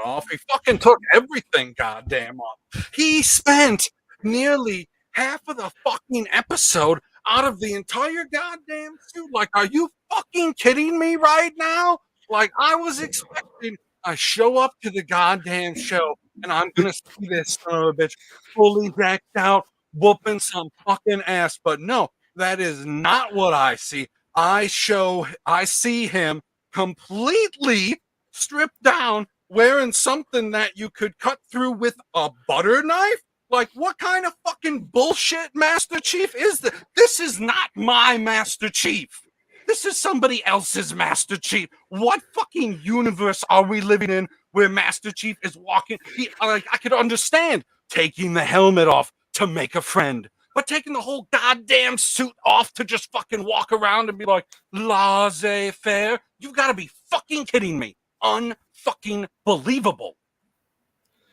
off. He fucking took everything goddamn off. He spent nearly half of the fucking episode out of the entire goddamn suit. Like, are you fucking kidding me right now? Like, I was expecting I show up to the goddamn show and I'm gonna see this son of a bitch fully decked out, whooping some fucking ass. But no, that is not what I see. I see him completely stripped down, wearing something that you could cut through with a butter knife. Like, what kind of fucking bullshit Master Chief is this? This is not my Master Chief. This is somebody else's Master Chief. What fucking universe are we living in where Master Chief is walking? I could understand taking the helmet off to make a friend, but taking the whole goddamn suit off to just fucking walk around and be like, laissez-faire? You've got to be fucking kidding me. Unfucking believable.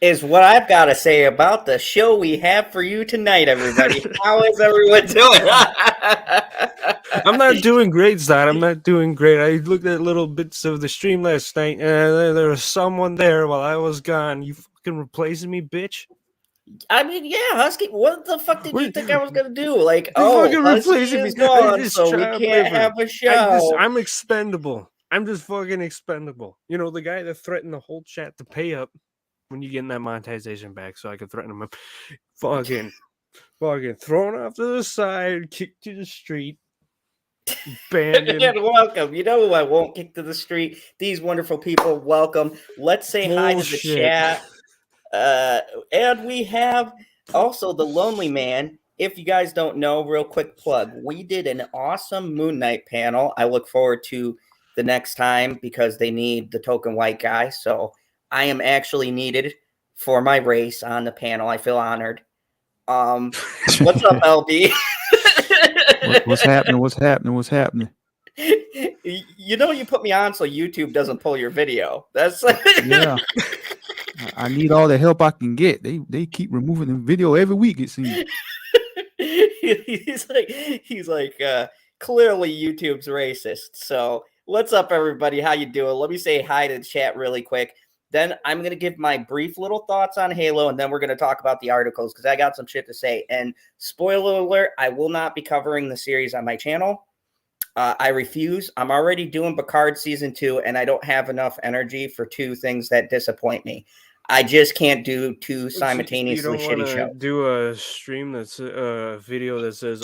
Is what I've got to say about the show we have for you tonight, everybody. How is everyone doing? I'm not doing great, Zod. I'm not doing great. I looked at little bits of the stream last night, and there was someone there while I was gone. You fucking replacing me, bitch? I mean, yeah, Husky. What the fuck did you think I was gonna do? Like, You oh, fucking Husky replacing is me. gone, so we can't have a show. I'm expendable. I'm just fucking expendable. You know, the guy that threatened the whole chat to pay up when you get that monetization back so I can threaten him. Fucking thrown off to the side, kicked to the street, abandoned. And welcome. You know who I won't kick to the street? These wonderful people. Welcome. Let's say hi to the chat. And we have also the Lonely Man. If you guys don't know, real quick plug. We did an awesome Moon Knight panel. I look forward to the next time because they need the token white guy. So I am actually needed for my race on the panel. I feel honored. What's up, LB? What's happening? What's happening? You know, you put me on so YouTube doesn't pull your video. That's yeah. I need all the help I can get. They keep removing the video every week, it seems. he's like clearly YouTube's racist. So what's up, everybody? How you doing? Let me say hi to the chat really quick. Then I'm going to give my brief little thoughts on Halo, and then we're going to talk about the articles because I got some shit to say. And spoiler alert, I will not be covering the series on my channel. I refuse. I'm already doing Picard Season 2, and I don't have enough energy for two things that disappoint me. I just can't do two simultaneously shitty shows. Do a stream that's a video that says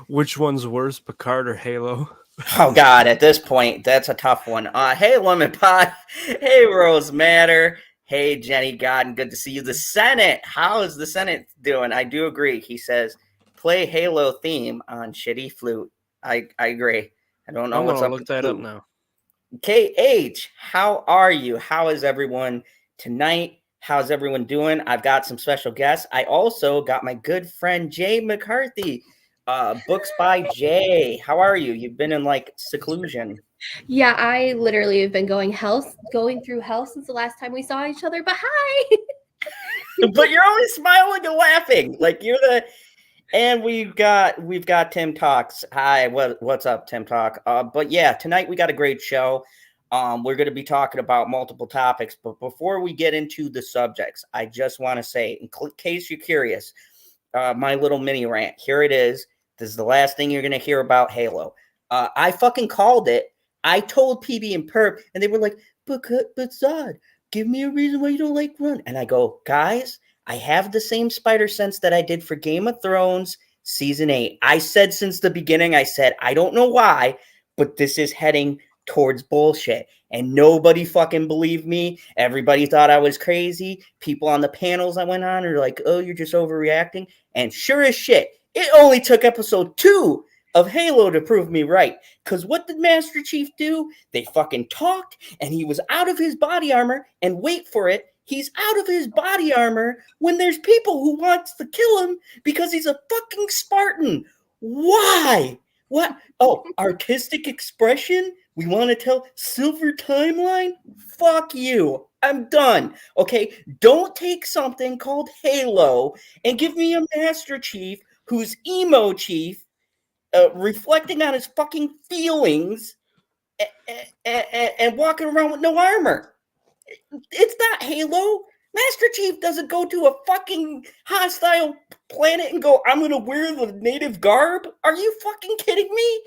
which one's worse, Picard or Halo? Oh God! At this point, that's a tough one. Hey, Lemon Pot. Hey, Rose Matter. Hey, Jenny Godden. Good to see you. The Senate. How is the Senate doing? I do agree. He says play Halo theme on shitty flute. I agree. I don't know what's up. Look that up now. KH, how are you? How is everyone tonight? How's everyone doing? I've got some special guests. I also got my good friend Jay McCarthy. Books by Jay. How are you? You've been in like seclusion. Yeah, I literally have been going through hell since the last time we saw each other. But hi. But you're always smiling and laughing. Like you're the. And we've got Tim Talks. Hi, what's up, Tim Talk? But yeah, tonight we got a great show. We're going to be talking about multiple topics. But before we get into the subjects, I just want to say, in case you're curious, my little mini rant. Here it is. This is the last thing you're going to hear about Halo. I fucking called it. I told PB and Perp, and they were like, but Zod, give me a reason why you don't like Run. And I go, guys, I have the same spider sense that I did for Game of Thrones Season 8. I said since the beginning, I don't know why, but this is heading towards bullshit. And nobody fucking believed me. Everybody thought I was crazy. People on the panels I went on are like, oh, you're just overreacting. And sure as shit, it only took episode 2 of Halo to prove me right. Because what did Master Chief do? They fucking talked, and he was out of his body armor. And wait for it, he's out of his body armor when there's people who wants to kill him because he's a fucking Spartan. Why? What? Oh, artistic expression? We want to tell Silver Timeline? Fuck you. I'm done. Okay? Don't take something called Halo and give me a Master Chief who's emo chief reflecting on his fucking feelings and walking around with no armor. It's not Halo. Master Chief doesn't go to a fucking hostile planet and go, I'm going to wear the native garb. Are you fucking kidding me?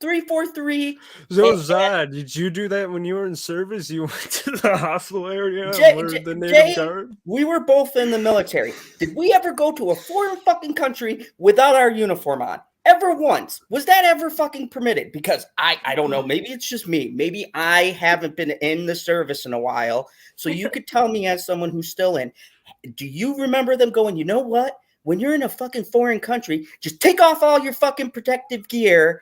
343. So, and- Zod, did you do that when you were in service? You went to the hostile area Jay- and wore the native Jay- garb? We were both in the military. Did we ever go to a foreign fucking country without our uniform on? Ever once? Was that ever fucking permitted? Because I don't know. Maybe it's just me. Maybe I haven't been in the service in a while. So you could tell me as someone who's still in. Do you remember them going, you know what? When you're in a fucking foreign country, just take off all your fucking protective gear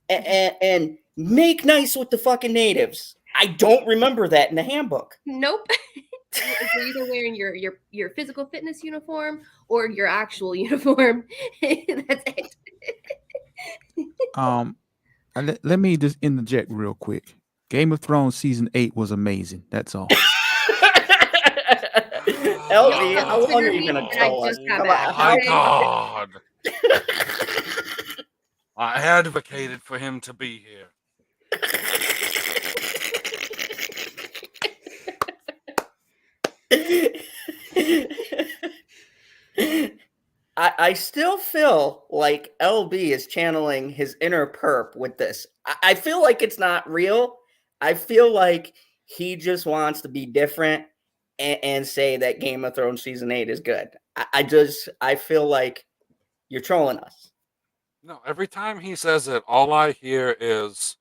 and make nice with the fucking natives. I don't remember that in the handbook. Nope. You're either wearing your physical fitness uniform or your actual uniform. That's it. Let me just interject real quick. Game of Thrones season 8 was amazing. That's all. LB, how long are you gonna tell us? just got Come back. on, how- My God. I advocated for him to be here. I still feel like LB is channeling his inner perp with this. I feel like it's not real. I feel like he just wants to be different and say that Game of Thrones season 8 is good. I feel like you're trolling us. No, every time he says it, all I hear is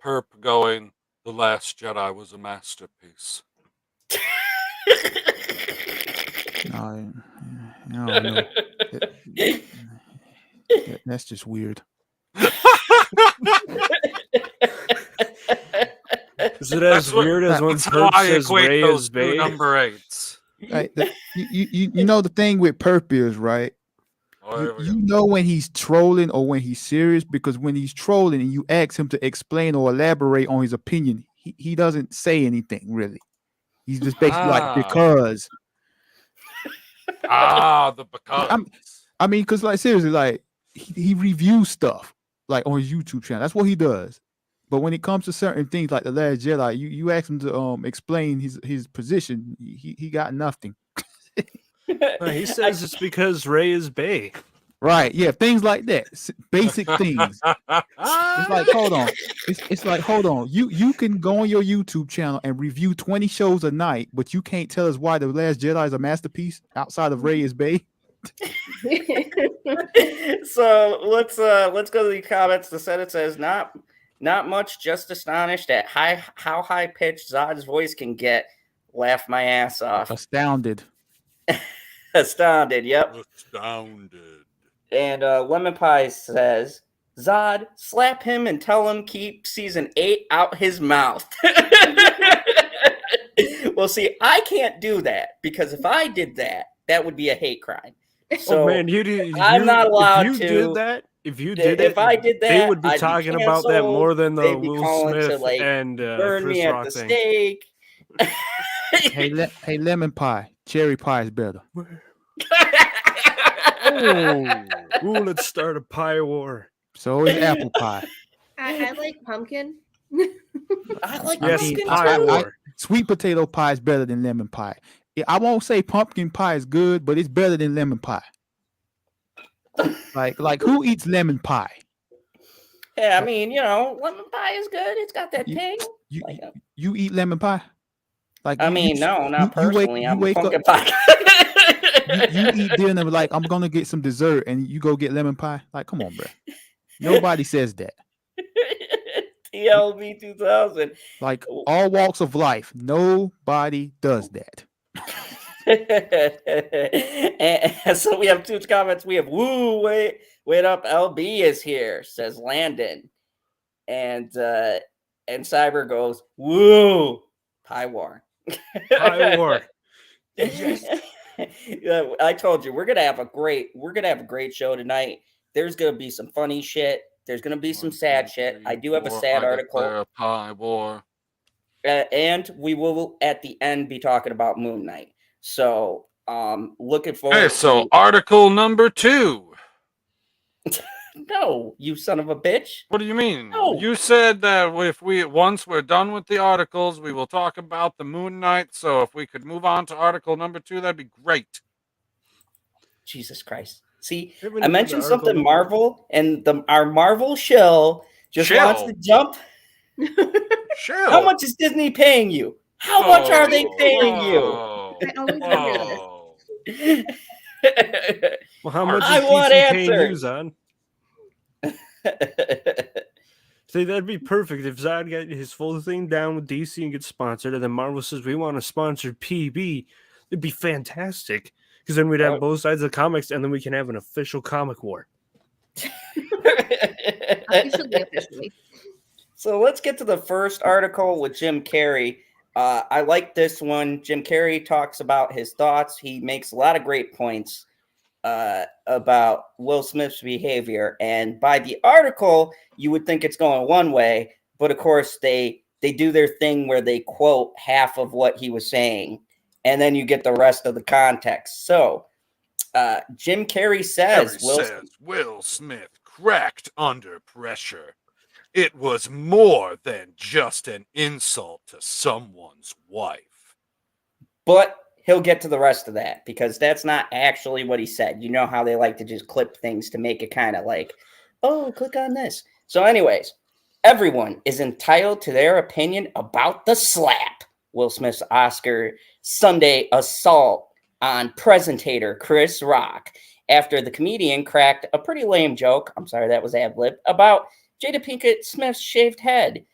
Perp going, "The Last Jedi was a masterpiece." I don't know. That's just weird. Is it as weird as when That's how Perp I says equate Ray those is two Bay? number 8s. Like, you know the thing with Perp is, right? Oh, here we You go. know when he's trolling or when he's serious, because when he's trolling and you ask him to explain or elaborate on his opinion, he doesn't say anything really. He's just basically like, because. The because. I mean, because like seriously, like he reviews stuff like on his YouTube channel. That's what he does. But when it comes to certain things like The Last Jedi, you ask him to explain his position, he got nothing. No, he says it's because Ray is Bay. Right? Yeah, things like that, basic things. It's like, hold on. It's like, hold on. You can go on your YouTube channel and review 20 shows a night, but you can't tell us why The Last Jedi is a masterpiece outside of Ray is Bay. So let's go to the comments. The Senate says not much, just astonished at how high pitched Zod's voice can get. Laugh my ass off. Astounded. Astounded. Yep. Astounded. And Lemon Pie says, Zod, slap him and tell him keep season 8 out his mouth. Well, see, I can't do that because if I did that, that would be a hate crime. So Oh man, I'm not allowed if you to. Did that, if you did if it, I did that, they would be I'd talking about that canceled. more than the They'd be Will calling Smith to, like, and burn Chris me Rock at the thing. stake. Hey, lemon pie. Cherry pie is better. Ooh, let's start a pie war. So is apple pie. I like pumpkin. I like Yes, pumpkin pie too. war. Sweet potato pie is better than lemon pie. I won't say pumpkin pie is good, but it's better than lemon pie. Like who eats lemon pie? Yeah, I mean, lemon pie is good. It's got that You- tang. You eat lemon pie? Like I mean, no, not personally. I'm wake pumpkin up, pie. you eat dinner like I'm gonna get some dessert, and you go get lemon pie. Like, come on, bro. Nobody says that. TLB 2000. Like all walks of life, nobody does that. And so we have two comments. We have woo, wait up, LB is here, says Landon. And Cyber goes, woo, pie war. Pie war. I told you we're gonna have a great show tonight. There's gonna be some funny shit. There's gonna be some sad shit. I do have a sad article. Pie war. And we will at the end be talking about Moon Knight. So looking forward. Okay, so article number 2. No, you son of a bitch. What do you mean? No. You said that if once we're done with the articles, we will talk about the Moon Knight. So if we could move on to article number 2, that'd be great. Jesus Christ. See, Yeah, we I need mentioned the something article. Marvel, and our Marvel shill just wants to jump. Sure. How much is Disney paying you? How much are they paying I always wonder you? Well, how much I is want DC paying you, answers. Zod? See, that'd be perfect if Zod got his full thing down with DC and gets sponsored, and then Marvel says we want to sponsor PB. It'd be fantastic because then we'd have both sides of the comics, and then we can have an official comic war. officially. So let's get to the first article with Jim Carrey. I like this one. Jim Carrey talks about his thoughts. He makes a lot of great points about Will Smith's behavior. And by the article, you would think it's going one way, but of course they do their thing where they quote half of what he was saying, and then you get the rest of the context. So Jim Carrey says, Will Smith cracked under pressure. It was more than just an insult to someone's wife. But he'll get to the rest of that because that's not actually what he said. You know how they like to just clip things to make it kind of like, oh, click on this. So anyways, everyone is entitled to their opinion about the slap. Will Smith's Oscar Sunday assault on presentator Chris Rock after the comedian cracked a pretty lame joke, I'm sorry, that was ad-lib, about Jada Pinkett Smith's shaved head.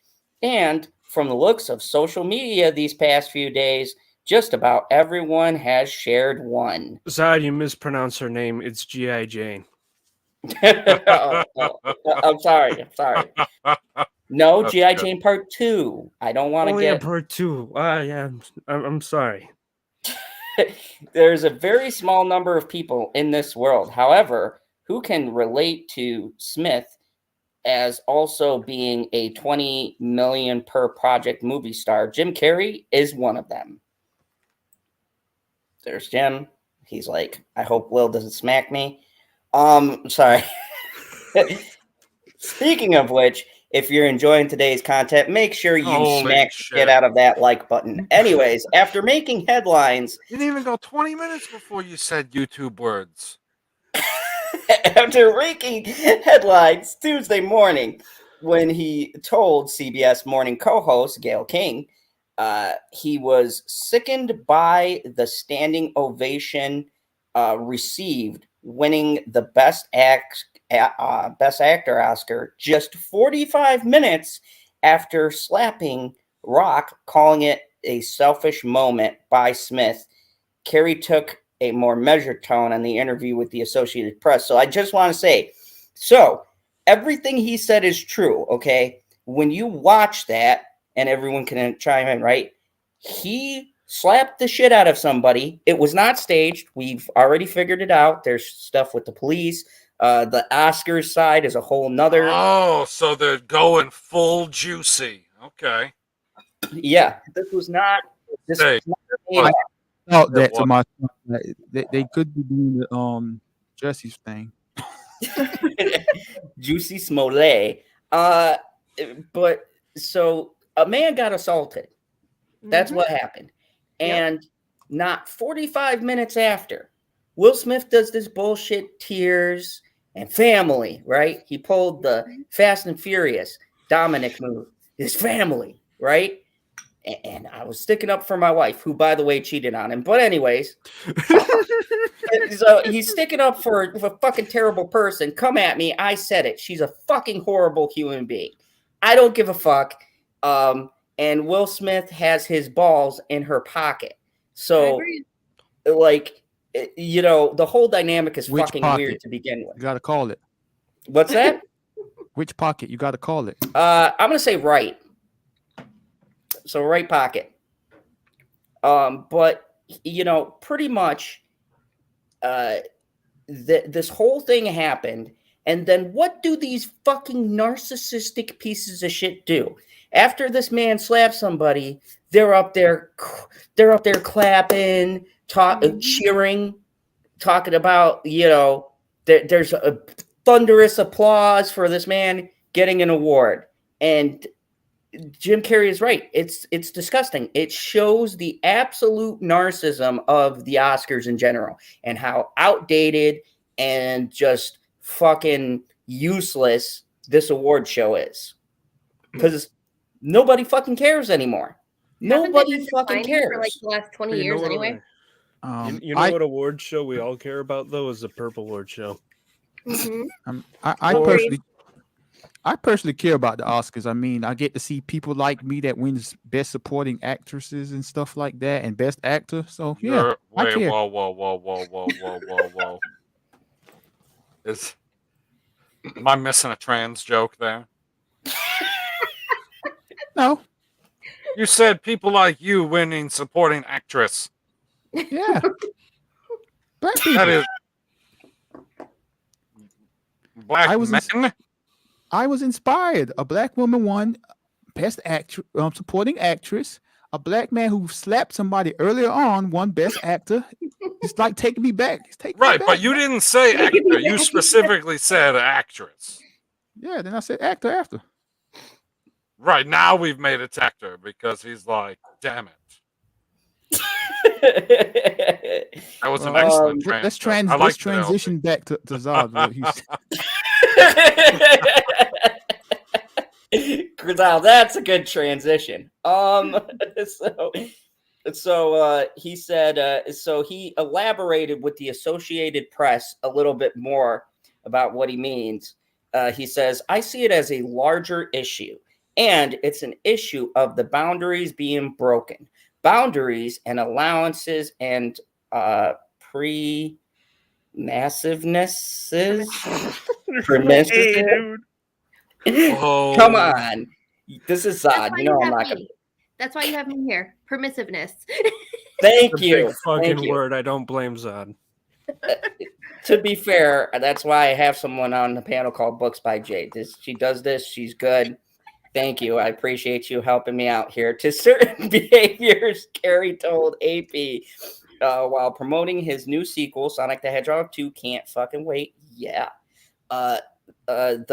And from the looks of social media these past few days, just about everyone has shared one. Zod, you mispronounced her name. It's G.I. Jane. I'm sorry. No, G.I. Jane Part 2. I don't want to Yeah, get... Part 2. Yeah, I'm sorry. There's a very small number of people in this world, however, who can relate to Smith as also being a 20 million per project movie star. Jim Carrey is one of them. There's Jim. He's like, I hope Will doesn't smack me. Sorry. Speaking of which, if you're enjoying today's content, make sure you smack the shit out of that like button. Anyways, after making headlines... You didn't even go 20 minutes before you said YouTube words. After making headlines Tuesday morning, when he told CBS morning co-host Gayle King he was sickened by the standing ovation received, winning the Best Actor Oscar just 45 minutes after slapping Rock, calling it a selfish moment by Smith. Carrey took a more measured tone on the interview with the Associated Press. So I just want to say, so everything he said is true, okay? When you watch that, and everyone can chime in, right? He slapped the shit out of somebody. It was not staged. We've already figured it out. There's stuff with the police. The Oscars side is a whole nother. Oh, so they're going full juicy. Okay. Yeah, this was not. That to my they could be doing the Jesse's thing. Juicy Smollett. But so a man got assaulted. That's what happened. And not 45 minutes after, Will Smith does this bullshit tears and family, right? He pulled the Fast and Furious Dominic move. His family, right? And I was sticking up for my wife, who, by the way, cheated on him. But anyways, so he's sticking up for a fucking terrible person. Come at me. I said it. She's a fucking horrible human being. I don't give a fuck. And Will Smith has his balls in her pocket. So, like, you know, the whole dynamic is fucking weird to begin with. You got to call it. What's that? Which pocket? You got to call it. I'm going to say right. So right pocket. But, you know, pretty much this whole thing happened. And then what do these fucking narcissistic pieces of shit do? After this man slaps somebody, they're up there clapping, cheering, talking about, you know, there's a thunderous applause for this man getting an award. And Jim Carrey is right. It's disgusting. It shows the absolute narcissism of the Oscars in general and how outdated and just fucking useless this award show is. Because nobody fucking cares anymore. Haven't they Nobody been fucking declining cares. for like the last 20 You know years what anyway? You know what award show we all care about though is the Purple Award show. Mm-hmm. I personally care about the Oscars. I mean, I get to see people like me that wins Best Supporting Actresses and stuff like that, and Best Actor. So yeah, I Wait, care. whoa. Am I missing a trans joke there? No, You said people like you winning supporting actress. yeah, black people. That is black I was men. I was inspired. A black woman won Best Actress, Supporting Actress. A black man who slapped somebody earlier on won Best Actor. It's like taking me back. It's taking me Right, back. but you didn't say actor. You specifically said actress. Yeah, then I said actor after. Right, now we've made it actor because he's like, damn it. That was an excellent trans. Let's joke. I let's liked it, transition back to Zod. What he said. Now that's a good transition. So he said, so he elaborated with the Associated Press a little bit more about what he means. He says, I see it as a larger issue, and it's an issue of the boundaries being broken. Boundaries and allowances and permissivenesses. Oh. Come on. This is Zod. You know I'm not going to. That's why you have me here. Permissiveness. Thank The you. big fucking Thank you. word. I don't blame Zod. To be fair, that's why I have someone on the panel called Books by Jade. She does this. She's good. Thank you. I appreciate you helping me out here. To certain behaviors, Carrey told AP while promoting his new sequel, Sonic the Hedgehog 2, Can't Fucking Wait. Yeah. The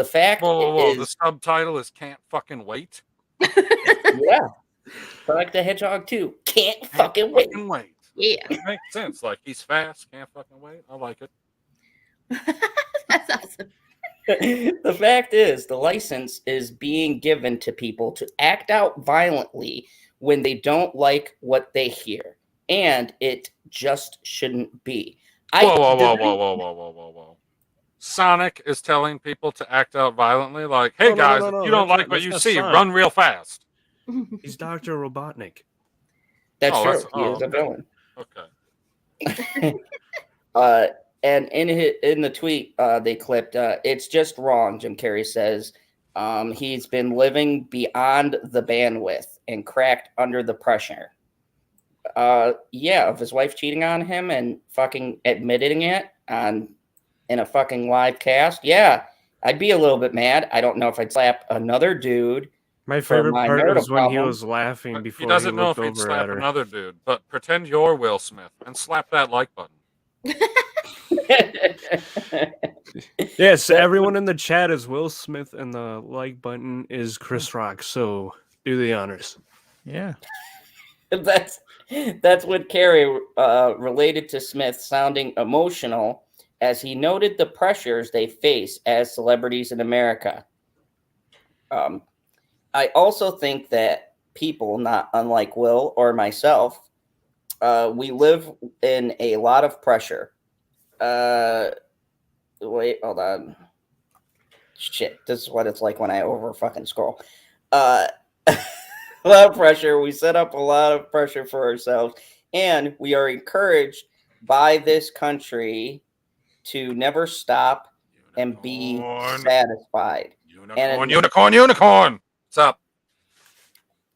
fact Whoa. is... The subtitle is Can't Fucking Wait? Yeah. Sonic the Hedgehog 2, Can't Fucking Wait. Yeah. It makes sense. Like, he's fast, can't fucking wait. I like it. That's awesome. The fact is, the license is being given to people to act out violently when they don't like what they hear. And it just shouldn't be. Whoa. Sonic is telling people to act out violently. Like, hey, guys, if you don't like what you see, run real fast. He's Dr. Robotnik. That's true. He is a villain. Okay. And in the tweet they clipped, it's just wrong, Jim Carrey says. He's been living beyond the bandwidth and cracked under the pressure. Of his wife cheating on him and fucking admitting it in a fucking live cast. Yeah, I'd be a little bit mad. I don't know if I'd slap another dude. My favorite my part was when he problem. was laughing before He doesn't know looked if he'd over slap at her. another dude, but pretend you're Will Smith and slap that like button. Yes, everyone in the chat is Will Smith, and the like button is Chris Rock. So do the honors. Yeah. That's what Carrey related to Smith sounding emotional as he noted the pressures they face as celebrities in America. I also think that people, not unlike Will or myself, we live in a lot of pressure. Wait, hold on. Shit, this is what it's like when I over fucking scroll. A lot of pressure. We set up a lot of pressure for ourselves, and we are encouraged by this country to never stop and be satisfied. Unicorn. What's up?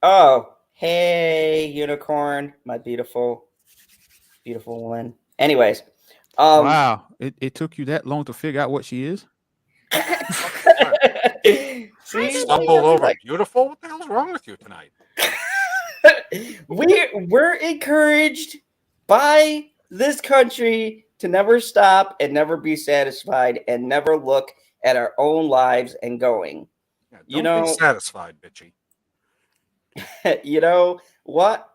Oh, hey, unicorn, my beautiful woman. Anyways, Wow, it took you that long to figure out what she is? See, Stumbled over beautiful? What the hell's wrong with you tonight? we're encouraged by this country to never stop and never be satisfied and never look at our own lives and going, Yeah, you don't be know, satisfied, bitchy. you know what?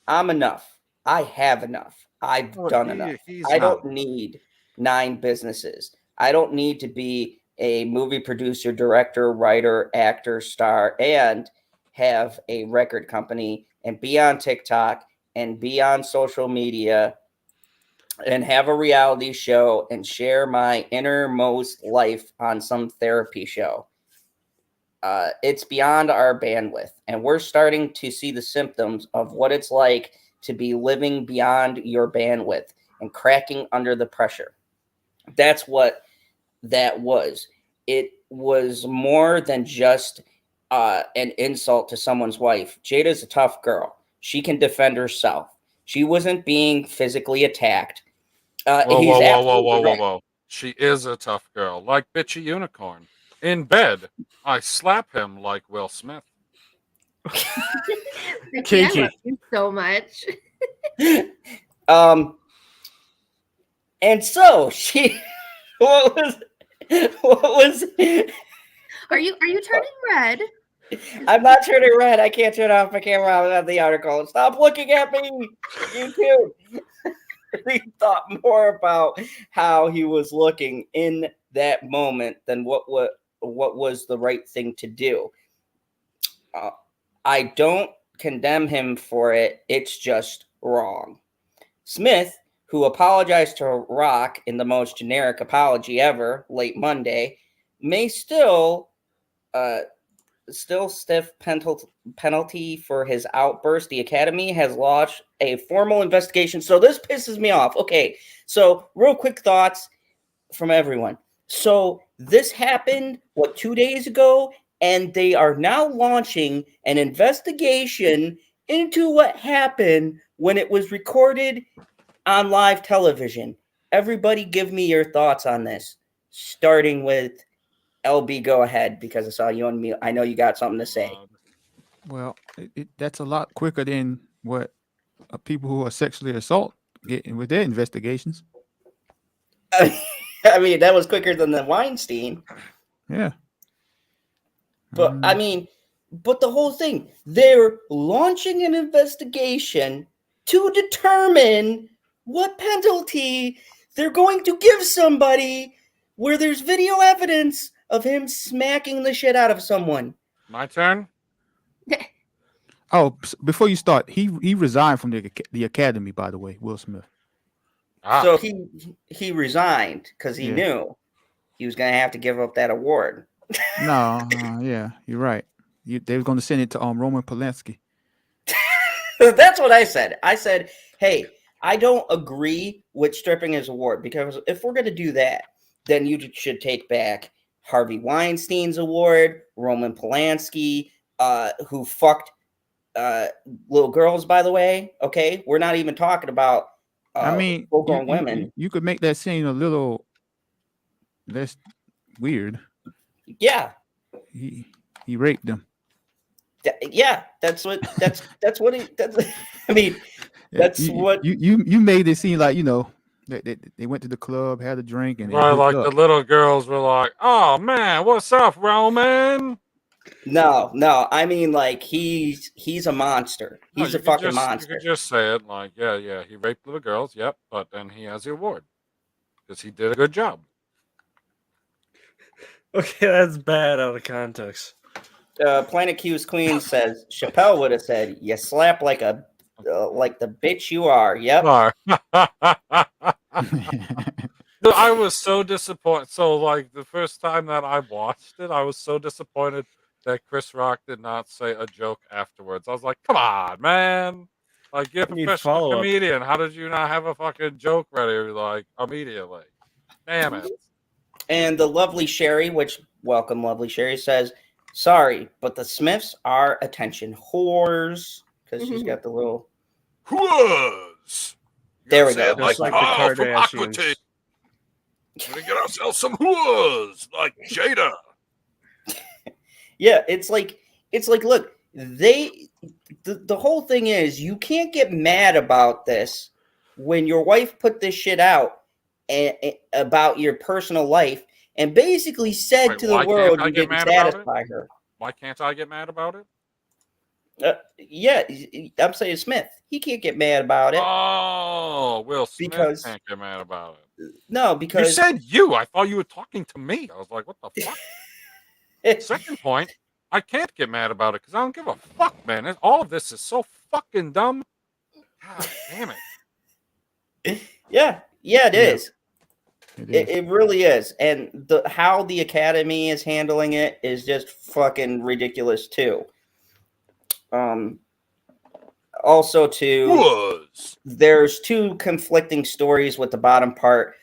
I'm enough. I have enough. I've Well, done enough. he's I not. don't need 9 businesses. I don't need to be a movie producer, director, writer, actor, star, and have a record company and be on TikTok and be on social media and have a reality show and share my innermost life on some therapy show. It's beyond our bandwidth, and we're starting to see the symptoms of what it's like to be living beyond your bandwidth and cracking under the pressure. That's what that was. It was more than just an insult to someone's wife. Jada's a tough girl. She can defend herself. She wasn't being physically attacked. Whoa, He's whoa, whoa, whoa, absolutely whoa, whoa, right. whoa. She is a tough girl, like bitchy unicorn. In bed, I slap him like Will Smith. Becky, I Kinky. love you so much. And so she, what was, Are you turning red? I'm not turning red. I can't turn off my camera. I have the article. Stop looking at me, you too. He thought more about how he was looking in that moment than what was the right thing to do. I don't condemn him for it. It's just wrong. Smith, who apologized to Rock in the most generic apology ever late Monday, may still stiff penalty for his outburst. The Academy has launched a formal investigation. So this pisses me off. Okay, so real quick thoughts from everyone. So this happened, 2 days ago? And they are now launching an investigation into what happened when it was recorded on live television. Everybody give me your thoughts on this, starting with LB. Go ahead, because I saw you on mute. I know you got something to say. Well, that's a lot quicker than what people who are sexually assault get with their investigations. I mean, that was quicker than the Weinstein. Yeah. But I mean, but the whole thing, they're launching an investigation to determine what penalty they're going to give somebody where there's video evidence of him smacking the shit out of someone. My turn? Oh, before you start, he resigned from the Academy, by the way, Will Smith. So he resigned because he Yeah. knew he was going to have to give up that award. No, yeah, you're right. They were going to send it to Roman Polanski. That's what I said. I said, hey, I don't agree with stripping his award, because if we're going to do that, then you should take back Harvey Weinstein's award, Roman Polanski, who fucked little girls, by the way. Okay, we're not even talking about I mean, full-grown women. You could make that scene a little less weird. Yeah, He raped them. yeah, that's what I mean, that's what you made it seem like, they went to the club, had a drink, and Right, like the little girls were like, "Oh man, what's up, Roman?" No, I mean, like, he's a monster. He's a fucking monster. You could just say it like, yeah, he raped little girls, yep, but then he has the award because he did a good job. Okay, that's bad out of context. Planet Q's Queen says Chappelle would have said, "You slap like the bitch you are." Yep. I was so disappointed. So, like, the first time that I watched it, I was so disappointed that Chris Rock did not say a joke afterwards. I was like, come on, man. Like, you're a Need professional follow-up. comedian. How did you not have a fucking joke ready, like, immediately? Damn it. And the lovely Sherry, which, welcome, lovely Sherry, says, sorry, but the Smiths are attention whores. Because she's got the little... Whoas! There we go. Just like the Carl from Kardashians. Aquitaine. We're gonna get ourselves some whores like Jada. Yeah, it's like, look, the whole thing is, you can't get mad about this when your wife put this shit out about your personal life, and basically said Wait, to the why can't world I you get didn't mad about it? satisfy her. Why can't I get mad about it? Yeah, I'm saying Smith. He can't get mad about it. Oh, Will Smith Because- can't get mad about it. No, You because said you. I thought you were talking to me. I was like, what the fuck? Second point, I can't get mad about it because I don't give a fuck, man. All of this is so fucking dumb. God damn it. yeah, it is. It is. It really is. And how the Academy is handling it is just fucking ridiculous too. Also too, there's two conflicting stories with the bottom part.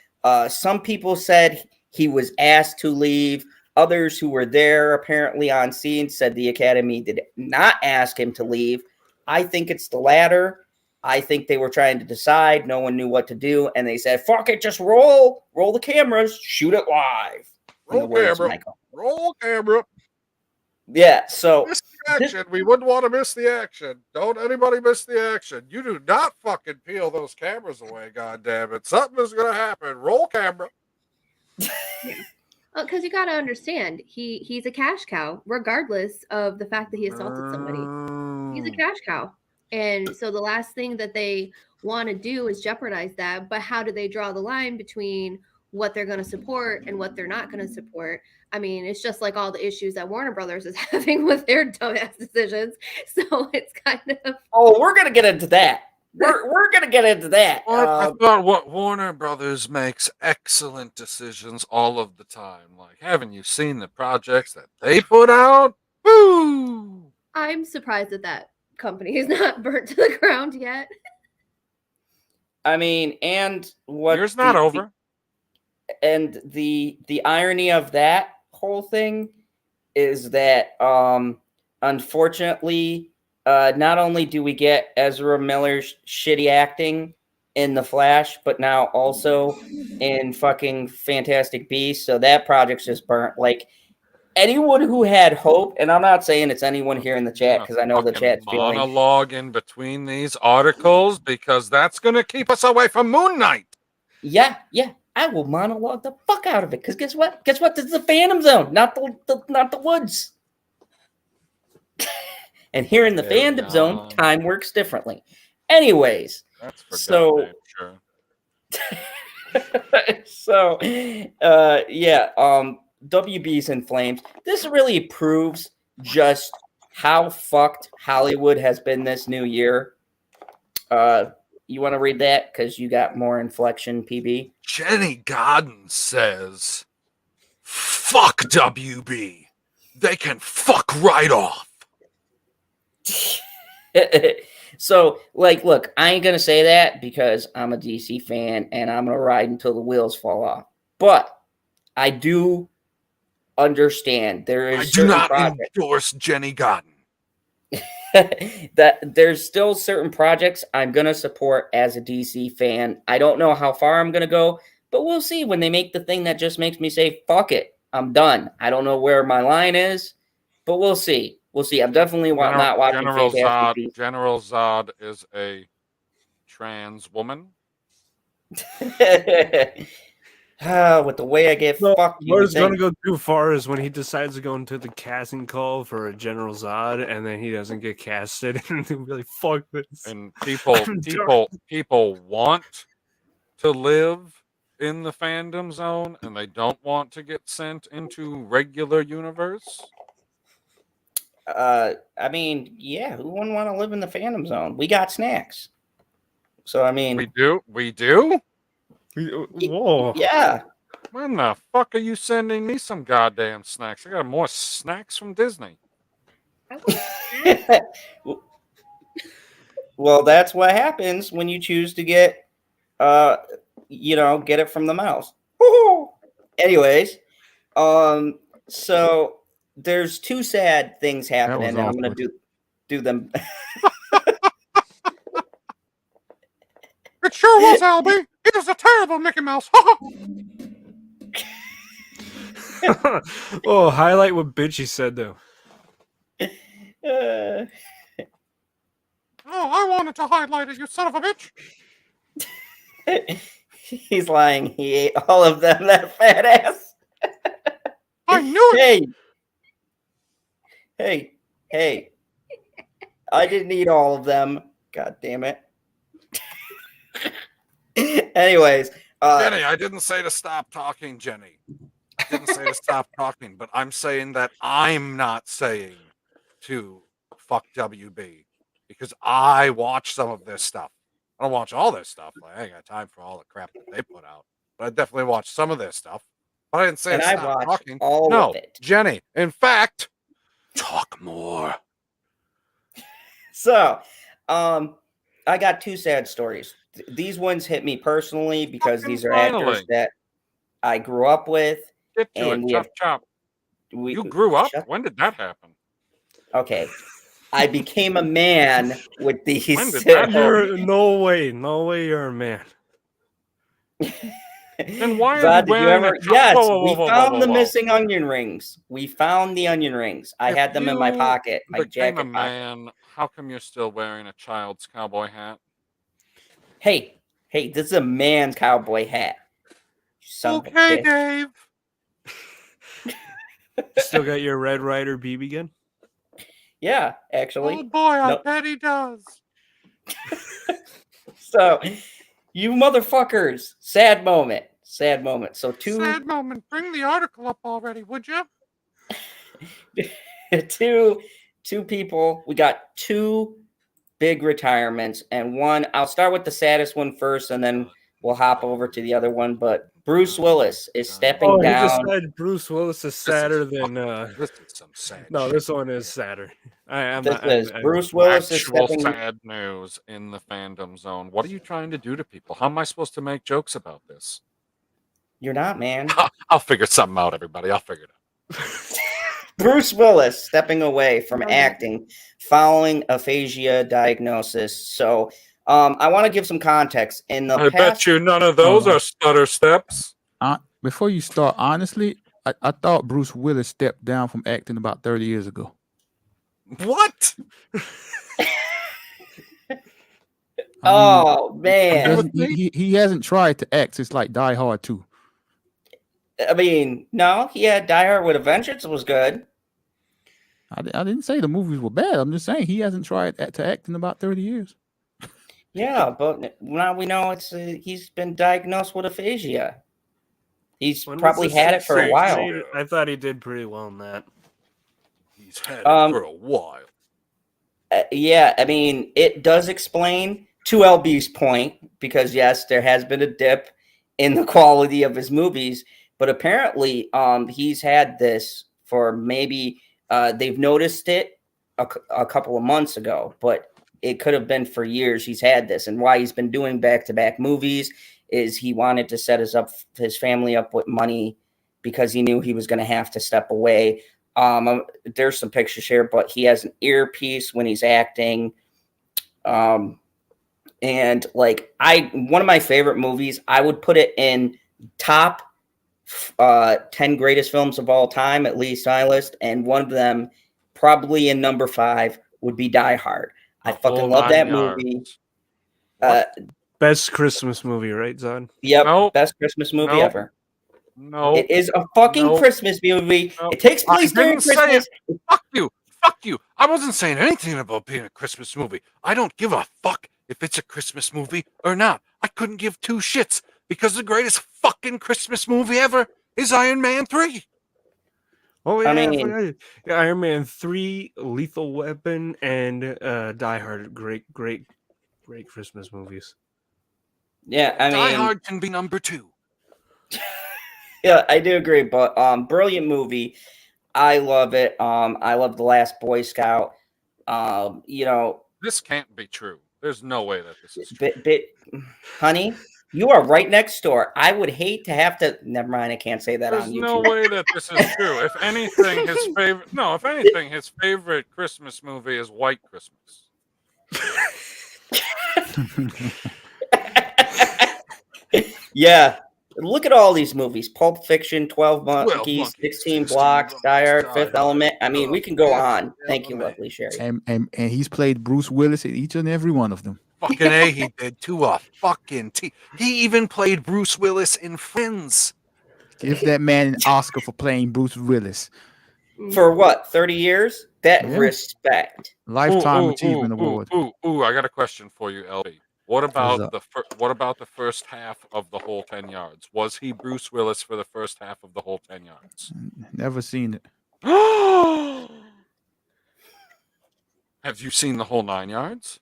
Some people said he was asked to leave. Others who were there apparently on scene said the Academy did not ask him to leave. I think it's the latter. I think they were trying to decide. No one knew what to do. And they said, fuck it, just roll the cameras, shoot it live. Roll camera. Roll camera. Yeah, so miss the action. We wouldn't want to miss the action. Don't anybody miss the action. You do not fucking peel those cameras away, goddammit. Something is gonna happen. Roll camera. Because you got to understand, he's a cash cow, regardless of the fact that he assaulted somebody. He's a cash cow. And so the last thing that they want to do is jeopardize that. But how do they draw the line between what they're going to support and what they're not going to support? I mean, it's just like all the issues that Warner Brothers is having with their dumbass decisions. So it's kind of... Oh, we're going to get into that. We're going to get into that. I thought what Warner Brothers makes excellent decisions all of the time. Like, haven't you seen the projects that they put out? Woo! I'm surprised that company is not burnt to the ground yet. I mean, and what... Year's not over. And the irony of that whole thing is that, unfortunately... not only do we get Ezra Miller's shitty acting in The Flash, but now also in fucking Fantastic Beasts. So that project's just burnt. Like, anyone who had hope, and I'm not saying it's anyone here in the chat because I know the chat's feeling... monologue in between these articles because that's going to keep us away from Moon Knight. Yeah. I will monologue the fuck out of it because guess what? This is the Phantom Zone, not the woods. And here in the Phantom Zone, time works differently. Anyways, that's for so sure. So, WB's in flames. This really proves just how fucked Hollywood has been this new year. You want to read that because you got more inflection, PB? Jenny Godden says, "Fuck WB. They can fuck right off." So, like, look, I ain't gonna say that because I'm a DC fan and I'm gonna ride until the wheels fall off. But I do understand there is. I do not endorse Jenny Godden. That there's still certain projects I'm gonna support as a DC fan. I don't know how far I'm gonna go, but we'll see when they make the thing that just makes me say, "Fuck it, I'm done." I don't know where my line is, but we'll see. We'll see. I'm definitely not watching Fantastic Beasts. General Zod is a trans woman. With the way I get fucked. Where it's going to go too far is when he decides to go into the casting call for a General Zod, and then he doesn't get casted, and they're really fuck this. And people want to live in the fandom zone, and they don't want to get sent into regular universe. I mean, yeah, who wouldn't want to live in the Phantom Zone? We got snacks. So, I mean... We do? Whoa. Yeah. When the fuck are you sending me some goddamn snacks? I got more snacks from Disney. Well, that's what happens when you choose to get get it from the mouse. Woo-hoo! Anyways, so... There's two sad things happening, and I'm going to do them. It sure was, Albie. It was a terrible Mickey Mouse. Oh, highlight what bitch he said, though. Oh, I wanted to highlight it, you son of a bitch. He's lying. He ate all of them, that fat ass. I knew it. Hey. I didn't eat all of them. God damn it. Anyways. Jenny, I didn't say to stop talking, Jenny. I didn't say to stop talking, but I'm saying that I'm not saying to fuck WB because I watch some of this stuff. I don't watch all this stuff. Like, I ain't got time for all the crap that they put out. But I definitely watch some of this stuff. But I didn't say And to I stop watch talking. all no, of it. Jenny, in fact, talk more. So, I got two sad stories. These ones hit me personally because these are actors that I grew up with. Get to and it, we chop have, chop. we, You grew up? shut- When did that happen? Okay. I became a man with these. When did that happen? No way you're a man. Then why are Zod, you did you wearing ever? a Yes, whoa, we whoa, found whoa, the whoa. missing onion rings. We found the onion rings. I If had them in my you pocket, my became jacket a pocket. man, how come you're still wearing a child's cowboy hat? Hey, this is a man's cowboy hat. Son of a Okay, bitch. Dave. Still got your Red Ryder BB gun? Yeah, actually. Oh boy, I Nope. bet he does. So, you motherfuckers, sad moment. So Sad moment. Bring the article up already, would you? two people. We got two big retirements, and one. I'll start with the saddest one first, and then we'll hop over to the other one. But Bruce Willis is stepping Oh, he down. decided Bruce Willis is sadder than. This is some sad. No, shit. this one is sadder. Bruce Willis is Actual stepping. sad news in the fandom zone. What are you trying to do to people? How am I supposed to make jokes about this? You're not, man. I'll figure something out, everybody. I'll figure it out. Bruce Willis stepping away from acting following aphasia diagnosis. So, I want to give some context. In the I past, bet you none of those are stutter steps. Before you start, honestly, I thought Bruce Willis stepped down from acting about 30 years ago. What? Man. He hasn't tried to act since like Die Hard 2. I mean, no, he had Die Hard with a Vengeance. Was good. I didn't say the movies were bad. I'm just saying he hasn't tried to act in about 30 years. Yeah, but now we know he's been diagnosed with aphasia. He's probably had it for a while. I thought he did pretty well in that. He's had it for a while. Yeah, I mean, it does explain, to LB's point, because yes, there has been a dip in the quality of his movies, but apparently he's had this for maybe they've noticed it a couple of months ago, but it could have been for years he's had this. And why he's been doing back-to-back movies is he wanted to set his family up with money because he knew he was going to have to step away. There's some pictures here, but he has an earpiece when he's acting. And like one of my favorite movies, I would put it in top 10 greatest films of all time, at least my list. And one of them, probably in number 5, would be Die Hard. I fucking love that movie. Best Christmas movie, right, Zod? Yep, Nope. best Christmas movie ever. No, It is a fucking Christmas movie. Nope. It takes place I during didn't say Christmas. it. Fuck you. I wasn't saying anything about being a Christmas movie. I don't give a fuck if it's a Christmas movie or not. I couldn't give two shits because the greatest fucking Christmas movie ever is Iron Man 3. Oh yeah, I mean, Iron Man 3, Lethal Weapon, and Die Hard. Great Christmas movies. Yeah, I mean, Die Hard can be number 2. Yeah, I do agree, but brilliant movie. I love it. I love The Last Boy Scout. This can't be true. There's no way that this is true. Honey, you are right next door. I would hate to have to. Never mind, I can't say that There's on YouTube. no way that this is true. If anything, his favorite Christmas movie is White Christmas. Yeah, look at all these movies: Pulp Fiction, 12 Monkeys, 16 Blocks, Die Hard, Fifth Element. I mean, we can go on. Thank you, lovely Sherry. And he's played Bruce Willis in each and every one of them. Fucking A, he did to a fucking T. He even played Bruce Willis in Friends. Give that man an Oscar for playing Bruce Willis. For what? 30 years? That Yeah. respect. Lifetime Achievement Award. Ooh, I got a question for you, LB. What about up? the first half of the whole 10 yards? Was he Bruce Willis for the first half of the whole 10 yards? Never seen it. Have you seen the whole 9 yards?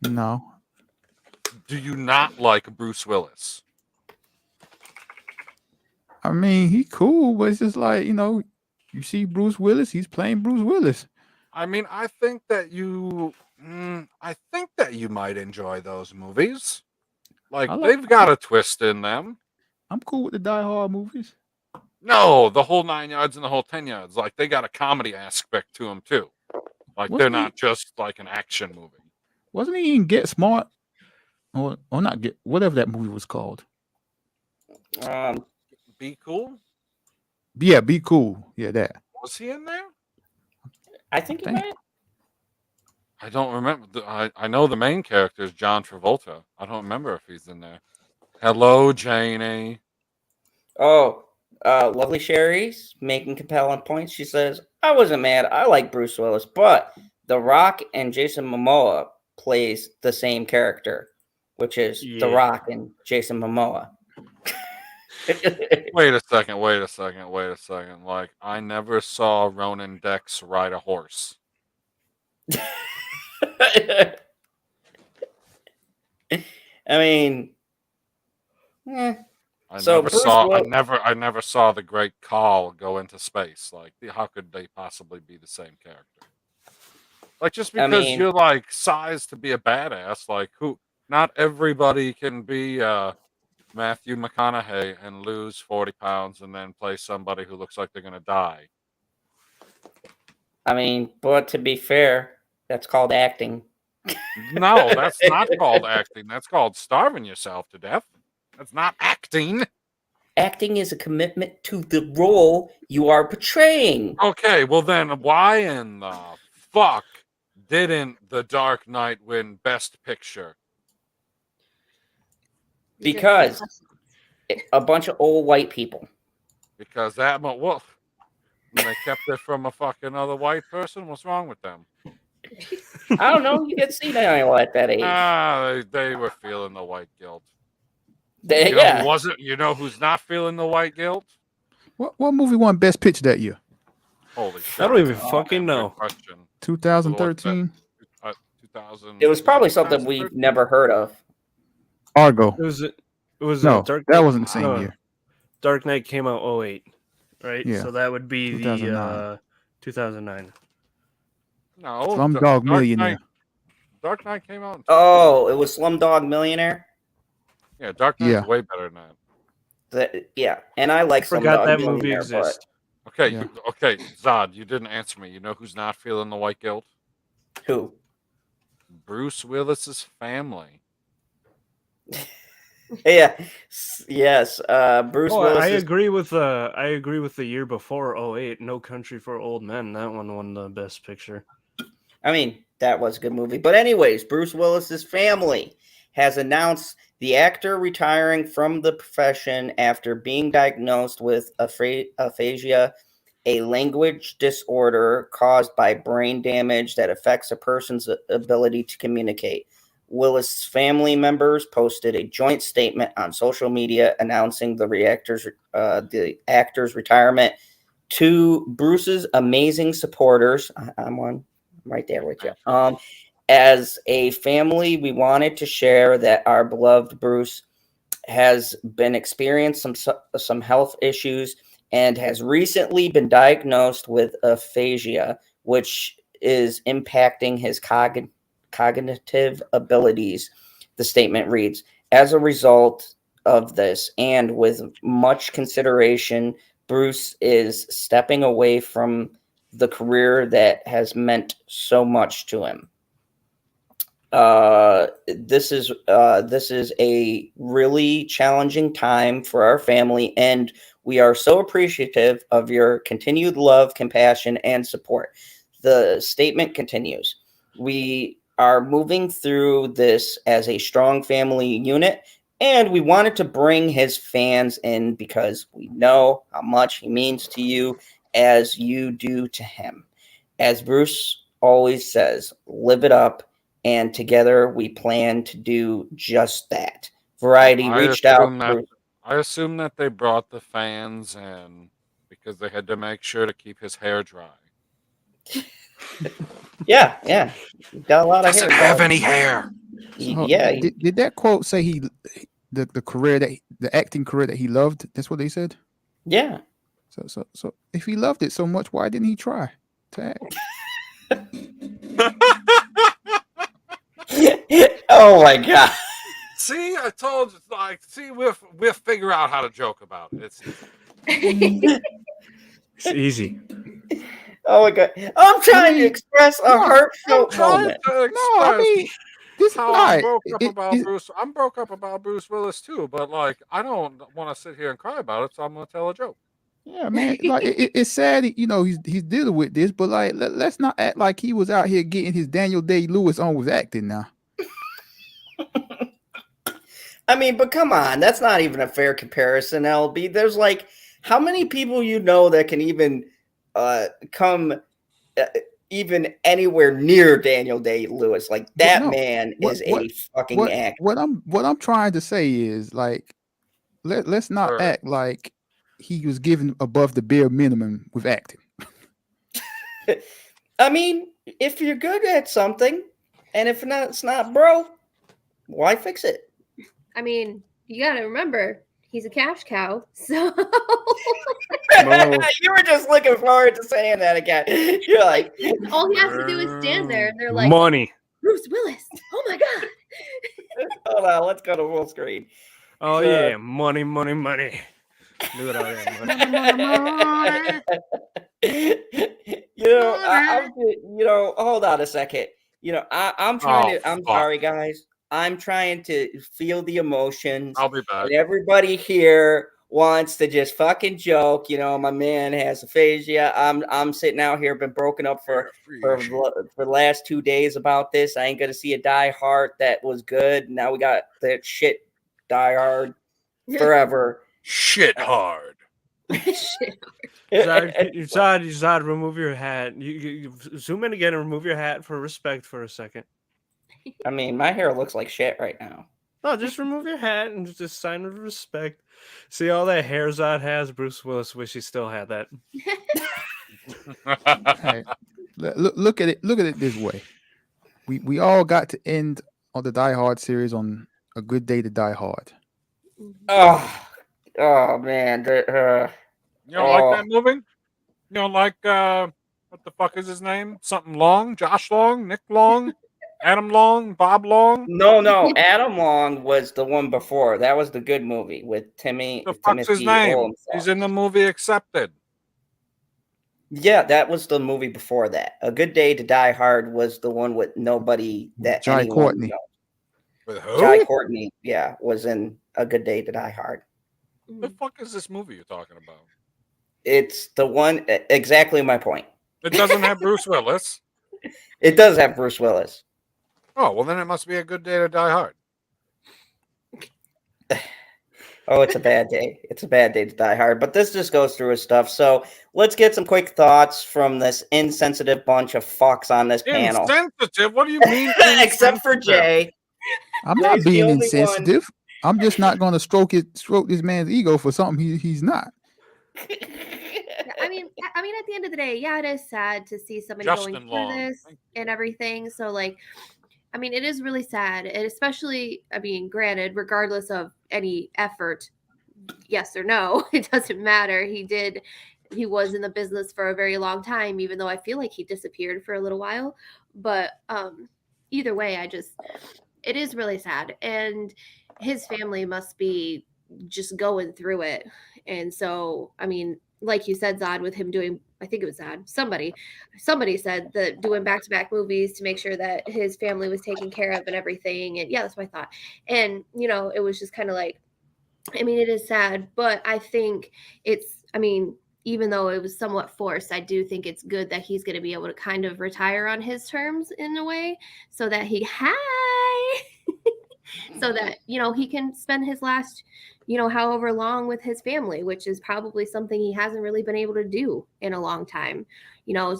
No. Do you not like Bruce Willis? I mean, he cool, but it's just like, you see Bruce Willis, he's playing Bruce Willis. I mean, I think that you might enjoy those movies. They've got a twist in them. I'm cool with the Die Hard movies. No, the whole 9 yards and the whole 10 yards. They got a comedy aspect to them too. They're not just like an action movie. Wasn't he in Get Smart? Or not Get, whatever that movie was called. Be Cool? Yeah, Be Cool. Yeah, that. Was he in there? I think he might. I don't remember. I know the main character is John Travolta. I don't remember if he's in there. Hello, Janie. Oh, lovely Sherry's making compelling points. She says, I wasn't mad. I like Bruce Willis, but The Rock and Jason Momoa plays the same character, which is The Rock and Jason Momoa. Wait a second. I never saw Ronan Dex ride a horse. I mean, I never saw the Great Khal go into space. How could they possibly be the same character? Just because you're sized to be a badass, not everybody can be Matthew McConaughey and lose 40 pounds and then play somebody who looks like they're gonna die. I mean, but to be fair, that's called acting. No, that's not called acting. That's called starving yourself to death. That's not acting. Acting is a commitment to the role you are portraying. Okay, well then why in the fuck didn't The Dark Knight win Best Picture? Because a bunch of old white people. Because that wolf. They kept it from a fucking other white person. What's wrong with them? I don't know. You get senile at that age. They were feeling the white guilt. You know who's not feeling the white guilt? What movie won Best Picture that year? Holy shit! I don't even fucking know. 2013. 2000. It was probably something we've never heard of. Argo. It was No, Dark that Knight. wasn't the same year. Dark Knight came out 2008, right? Yeah. So that would be 2009. the 2009. No, Slumdog Millionaire. Dark Knight came out. Oh, it was Slumdog Millionaire? Yeah, Dark Knight's way better than that. And I like Forgot Slumdog that movie Millionaire, exists. Okay, Yeah. okay, Zod, you didn't answer me. You know who's not feeling the white guilt? Who? Bruce Willis's family. Yeah. Yes. Bruce Willis. I agree with the year before 2008, No Country for Old Men. That one won the Best Picture. I mean, that was a good movie. But anyways, Bruce Willis's family has announced the actor retiring from the profession after being diagnosed with aphasia, a language disorder caused by brain damage that affects a person's ability to communicate. Willis' family members posted a joint statement on social media announcing the actor's retirement. To Bruce's amazing supporters, I'm right there with you. As a family, we wanted to share that our beloved Bruce has been experiencing some health issues and has recently been diagnosed with aphasia, which is impacting his cognitive abilities. The statement reads, as a result of this, and with much consideration, Bruce is stepping away from the career that has meant so much to him. This is a really challenging time for our family, and we are so appreciative of your continued love, compassion, and support. The statement continues. We are moving through this as a strong family unit, And we wanted to bring his fans in because we know how much he means to you as you do to him. As Bruce always says, live it up. And together we plan to do just that. Variety reached out. I assume that they brought the fans in because they had to make sure to keep his hair dry. Yeah. Got a lot of hair. Doesn't have any hair. So, Yeah. Did that quote say the career the acting career that he loved? That's what they said. Yeah. So if he loved it so much, why didn't he try to act? Oh my God. See, I told you. We'll figure out how to joke about it. It's easy. Oh my God. I'm trying to express a heartfelt moment. This I'm broke up about Bruce Willis too, but I don't want to sit here and cry about it, so I'm gonna tell a joke. Yeah, man. It's sad, he's dealing with this, but let's not act like he was out here getting his Daniel Day-Lewis on with acting now. I mean, but come on, that's not even a fair comparison, LB. There's how many people that can even come even anywhere near Daniel Day-Lewis? Man is a fucking actor. What I'm trying to say is let's not act like he was given above the bare minimum with acting. I mean, if you're good at something, and if not, it's not, bro, why fix it? I mean, you got to remember, he's a cash cow, so... You were just looking forward to saying that again. You're like... All he has to do is stand there, and they're like... Money. Bruce Willis. Oh, my God. Hold on, let's go to full screen. Oh, yeah. Money. Look at all that money. Hold on a second. I'm sorry, guys. I'm trying to feel the emotions. I'll be back. And everybody here wants to just fucking joke. My man has aphasia. I'm sitting out here, been broken up for the last 2 days about this. I ain't gonna see a Die Hard that was good. Now we got that shit Die Hard forever. Shit hard. Zod, remove your hat. You zoom in again and remove your hat for respect for a second. I mean, my hair looks like shit right now. No, just remove your hat and just sign of respect. See all that hair Zod has? Bruce Willis wish he still had that. Hey, look at it this way. We all got to end on the Die Hard series on A Good Day to Die Hard. Oh man. You don't like that movie? You don't like what the fuck is his name? Something Long? Josh Long? Nick Long? Adam Long? Bob Long? No. Adam Long was the one before. That was the good movie with Timmy. The fuck's his name? He's in the movie Accepted. Yeah, that was the movie before that. A Good Day to Die Hard was the one with nobody that Jai Courtney. knows. With who? Jai Courtney, yeah, was in A Good Day to Die Hard. The fuck is this movie you're talking about? It's the one, exactly my point. It doesn't have Bruce Willis. It does have Bruce Willis. Oh, well then it must be A Good Day to Die Hard. Oh, it's a bad day. It's a bad day to Die Hard. But this just goes through his stuff. So let's get some quick thoughts from this insensitive bunch of fucks on this panel. Insensitive? What do you mean? Except for Jay. I'm not being insensitive. I'm just not going to stroke this man's ego for something he's not. I mean, at the end of the day, yeah, it is sad to see somebody going through this and everything. So, it is really sad, and especially, granted, regardless of any effort, yes or no, it doesn't matter. He was in the business for a very long time, even though I feel like he disappeared for a little while. But either way, it is really sad, and his family must be just going through it. And so, like you said, Zod, with him doing, I think it was Zod, somebody said that doing back-to-back movies to make sure that his family was taken care of and everything. And yeah, that's what I thought. And, it was just kind of it is sad, but I think even though it was somewhat forced, I do think it's good that he's going to be able to kind of retire on his terms in a way so that so that, he can spend his last, however long with his family, which is probably something he hasn't really been able to do in a long time.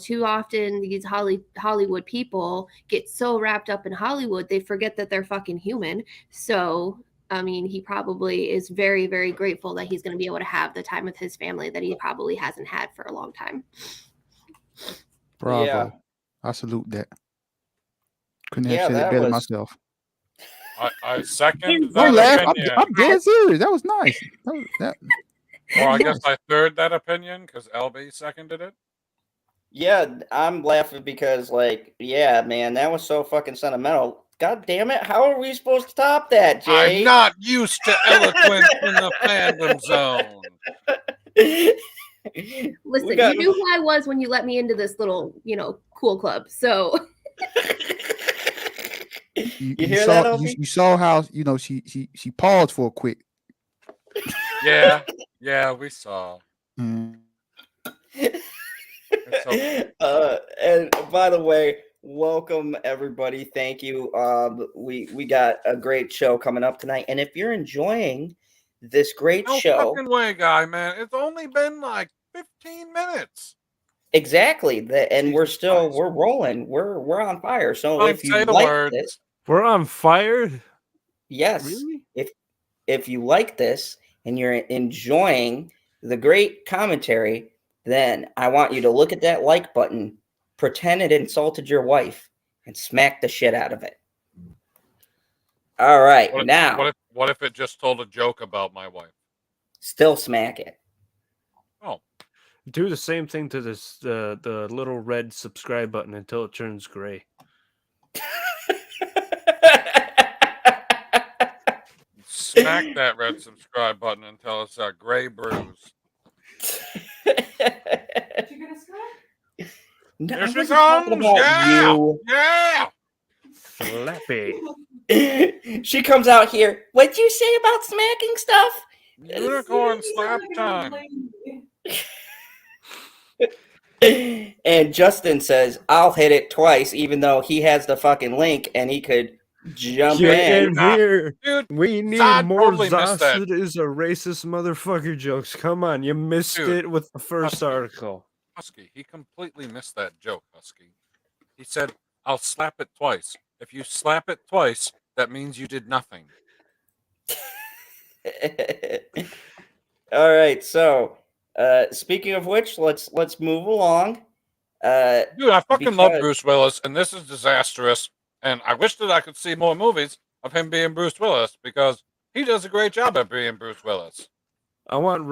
Too often these Hollywood people get so wrapped up in Hollywood, they forget that they're fucking human. So, I mean, he probably is very, very grateful that he's going to be able to have the time with his family that he probably hasn't had for a long time. Bravo. Yeah. I salute that. Couldn't Yeah, have said it that better was- myself. I second Don't that laugh. opinion. I'm dead serious. That was nice. That Or I was guess nice. I third that opinion because LB seconded it. Yeah, I'm laughing because, like, yeah, man, that was so fucking sentimental. God damn it. How are we supposed to top that, Jay? I'm not used to eloquence in the fandom zone. Listen, got- you knew who I was when you let me into this little, cool club. So You hear that, Opie? You saw how she paused for a quick. Yeah, we saw. Mm. It's okay. And by the way, welcome everybody. Thank you. We got a great show coming up tonight, and if you're enjoying this great No show, fucking way, guy, man. It's only been like 15 minutes. exactly, and we're Jesus Christ. we're rolling, we're on fire. So Don't if you say the like words. this, We're on fire. yes, Really? if you like this and you're enjoying the great commentary, then I want you to look at that like button, pretend it insulted your wife, and smack the shit out of it. All right, now What if it just told a joke about my wife? still smack it. Oh, Do the same thing to this the little red subscribe button until it turns gray. smack that red subscribe button until it's a gray bruise. No, Here I she wasn't talking comes! about Yeah! Flappy. you. She comes out here. What'd you say about smacking stuff? Unicorn slap time. And Justin says, I'll hit it twice, even though he has the fucking link and he could jump Get in. in here. Dude, We need Zod more totally missed that. Zossid is a racist motherfucker jokes. Come on, you missed Dude. it with the first Husky. article. Husky, he completely missed that joke, Husky. He said, I'll slap it twice. If you slap it twice, that means you did nothing. All right, so speaking of which, let's move along. Dude, I fucking love Because- Bruce Willis, and this is disastrous. And I wish that I could see more movies of him being Bruce Willis because he does a great job at being Bruce Willis. I want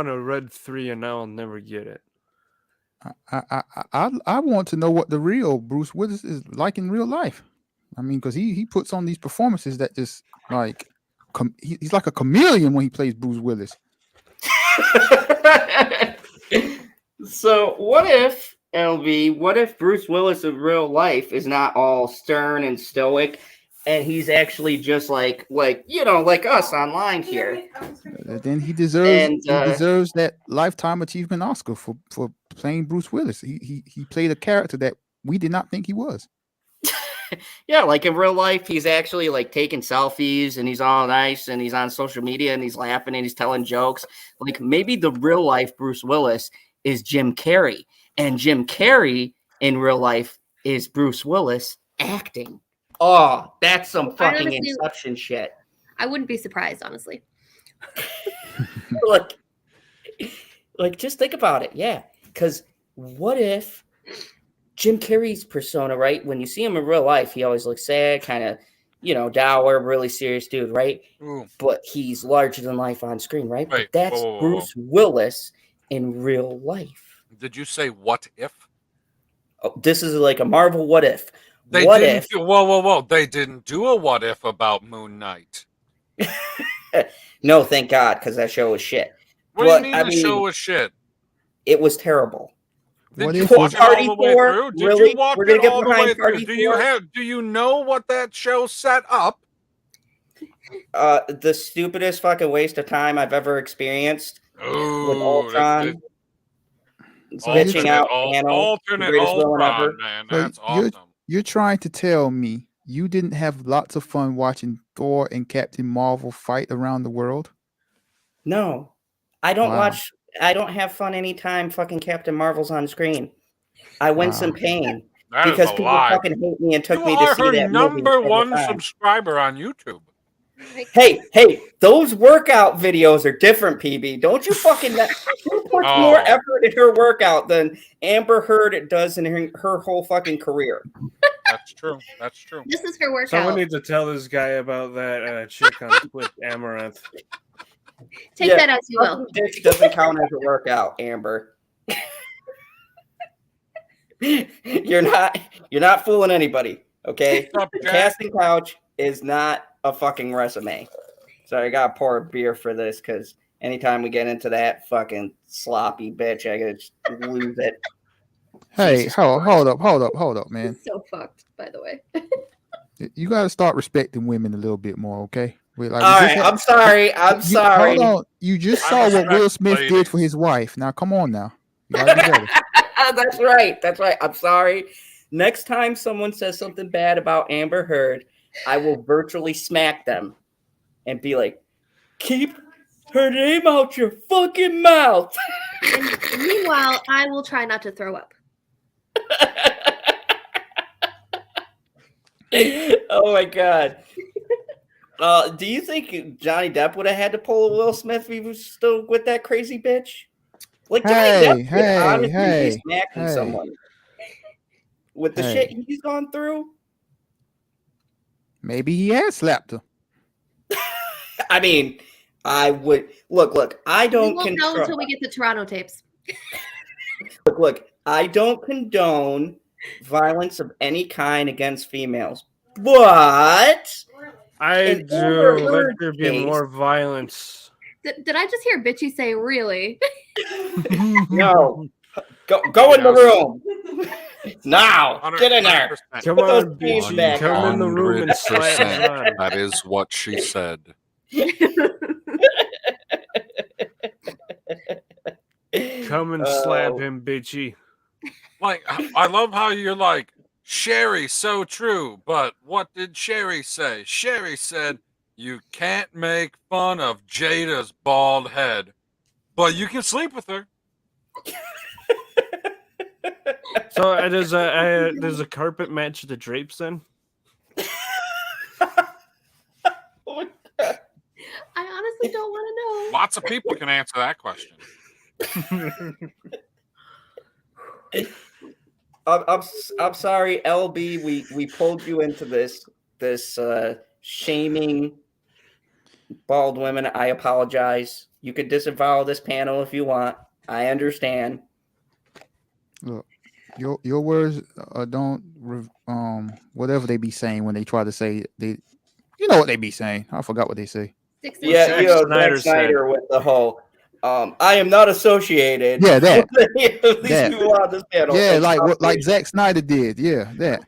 a red 3 and I'll never get it. I want to know what the real Bruce Willis is like in real life. I mean, because he puts on these performances that just like he's like a chameleon when he plays Bruce Willis. So what if, LB, what if Bruce Willis in real life is not all stern and stoic, and he's actually just like us online here? Then he deserves And, he deserves that Lifetime Achievement Oscar for playing Bruce Willis. He played a character that we did not think he was. Yeah, like in real life, he's actually like taking selfies and he's all nice and he's on social media and he's laughing and he's telling jokes. Like maybe the real life Bruce Willis is Jim Carrey, and Jim Carrey in real life is Bruce Willis acting. Oh, that's some fucking honestly- Inception shit. I wouldn't be surprised, honestly. Like just think about it. Yeah. Because what if Jim Carrey's persona, right? When you see him in real life, he always looks sad, kind of, dour, really serious dude, right? Ooh. But he's larger than life on screen, right? Wait, But that's whoa. Bruce Willis in real life. Did you say what if? Oh, this is like a Marvel what if. They What didn't if? Whoa. They didn't do a what if about Moon Knight. No, thank God, because that show was shit. What But, do you mean I the show mean- was shit? It was terrible. Did What you if watch was- it all Party the way Four? through? Did Really? you watch We're gonna it get all the behind way through? Party Four? Do you know what that show set up? The stupidest fucking waste of time I've ever experienced with Ultron. Bitching out Thanos, the alternate greatest villain ever. Ultron, man. So That's awesome. You're trying to tell me you didn't have lots of fun watching Thor and Captain Marvel fight around the world? No, I don't Wow. watch. I don't have fun anytime fucking Captain Marvel's on screen. I wince in pain That is because a people lie. fucking hate me and took You me to are see her that movie number all the one time. subscriber on YouTube. Hey, those workout videos are different, PB. Don't you fucking who puts more effort in her workout than Amber Heard does in her whole fucking career? That's true. That's true. This is her workout. Someone needs to tell this guy about that chick on Twitch, Amaranth. Take that as you will. Dick doesn't count as a workout, Amber. You're not fooling anybody, okay? The casting couch is not a fucking resume. So I gotta pour a beer for this because anytime we get into that fucking sloppy bitch, I gotta just lose it. Hey, hold up, man. So fucked, by the way. You got to start respecting women a little bit more, okay? All right, I'm sorry. Hold on. You just saw what Will Smith did for his wife. Now, come on now. You gotta do better. That's right. I'm sorry. Next time someone says something bad about Amber Heard, I will virtually smack them and be like, keep her name out your fucking mouth. And meanwhile, I will try not to throw up. Oh my god. Do you think Johnny Depp would have had to pull a Will Smith if he was still with that crazy bitch? Like Johnny Depp could honestly be smacking someone with the shit he's gone through. Maybe he has slapped her. I mean, I would look. I don't. We won't know until we get the Toronto tapes. Look. I don't condone violence of any kind against females, but I do. Let there be more violence. Did I just hear Bitchy say really? No. Go in the room. Now. Get in there. Come on, Bitchy. Come in the room and slap. That is what she said. Come and slap him, Bitchy. Like, I love how you're like, Sherry, so true. But what did Sherry say? Sherry said, you can't make fun of Jada's bald head, but you can sleep with her. So does a carpet match the drapes then? I honestly don't want to know. Lots of people can answer that question. I'm sorry, LB. We pulled you into this shaming bald women. I apologize. You could disavow this panel if you want. I understand. Look, your words don't whatever they be saying when they try to say they. You know what they be saying. I forgot what they say. Yeah, Zack Snyder with the whole. I am not associated. Yeah, that. These people on this panel. Yeah, like Zack Snyder did. Yeah, that.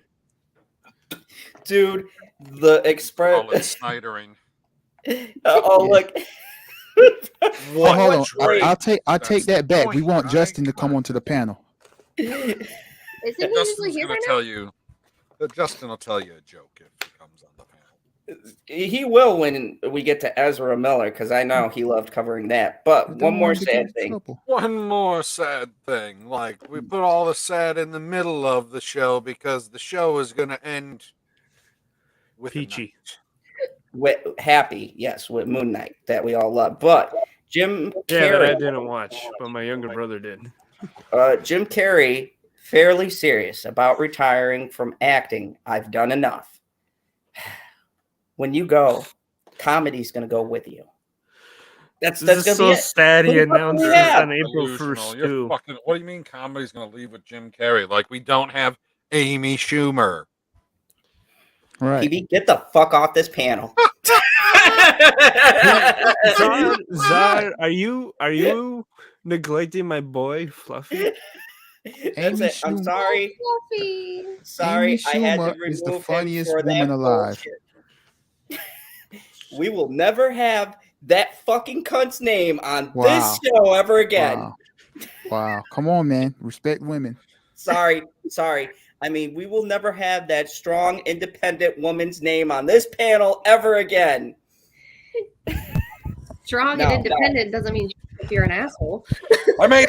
Dude, the express. Call it Snydering. Look. Hold on. I'll take that back. We want Justin to come onto the panel. Isn't he usually here right now? Justin will tell you a joke if he comes on the panel. He will when we get to Ezra Miller, because I know he loved covering that. But one more sad thing. One more sad thing. Like, we put all the sad in the middle of the show because the show is going to end with Peachy. With happy, yes, with Moon Knight that we all love. But Jim Carrey, that I didn't watch, but my younger brother did. Jim Carrey, fairly serious about retiring from acting. I've done enough. When you go, comedy's going to go with you. That's going to be so sad. He announced this on April 1st too. What do you mean comedy's going to leave with Jim Carrey? Like, we don't have Amy Schumer. Right. PB, get the fuck off this panel. Zod, are you neglecting my boy Fluffy? That's it. I'm sorry. Fluffy. Sorry, Amy I had to Schumer remove is the him funniest for that woman alive. bullshit. We will never have that fucking cunt's name on this show ever again. Wow. Come on, man. Respect women. Sorry. I mean, we will never have that strong, independent woman's name on this panel ever again. Strong No, and independent doesn't mean you're an asshole. I mean,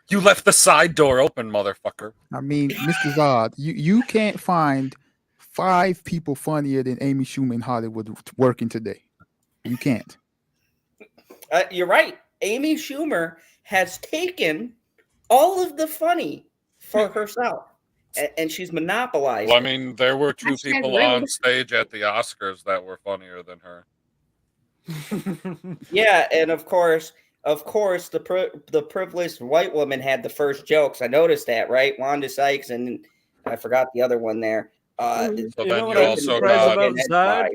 you left the side door open, motherfucker. I mean, Mr. Zod, you can't find 5 people funnier than Amy Schumer in Hollywood working today. You can't. You're right. Amy Schumer has taken all of the funny for herself, and she's monopolized. Well, I mean, there were 2 Hashtag people rude. on stage at the Oscars that were funnier than her. Yeah, and of course, the privileged white woman had the first jokes. I noticed that, right? Wanda Sykes, and I forgot the other one there. So You then know what you I'm also surprised got about Zod?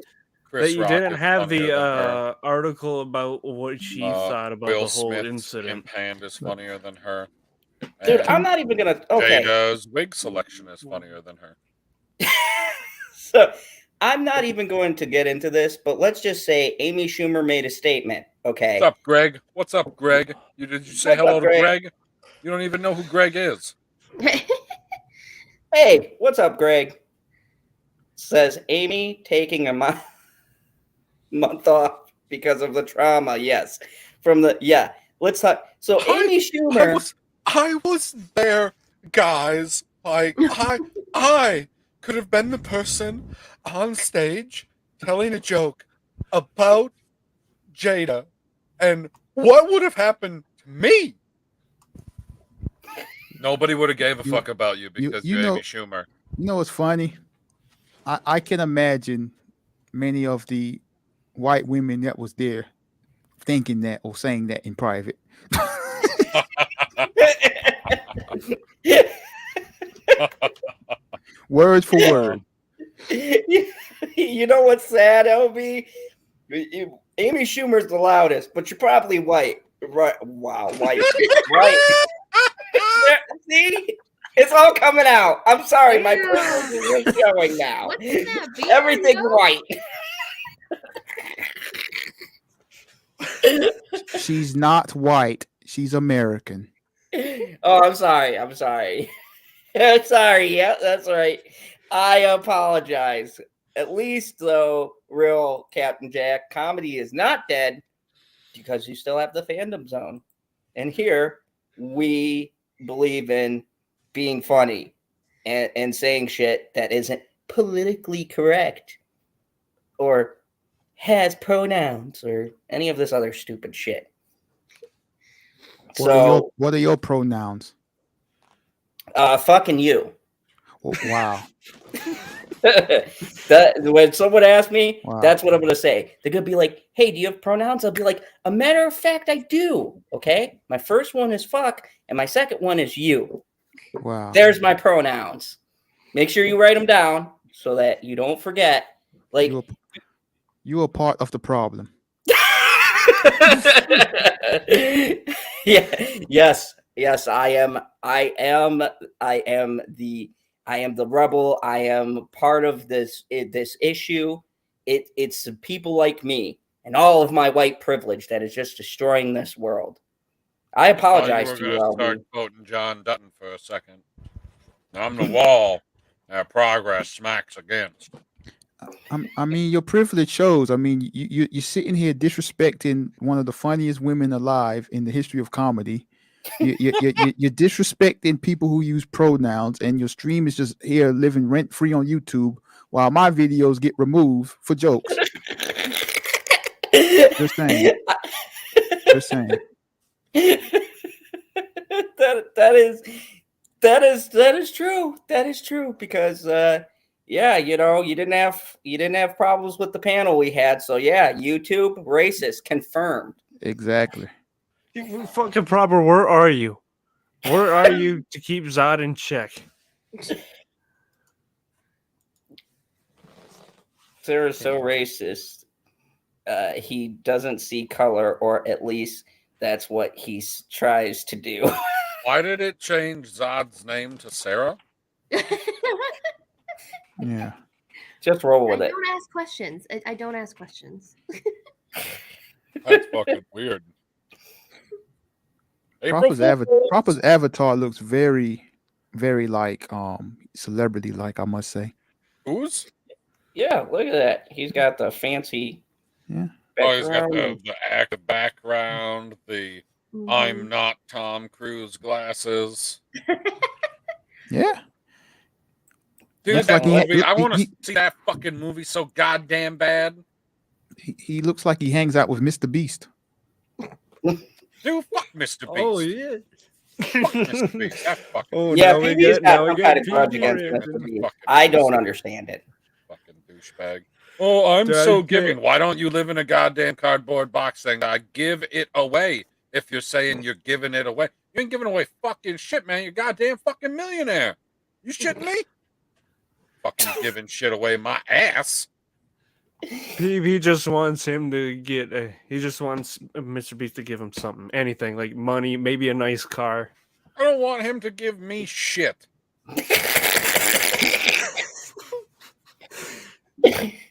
Chris That you Rock didn't is have funnier the than her. article about what she thought about Will the whole Smith's incident. hand is funnier than her. Dude, And I'm not even gonna. Okay, Jada's wig selection is funnier than her. so I'm not even going to get into this, but let's just say Amy Schumer made a statement. Okay. What's up, Greg? What's up, Greg? Did you say What's up, hello to Greg? Greg? You don't even know who Greg is. Hey, what's up, Greg? Says Amy taking a month off because of the trauma. Yes, Let's talk. So Amy Schumer. I was there, guys. Like I could have been the person on stage telling a joke about Jada, and what would have happened to me? Nobody would have gave a fuck about you because you you're know- Amy Schumer. You know what's funny? I can imagine many of the white women that was there thinking that or saying that in private. Word for word. You know what's sad, LB? Amy Schumer's the loudest, but you're probably white. Right? Wow, white. Right? See? It's all coming out. I'm sorry, my privilege is just showing now. What's in that beer, Everything's yo? white. She's not white. She's American. Oh, I'm sorry. I'm sorry. I'm sorry. Yeah, that's right. I apologize. At least, though, real Captain Jack, comedy is not dead because you still have the fandom zone. And here, we believe in being funny and saying shit that isn't politically correct or has pronouns or any of this other stupid shit. What are your pronouns? Fucking you. Oh, wow. That when someone asks me, Wow. that's what I'm gonna say. They're gonna be like, "Hey, do you have pronouns?" I'll be like, "A matter of fact, I do." Okay, my first one is fuck, and my second one is you. Wow. There's my pronouns. Make sure you write them down so that you don't forget. Like, You are part of the problem. yes, I am the rebel. I am part of this issue. It's the people like me and all of my white privilege that is just destroying this world. I apologize to you, Start LB. quoting John Dutton for a second. I'm the wall that progress smacks against. I mean, your privilege shows. I mean, you're sitting here disrespecting one of the funniest women alive in the history of comedy. You're disrespecting people who use pronouns, and your stream is just here living rent free on YouTube while my videos get removed for jokes. Just saying. Just saying. That is true. That is true because yeah, you know, you didn't have problems with the panel we had, so yeah, YouTube racist confirmed. Exactly. You fucking proper. Where are you? Where are you to keep Zod in check? Sarah's so racist. He doesn't see color, or at least that's what he tries to do. Why did it change Zod's name to Sarah? Yeah. Just roll with I it. don't ask questions. I don't ask questions. That's fucking weird. Proper's avatar looks very very like celebrity like, I must say. Who's? Yeah, look at that. He's got the fancy Yeah. Oh, he's got background. the active background, the I'm not Tom Cruise glasses. Yeah. Dude, Looks that like movie, I want to he- see that fucking movie so goddamn bad. He looks like he hangs out with Mr. Beast. Dude, fuck Mr. Beast. Oh yeah. Fuck Mr. Beast. That fucking, Oh, Yeah, now we PB's get got now we some get kind of grudge PB against reaction. Mr. Beast. Fucking I don't Mr. understand it. fucking douchebag. Oh, I'm Dad, so can't- giving. Why don't you live in a goddamn cardboard box thing? I give it away. If you're saying you're giving it away, you ain't giving away fucking shit, man. You're a goddamn fucking millionaire. You shitting me? Fucking giving shit away my ass. He just wants him to get he just wants Mr. Beast to give him something, anything like money, maybe a nice car. I don't want him to give me shit.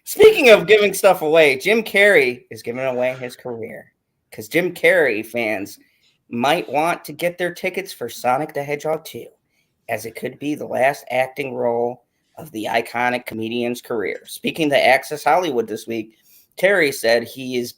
Speaking of giving stuff away, Jim Carrey is giving away his career because Jim Carrey fans might want to get their tickets for Sonic the Hedgehog 2, as it could be the last acting role of the iconic comedian's career. Speaking to Access Hollywood this week, Carrey said he is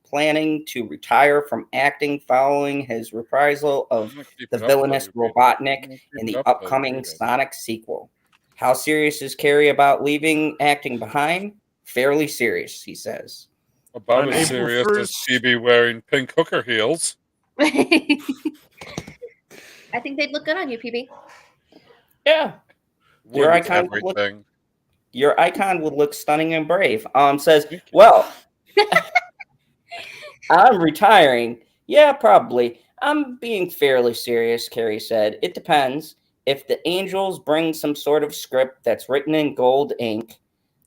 planning to retire from acting following his reprisal of the villainous Robotnik in the upcoming Sonic sequel. How serious is Carrey about leaving acting behind? Fairly serious, he says. About On as April serious as 1st. Phoebe wearing pink hooker heels. I think they'd look good on you, PB. Yeah, Your Wouldn't icon would look- everything. your icon would look stunning and brave. Says, Thank you. well, I'm retiring. Yeah, probably. I'm being fairly serious, Carrie said. It depends. If the Angels bring some sort of script that's written in gold ink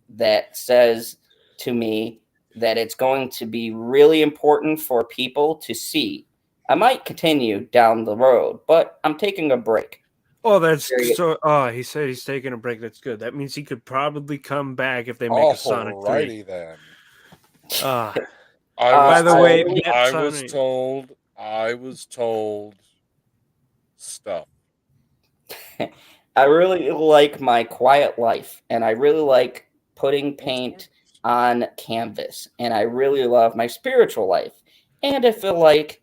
that says to me that it's going to be really important for people to see, I might continue down the road, but I'm taking a break. Oh, that's Very- so. Oh, he said he's taking a break. That's good. That means he could probably come back if they make a Sonic 3. Alrighty then. Ah, By the way, I was told stuff. I really like my quiet life, and I really like putting paint on canvas, and I really love my spiritual life. And I feel like,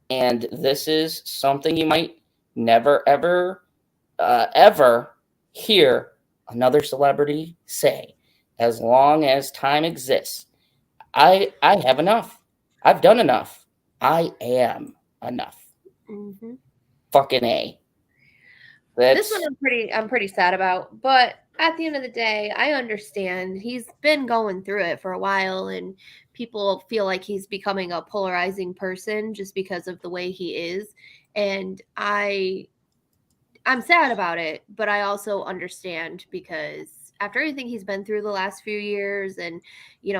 and this is something you might never, ever, ever hear another celebrity say. As long as time exists, I have enough. I've done enough. I am enough. Mm-hmm. Fucking A. This one I'm pretty sad about, but at the end of the day, I understand. He's been going through it for a while, and people feel like he's becoming a polarizing person just because of the way he is. And I'm sad about it, but I also understand because after everything he's been through the last few years and,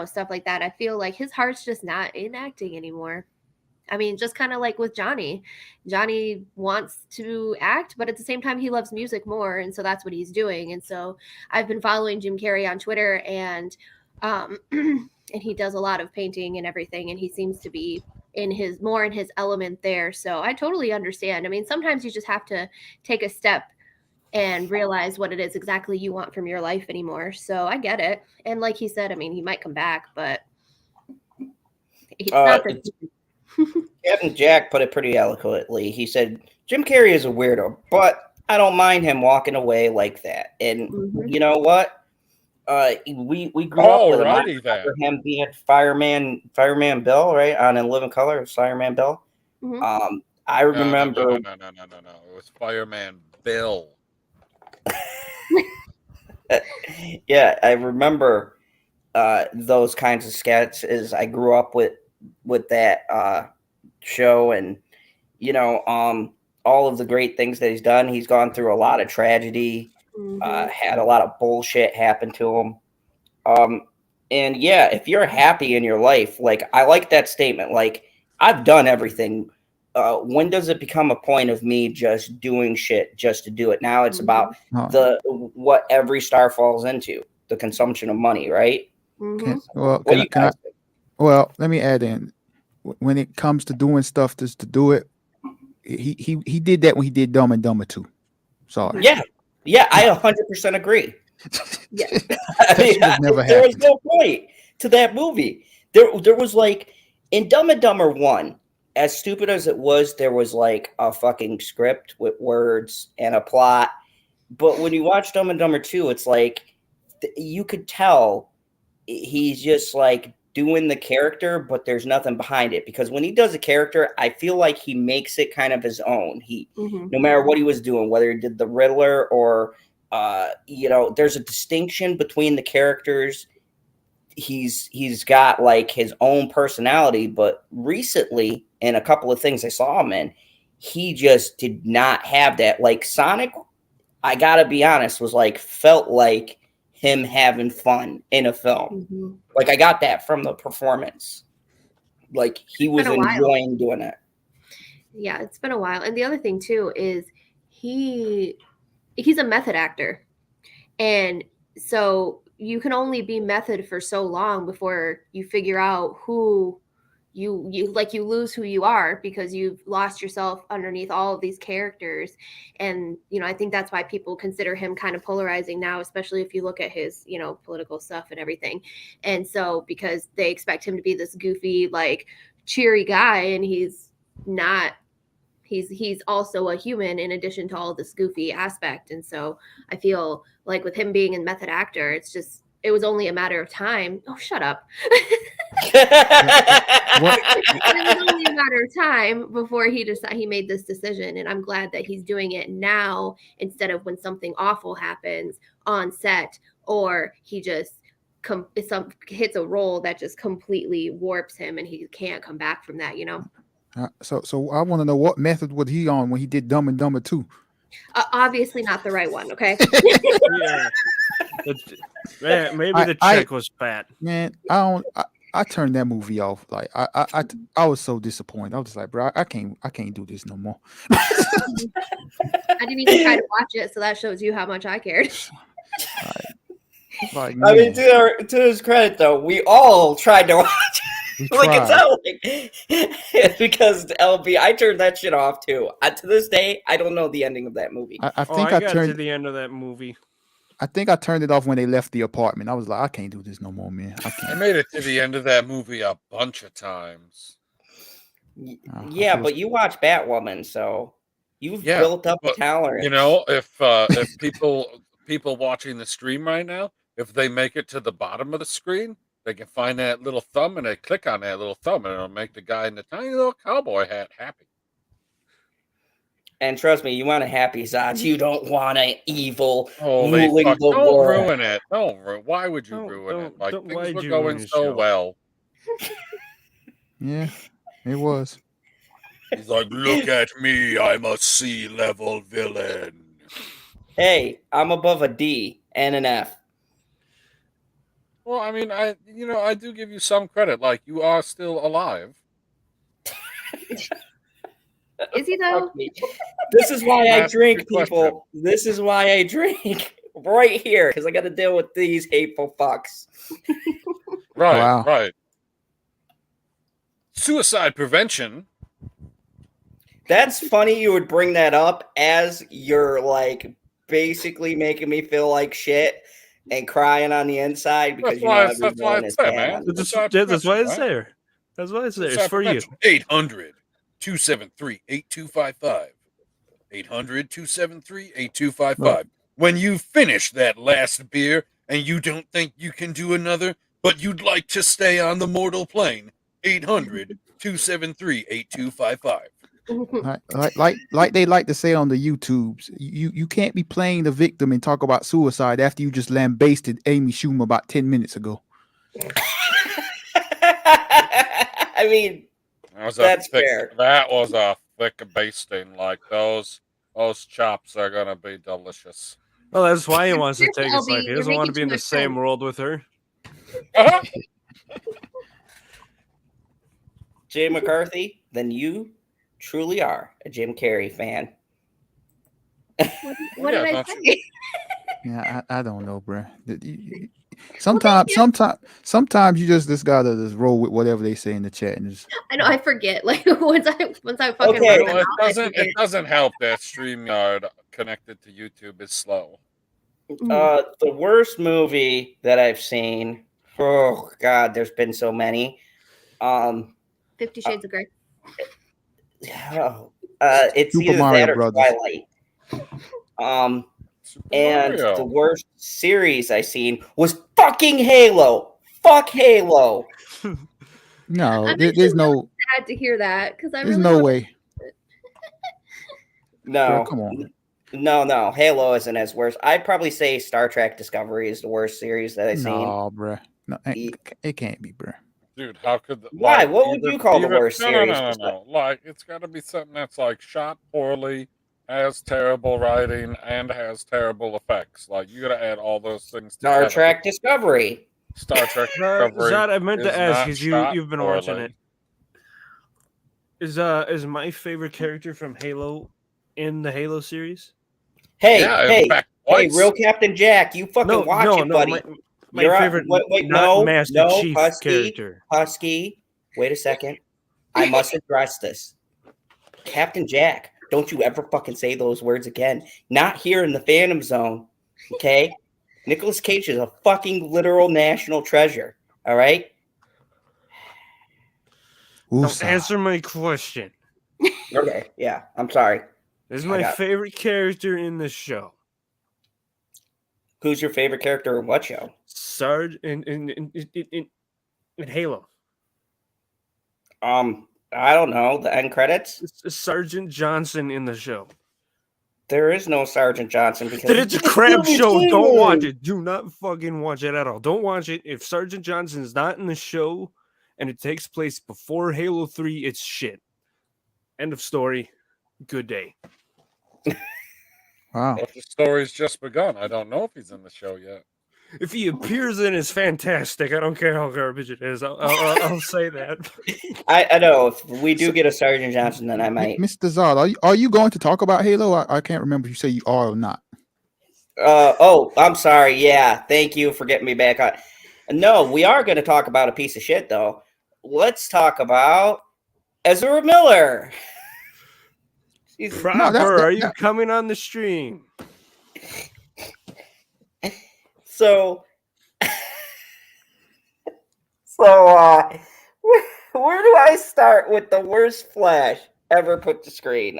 stuff like that, I feel like his heart's just not in acting anymore. I mean, just kind of like with Johnny. Johnny wants to act, but at the same time, he loves music more. And so that's what he's doing. And so I've been following Jim Carrey on Twitter, and and he does a lot of painting and everything. And he seems to be more in his element there. So I totally understand. I mean, sometimes you just have to take a step and realize what it is exactly you want from your life anymore. So I get it. And like he said, I mean, he might come back, but it's not that. Captain Jack put it pretty eloquently. He said, Jim Carrey is a weirdo, but I don't mind him walking away like that. And you know what? We grew up with him being Fireman Bill, right? On In Living Color, Fireman Bill. I remember. No. It was Fireman Bill. Yeah, I remember those kinds of sketches. I grew up with that show, and all of the great things that he's done. He's gone through a lot of tragedy, had a lot of bullshit happen to him. And yeah, if you're happy in your life, like, I like that statement, like, I've done everything. When does it become a point of me just doing shit just to do it? Now it's about what every star falls into, the consumption of money, right? Well, let me add in. When it comes to doing stuff just to do it, he did that when he did Dumb and Dumber 2. Sorry. Yeah, I 100% agree. Yeah. I mean, should have never there was happened. no point to that movie. There was like in Dumb and Dumber 1, as stupid as it was, there was like a fucking script with words and a plot. But when you watch Dumb and Dumber 2, it's like you could tell he's just like doing the character, but there's nothing behind it. Because when he does a character, I feel like he makes it kind of his own. No matter what he was doing, whether he did the Riddler or there's a distinction between the characters. He's got like his own personality, but recently in a couple of things I saw him in, he just did not have that. Like Sonic, I gotta be honest, was like felt like him having fun in a film. Like I got that from the performance. Like he was enjoying doing it. Yeah, it's been a while. And the other thing too is he's a method actor. And so you can only be method for so long before you figure out who you lose who you are because you've lost yourself underneath all of these characters. And I think that's why people consider him kind of polarizing now, especially if you look at his political stuff and everything. And so because they expect him to be this goofy, like cheery guy, and he's not. He's also a human in addition to all this goofy aspect. And so I feel like with him being a method actor, it was only a matter of time. Oh, shut up. It was only a matter of time before he made this decision. And I'm glad that he's doing it now instead of when something awful happens on set, or he just hits a role that just completely warps him and he can't come back from that, So I want to know, what method was he on when he did Dumb and Dumber 2? Obviously not the right one, okay? Yeah. Maybe the check was fat. Man, I turned that movie off. Like I was so disappointed. I was just like, bro, I can't do this no more. I didn't even try to watch it, so that shows you how much I cared. Like, I mean, to his credit though, we all tried to watch it. Because LB, I turned that shit off too. To this day, I don't know the ending of that movie. I think I got turned to the end of that movie. I think I turned it off when they left the apartment. I was like, I can't do this no more, man. I made it to the end of that movie a bunch of times. Yeah, but you watch Batwoman, so you've built up a tolerance. If people watching the stream right now, if they make it to the bottom of the screen, they can find that little thumb and they click on that little thumb and it'll make the guy in the tiny little cowboy hat happy. And trust me, you want a happy Zots. You don't want an evil Holy ruling fuck, the don't world. ruin it. Why would you ruin it? Like, things were going so well. Yeah, it was. He's like, look at me, I'm a C-level villain. Hey, I'm above a D and an F. Well, I mean, I do give you some credit. Like, you are still alive. Is he though? This is why I drink, people. This is why I drink right here, because I got to deal with these hateful fucks. Right. Suicide prevention. That's funny you would bring that up as you're like basically making me feel like shit and crying on the inside because that's why it's there, man. That's why it's there. That's why it's there. It's for you. 800-273-8255. 800-273-8255. When you finish that last beer and you don't think you can do another, but you'd like to stay on the mortal plane, 800-273-8255. Like they like to say on the YouTubes, you can't be playing the victim and talk about suicide after you just lambasted Amy Schumer about 10 minutes ago. I mean, that's fair. That was a thick basting. Like, those chops are gonna be delicious. Well, that's why he wants to take his life. He doesn't want to be in the same world with her. Jay McCarthy, then you truly are a Jim Carrey fan. What did I say? Yeah, I don't know, bro. sometimes you just gotta just roll with whatever they say in the chat and just. I know I forget. Like once I fucking Okay. run my Well, mouth, I it forget. doesn't help that StreamYard connected to YouTube is slow. The worst movie that I've seen. Oh God, there's been so many. 50 Shades of Grey. It's Super either Mario that or Brothers. Twilight. Super And Mario. the worst series I seen was fucking Halo. Fuck Halo. No, I'm there's actually no, sad to hear that because I there's really no want- way. No, Bro, come on. no. Halo isn't as worse. I'd probably say Star Trek Discovery is the worst series that I've seen. No, bruh. No, it can't be, bruh. Dude, how could Why? like, What would you call the worst no, series? No. Like it's got to be something that's like shot poorly, has terrible writing, and has terrible effects. Like you got to add all those things. Star together. Trek Discovery. Star Trek Discovery. Zod, I meant is to ask not because shot you've been watching poorly. it. Is my favorite character from Halo in the Halo series? Hey, Yeah, hey, in fact, hey, twice. Real Captain Jack, you fucking watch it, buddy. My You're favorite, wait, not no, Master no, Chief Husky. character. Husky, wait a second. I must address this. Captain Jack, don't you ever fucking say those words again. Not here in the Phantom Zone, okay? Nicolas Cage is a fucking literal national treasure, all right? Don't answer my question. Okay, yeah, I'm sorry. This is my favorite character in the show. Who's your favorite character in what show? Sarge in Halo. I don't know. The end credits? It's Sergeant Johnson in the show. There is no Sergeant Johnson because That it's a crap show. Don't watch it. Do not fucking watch it at all. Don't watch it. If Sergeant Johnson is not in the show and it takes place before Halo 3, it's shit. End of story. Good day. Wow. But the story's just begun. I don't know if he's in the show yet. If he appears in, it's fantastic. I don't care how garbage it is. I'll say that. I know. If we do get a Sergeant Johnson, then I might. Mr. Zod, are you going to talk about Halo? I can't remember if you say you are or not. Oh, I'm sorry. Yeah, thank you for getting me back on. No, we are going to talk about a piece of shit, though. Let's talk about Ezra Miller. Proper, are you coming on the stream? So, where do I start with the worst Flash ever put to screen?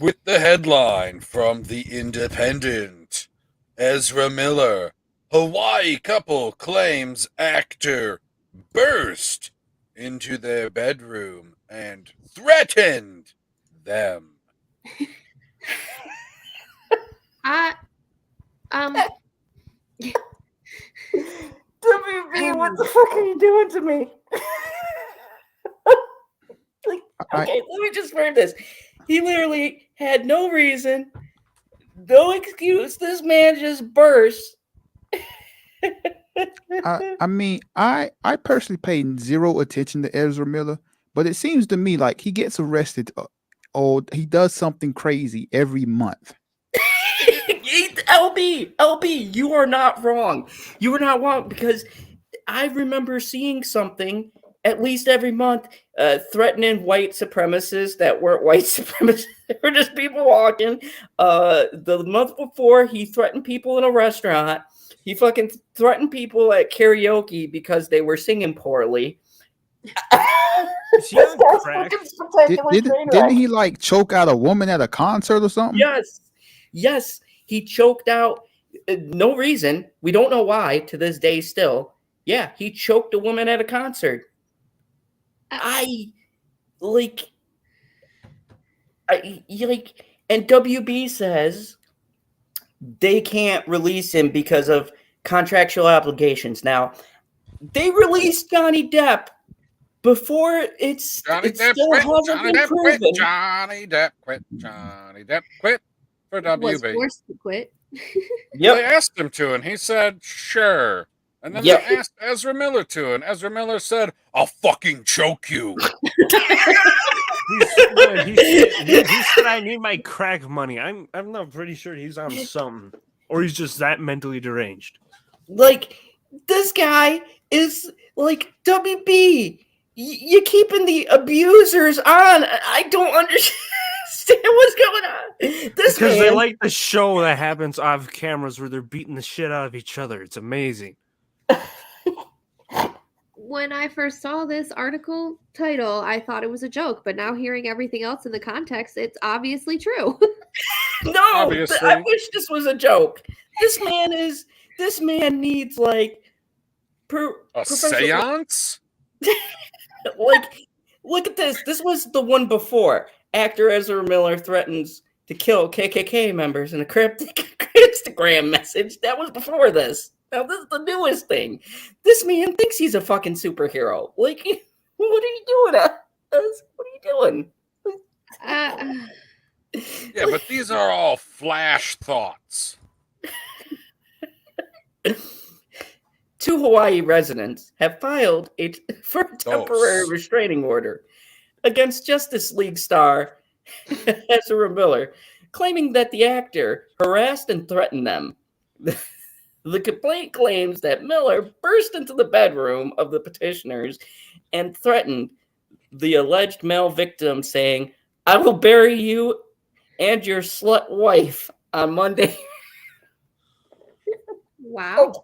With the headline from The Independent, Ezra Miller, Hawaii couple claims actor burst into their bedroom and threatened them. WB, what the fuck are you doing to me? Okay, let me just word this. He literally had no reason, no excuse. This man just burst. I mean, I personally paid zero attention to Ezra Miller, but it seems to me like he gets arrested or he does something crazy every month. LB, you are not wrong. You are not wrong because I remember seeing something at least every month threatening white supremacists that weren't white supremacists. They were just people walking. The month before, he threatened people in a restaurant. He fucking threatened people at karaoke because they were singing poorly. Is he on crack? Didn't he like choke out a woman at a concert or something? Yes. He choked out, no reason. We don't know why to this day still. Yeah, he choked a woman at a concert. And WB says they can't release him because of contractual obligations. Now, they released Johnny Depp before it's still hasn't been proven. Johnny Depp quit for WB. Was forced to quit. Yep. They asked him to, and he said, sure. And then they asked Ezra Miller to, and Ezra Miller said, I'll fucking choke you. He said, I need my crack money. I'm not pretty sure he's on something. Or he's just that mentally deranged. Like, this guy is like, WB, you're keeping the abusers on. I don't understand what's going on. This Because man, they like the show that happens off cameras where they're beating the shit out of each other. It's amazing. When I first saw this article title, I thought it was a joke, but now hearing everything else in the context, it's obviously true. no, Obviously. I wish this was a joke. This man needs like A seance? like, look at this. This was the one before. Actor Ezra Miller threatens to kill KKK members in a cryptic Instagram message. That was before this. Now this is the newest thing. This man thinks he's a fucking superhero. Like, what are you doing? What are you doing? Yeah, but these are all flash thoughts. 2 Hawaii residents have filed for a temporary restraining order against Justice League star Ezra Miller, claiming that the actor harassed and threatened them. The complaint claims that Miller burst into the bedroom of the petitioners and threatened the alleged male victim, saying, "I will bury you and your slut wife on Monday." Wow.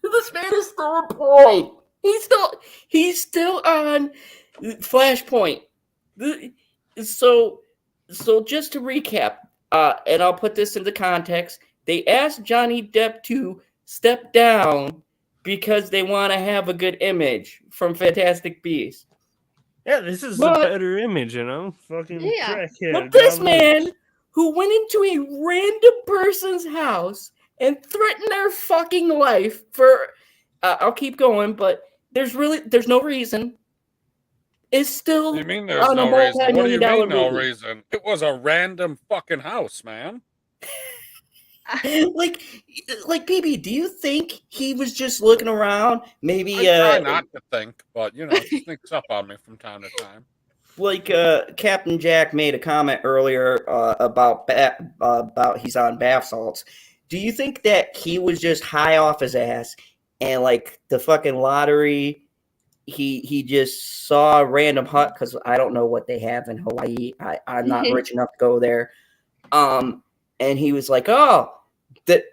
This man is still employed. He's still on Flashpoint. So just to recap, and I'll put this into context. They asked Johnny Depp to step down because they want to have a good image from Fantastic Beasts. Yeah, this is a better image, you know? Fucking crackhead. But this man who went into a random person's house and threatened their fucking life for, I'll keep going, but there's no reason, is still You mean there's no reason? What do you mean no reason? It was a random fucking house, man. like BB, do you think he was just looking around? Maybe I try not to think, but it sneaks up on me from time to time. Like Captain Jack made a comment earlier about he's on bath salts. Do you think that he was just high off his ass and like the fucking lottery? He just saw a random hut, because I don't know what they have in Hawaii. I'm not rich enough to go there. And he was like, "Oh,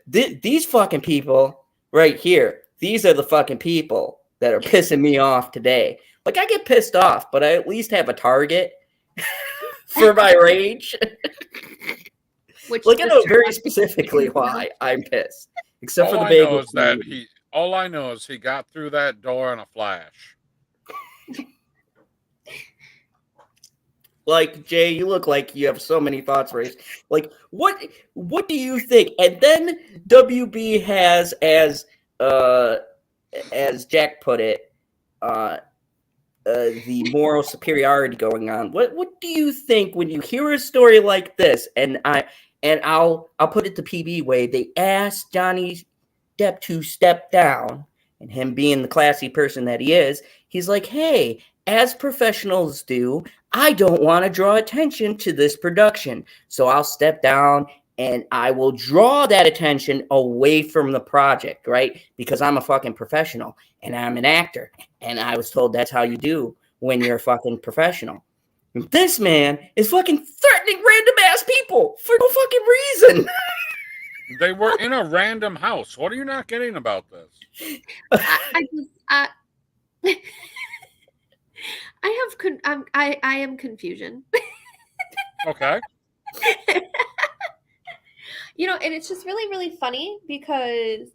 these fucking people right here. These are the fucking people that are pissing me off today." Like, I get pissed off, but I at least have a target for my rage. Like, I know very specifically why I'm pissed. Except for the bagel. All I know is he got through that door in a flash. Like, Jay, you look like you have so many thoughts raised. Like, what do you think? And then WB has, as Jack put it, the moral superiority going on. What do you think when you hear a story like this? And I'll put it the PB way. They asked Johnny Depp to step down, and him being the classy person that he is, he's like, "Hey, as professionals do, I don't want to draw attention to this production, so I'll step down and I will draw that attention away from the project, right? Because I'm a fucking professional and I'm an actor, and I was told that's how you do when you're a fucking professional." This man is fucking threatening random ass people for no fucking reason. They were in a random house. What are you not getting about this? I am confusion. Okay. And it's just really, really funny because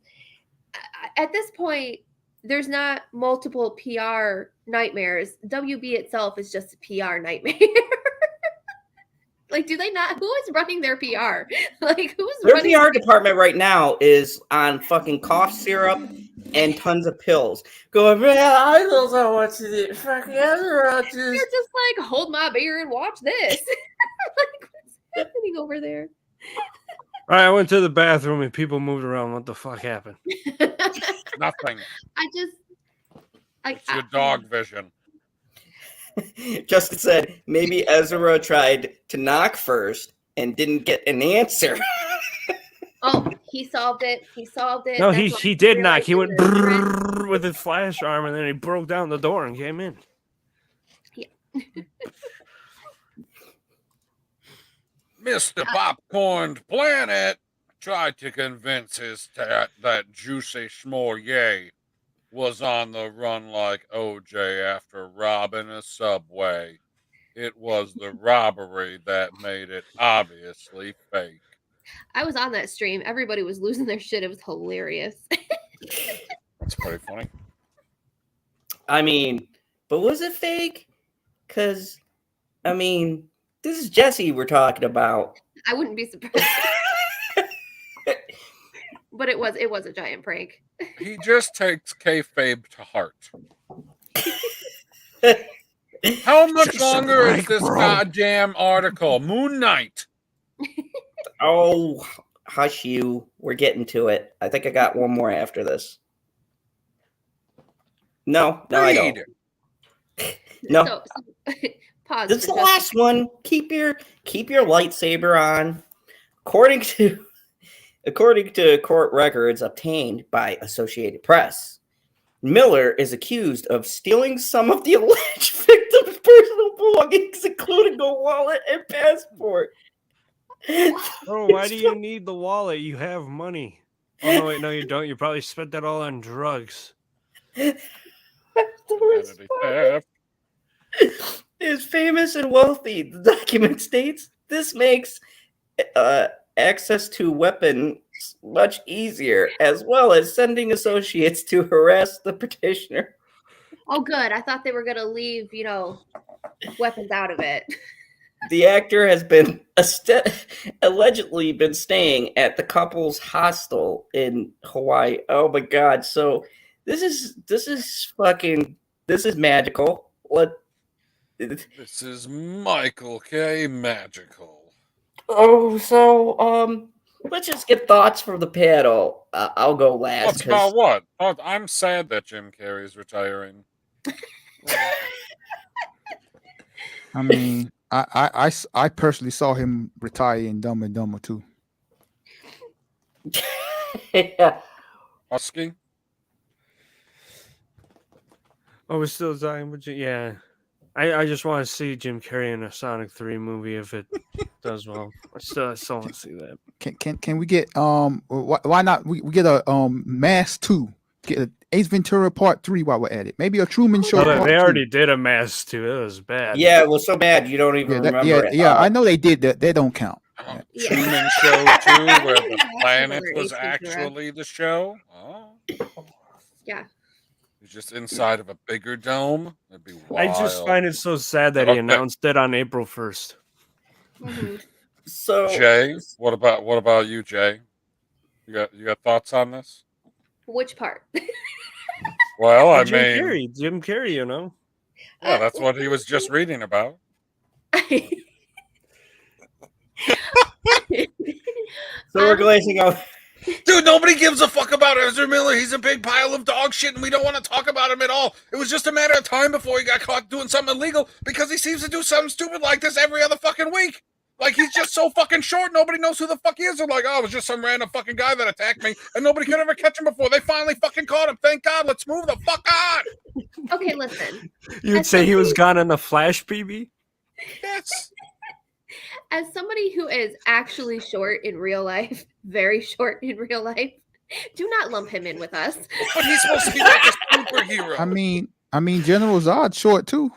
at this point, there's not multiple PR nightmares. WB itself is just a PR nightmare. Like, do they not? Who is running their PR? Like, who's their running PR department right now is on fucking cough syrup and tons of pills. Going, "Man, I don't know what to do. Fucking You're just like, hold my beer and watch this." Like, what's happening over there? All right, I went to the bathroom and people moved around. What the fuck happened? Nothing. It's your dog vision. Justin said maybe Ezra tried to knock first and didn't get an answer. Oh, He solved it. He solved it. No, That's why he did knock. realized He it went was a threat. brrrr with his flash arm, and then he broke down the door and came in. Mr. Popcorned Planet tried to convince his that Juicy Schmorier was on the run like OJ after robbing a subway. It was the robbery that made it obviously fake. I was on that stream. Everybody was losing their shit. It was hilarious. That's pretty funny. I mean, but was it fake? Because, I mean, this is Jesse we're talking about. I wouldn't be surprised. But it was a giant prank. He just takes kayfabe to heart. How much Just a longer is prank, this bro. goddamn article? Moon Knight. Oh, hush you. We're getting to it. I think I got one more after this. No, I don't. No. So, pause. This is for the just- last one. Keep your lightsaber on. According to court records obtained by Associated Press, Miller is accused of stealing some of the alleged victim's personal belongings, including a wallet and passport. Bro, why do you need the wallet? You have money. Oh, no, wait, no, you don't. You probably spent that all on drugs. Identity theft. Is famous and wealthy. The document states this makes access to weapons much easier, as well as sending associates to harass the petitioner. Oh, good. I thought they were gonna leave, weapons out of it. The actor has been allegedly been staying at the couple's hostel in Hawaii. Oh my God! So this is magical. What? This is Michael K. Magical. Oh, so let's just get thoughts from the panel. I'll go last. What's about what? Oh, I'm sad that Jim Carrey is retiring. I mean, I personally saw him retire in Dumb and Dumber too. Yeah. Husky? Oh, we're still talking about you? Yeah. I just want to see Jim Carrey in a Sonic 3 movie if it does well. I still want to see that. Can we get why not we get a Mask 2? Get a Ace Ventura Part 3 while we're at it. Maybe a Truman Show. Oh, Part they 2. already did a Mask 2. It was bad. Yeah, it was so bad you don't even remember it. Yeah, I know they did that. They don't count. Yeah. Truman Show 2, where the Yeah. planet Ace was Ventura. actually the show? Oh. Yeah. He's just inside of a bigger dome? That'd be wild. I just find it so sad that he Okay. announced it on April 1st. Mhm. So Jay, what about you, Jay? You got thoughts on this? Which part? Well, I Jim mean, Carrey, yeah, that's what he was just reading about. So we're glazing over. Dude, nobody gives a fuck about Ezra Miller. He's a big pile of dog shit, and we don't want to talk about him at all. It was just a matter of time before he got caught doing something illegal because he seems to do something stupid like this every other fucking week. Like, he's just so fucking short, nobody knows who the fuck he is. They're like, oh, it was just some random fucking guy that attacked me, and nobody could ever catch him before. They finally fucking caught him. Thank God. Let's move the fuck on. Okay, listen. You'd say he was gone in a flash, PB? Yes. As somebody who is actually short in real life, very short in real life, do not lump him in with us. But he's supposed to be like a superhero. I mean, General Zod's short too.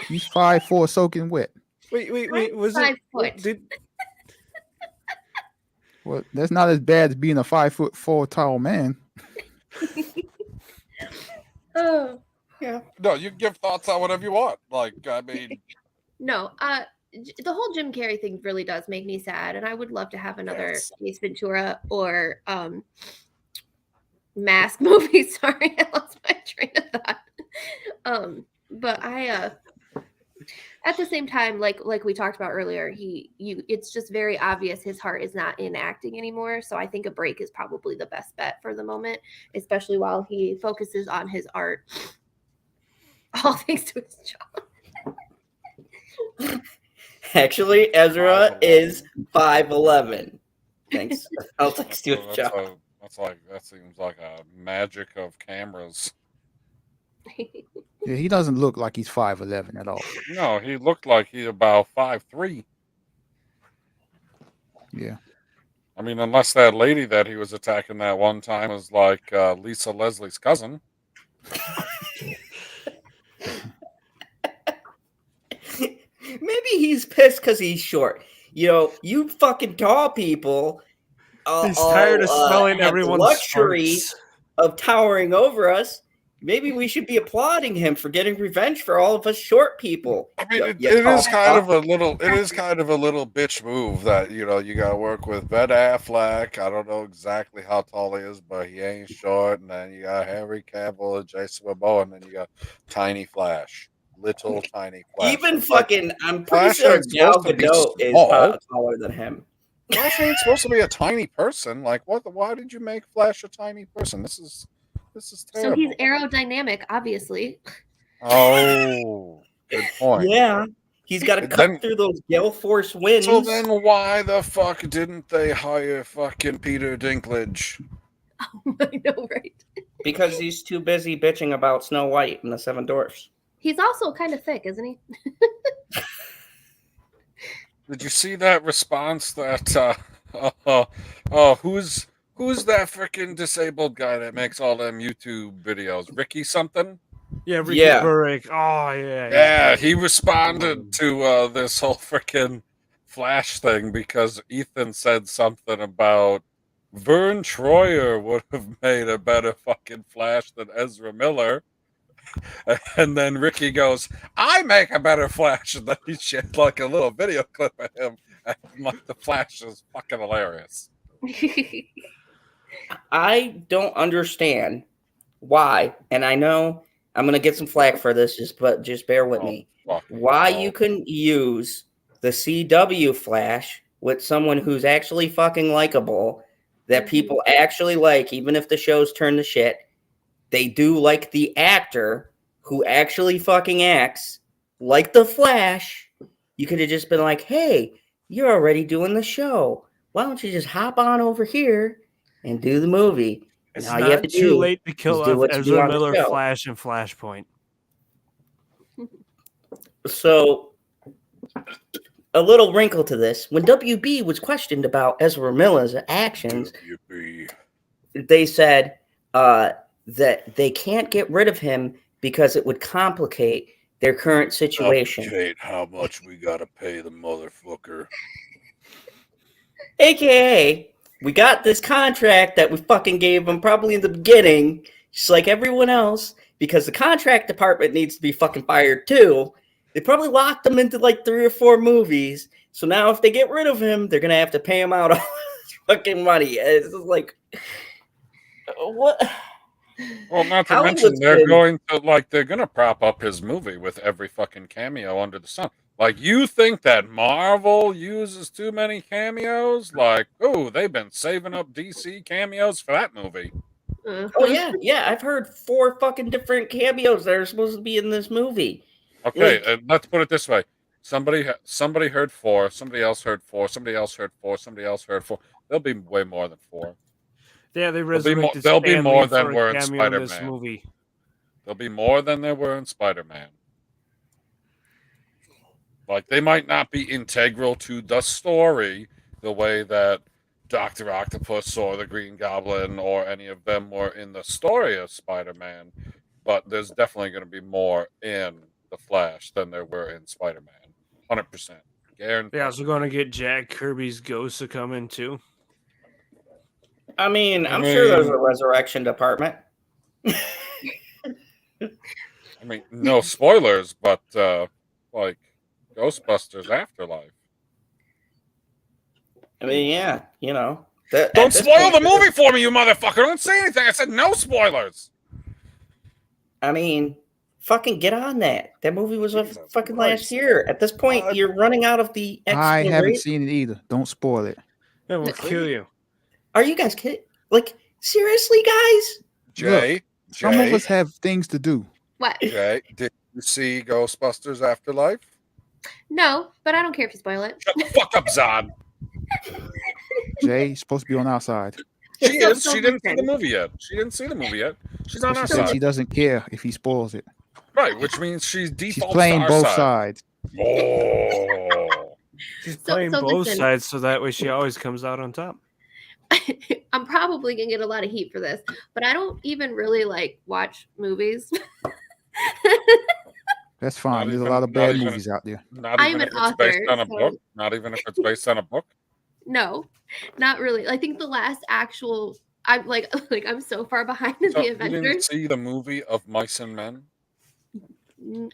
He's 5'4", soaking wet. Wait. Was 5 it? foot. Well, that's not as bad as being a 5'4" tall man. Oh. No, you can give thoughts on whatever you want. Like, I mean, No, the whole Jim Carrey thing really does make me sad, and I would love to have another Yes. Ace Ventura or Mask movie. Sorry, I lost my train of thought. But I, at the same time, like we talked about earlier, it's just very obvious his heart is not in acting anymore. So I think a break is probably the best bet for the moment, especially while he focuses on his art. All thanks to his job. Actually, Ezra 5'11". is 5'11". Thanks. I'll text you a That's shot. that seems like a magic of cameras. Yeah, he doesn't look like he's 5'11" at all. No, he looked like he about 5'3". Yeah. I mean, unless that lady that he was attacking that one time was like Lisa Leslie's cousin. Maybe he's pissed because he's short. You know, you fucking tall people. He's tired of smelling have the everyone's luxury farts. of towering over us. Maybe we should be applauding him for getting revenge for all of us short people. I mean, it You is tall kind fuck. of a little. It is kind of a little bitch move that you got to work with Ben Affleck. I don't know exactly how tall he is, but he ain't short. And then you got Henry Cavill and Jason Momoa, and then you got Tiny Flash, little tiny Flash. Even It's like, fucking, I'm pretty Flash sure ain't Gal supposed to be Gadot is small. taller than him. Flash ain't supposed to be a tiny person. Like, what? Why did you make Flash a tiny person? This is terrible. So he's aerodynamic, obviously. Oh, good point. Yeah. He's got to cut through those gale force winds. So then why the fuck didn't they hire fucking Peter Dinklage? I know, right? Because he's too busy bitching about Snow White and the Seven Dwarfs. He's also kind of thick, isn't he? Did you see that response that who's that freaking disabled guy that makes all them YouTube videos? Ricky something? Yeah, Ricky Yeah. Burrick. Oh, yeah. Yeah, he responded to this whole freaking Flash thing because Ethan said something about Vern Troyer would have made a better fucking Flash than Ezra Miller. And then Ricky goes, I make a better Flash. And then he shared like a little video clip of him. And like the Flash is fucking hilarious. I don't understand why, and I know I'm gonna get some flack for this, just bear with me. Why you couldn't use the CW Flash with someone who's actually fucking likable, that people actually like, even if the show's turned to shit. They do like the actor who actually fucking acts like the Flash. You could have just been like, hey, you're already doing the show. Why don't you just hop on over here and do the movie? It's all not you have to too do late to kill is do off what you do Ezra on the Miller, show. Flash, and Flashpoint. So, a little wrinkle to this. When WB was questioned about Ezra Miller's actions, they said that they can't get rid of him because it would complicate their current situation. Complicate how much we gotta pay the motherfucker. AKA, we got this contract that we fucking gave him probably in the beginning, just like everyone else, because the contract department needs to be fucking fired too. They probably locked him into like 3 or 4 movies. So now if they get rid of him, they're gonna have to pay him out all his fucking money. It's just like, what? Well, not to mention they're gonna prop up his movie with every fucking cameo under the sun. Like, you think that Marvel uses too many cameos? Like, oh, they've been saving up DC cameos for that movie. Oh yeah. I've heard 4 fucking different cameos that are supposed to be in this movie. Okay, let's put it this way: somebody heard 4, somebody else heard 4, somebody else heard 4, somebody else heard 4. There'll be way more than 4. Yeah, they resurrected There'll be Stan more Lee than for a were in cameo in this Spider-Man. movie. There'll be more than there were in Spider-Man. Like, they might not be integral to the story the way that Dr. Octopus or the Green Goblin or any of them were in the story of Spider-Man, but there's definitely going to be more in The Flash than there were in Spider-Man. 100%. Guaranteed. They're also going to get Jack Kirby's ghost to come in, too. I mean, I'm sure there's a resurrection department. I mean, no spoilers, but, like, Ghostbusters Afterlife. I mean, yeah, you know. Don't spoil the movie for me, you motherfucker! Don't say anything! I said no spoilers! I mean, fucking get on that. That movie was fucking last year. At this point, you're running out of the I haven't exploration. seen it either. Don't spoil it. It will kill you. Are you guys kidding? Like, seriously, guys? Jay, Some of us have things to do. What? Jay, did you see Ghostbusters Afterlife? No, but I don't care if you spoil it. Shut the fuck up, Zod. Jay's supposed to be on our side. She So- is. so She didn't see the listen. movie yet. She's on She our said she side. doesn't care if he spoils it. Right, which means she's She's default playing to our both side. sides. Oh. She's So- playing so both listen. sides, so that way she always comes out on top. I'm probably gonna get a lot of heat for this, but I don't even really like watch movies. That's fine. There's a even- lot of not bad even- movies out there. Not I'm even an if it's based author, on a so- book. Not even if it's based on a book. No, not really. I think the last actual I'm like I'm so far behind in So the you didn't Avengers. see the movie of Mice and Men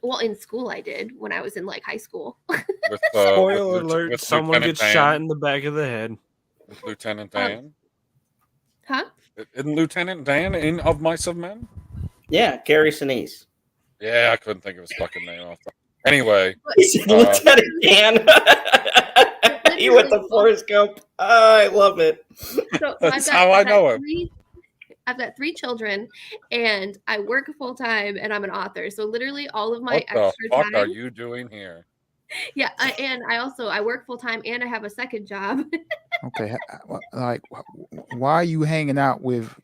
Well, in school I did when I was in like high school. with Spoiler with alert, with someone Lieutenant gets shot Dan, in the back of the head. with Lieutenant Um, Dan. Huh? Isn't Lieutenant Dan in Of Mice and Men? Yeah, Gary Sinise. Yeah, I couldn't think of his fucking name off. Anyway, He said Lieutenant Dan. He went to Forrest Gump. Oh, I love it. So That's how I know him. I've got 3 children, and I work full time, and I'm an author. So literally all of my what the extra fuck time. are you doing here? Yeah, and I work full time, and I have a second job. Okay, like, why are you hanging out with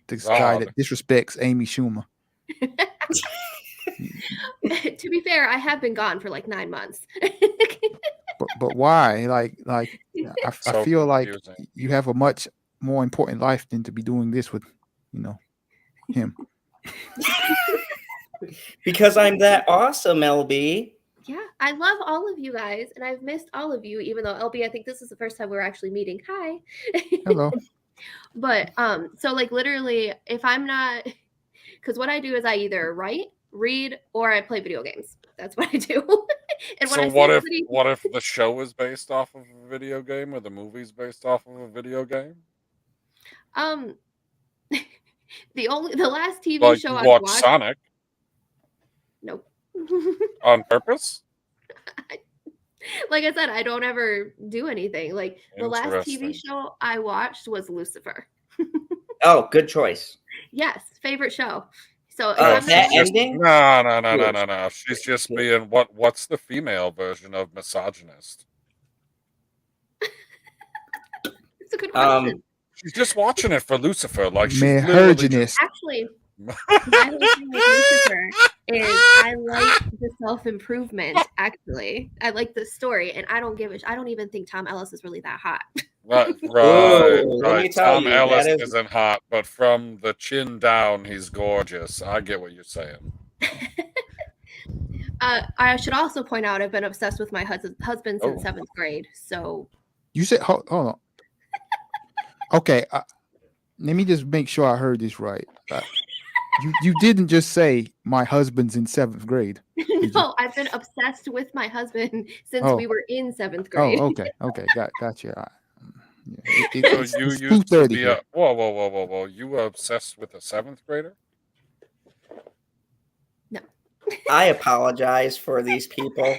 this guy Rob. that disrespects Amy Schumer? To be fair, I have been gone for like 9 months. But why? Like I So feel like confusing. you have a much more important life than to be doing this with, him. Because I'm that awesome, LB. Yeah, I love all of you guys, and I've missed all of you. Even though LB, I think this is the first time we're actually meeting. Hi. Hello. But so like literally, if I'm not, because what I do is I either write, read, or I play video games. That's what I do. And when So I see what somebody- if the show is based off of a video game or the movie's based off of a video game? the last TV Like show you I watch watched. Sonic Nope. on purpose? Like I said, I don't ever do anything. Like the last TV Interesting. show I watched was Lucifer. Oh, good choice. Yes, favorite show. So if Oh, I'm she's that not- just, ending? no. She's just being what's the female version of misogynist? it's a good question. She's just watching it for Lucifer. Like she's literally Marriagenist. Actually, my whole thing with Lucifer is I like the self-improvement. Actually, I like the story, and I don't even think Tom Ellis is really that hot. Right. let me tell Tom you, Ellis that is- isn't hot, but from the chin down, he's gorgeous. I get what you're saying. I should also point out I've been obsessed with my husband since Oh. 7th grade. So You said hold on. Okay, let me just make sure I heard this right. You didn't just say my husband's in 7th grade. no, I've been obsessed with my husband since Oh. we were in 7th grade. Oh, okay, got you. So you it's used to 2:30 be here. whoa. You were obsessed with a 7th grader? I apologize for these people.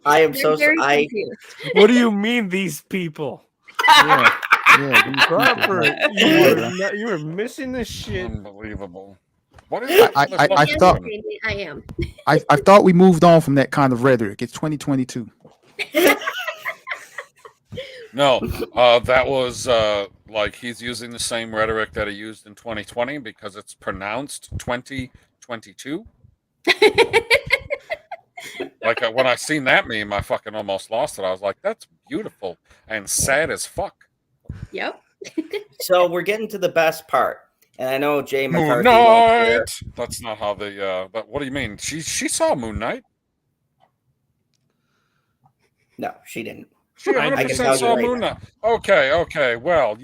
I am They're so very I confused. What do you mean, these people? Yeah, these people, Cropper, right. you were missing this shit. Unbelievable. What is that? I Yes, thought- Jamie, I am. I thought we moved on from that kind of rhetoric. It's 2022. No, that was like he's using the same rhetoric that he used in 2020 because it's pronounced 2022. Like when I seen that meme, I fucking almost lost it. I was like, "That's beautiful and sad as fuck." Yep. so we're getting to the best part. And I know Jay Moon McCarthy won't care. Knight. That's not how the. But what do you mean? She saw Moon Knight. No, she didn't. She I can 100% tell you saw right Moon Knight. Okay. Well,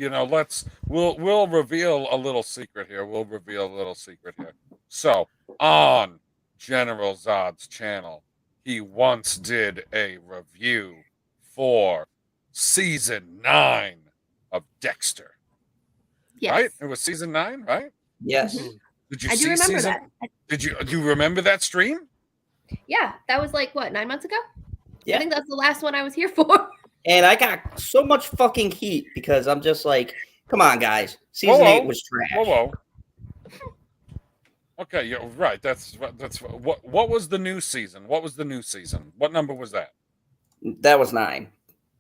we'll reveal a little secret here. So on General Zod's channel, he once did a review for season 9 of Dexter. Yes. Right? It was season 9, right? Yes. Did you I do see remember season? that. Do you remember that stream? Yeah, that was like what, 9 months ago? Yeah. I think that's the last one I was here for. And I got so much fucking heat because I'm just like, come on, guys. Season 8 was trash. Whoa. Okay, you're right. That's what was the new season? What was the new season? What number was that? That was 9.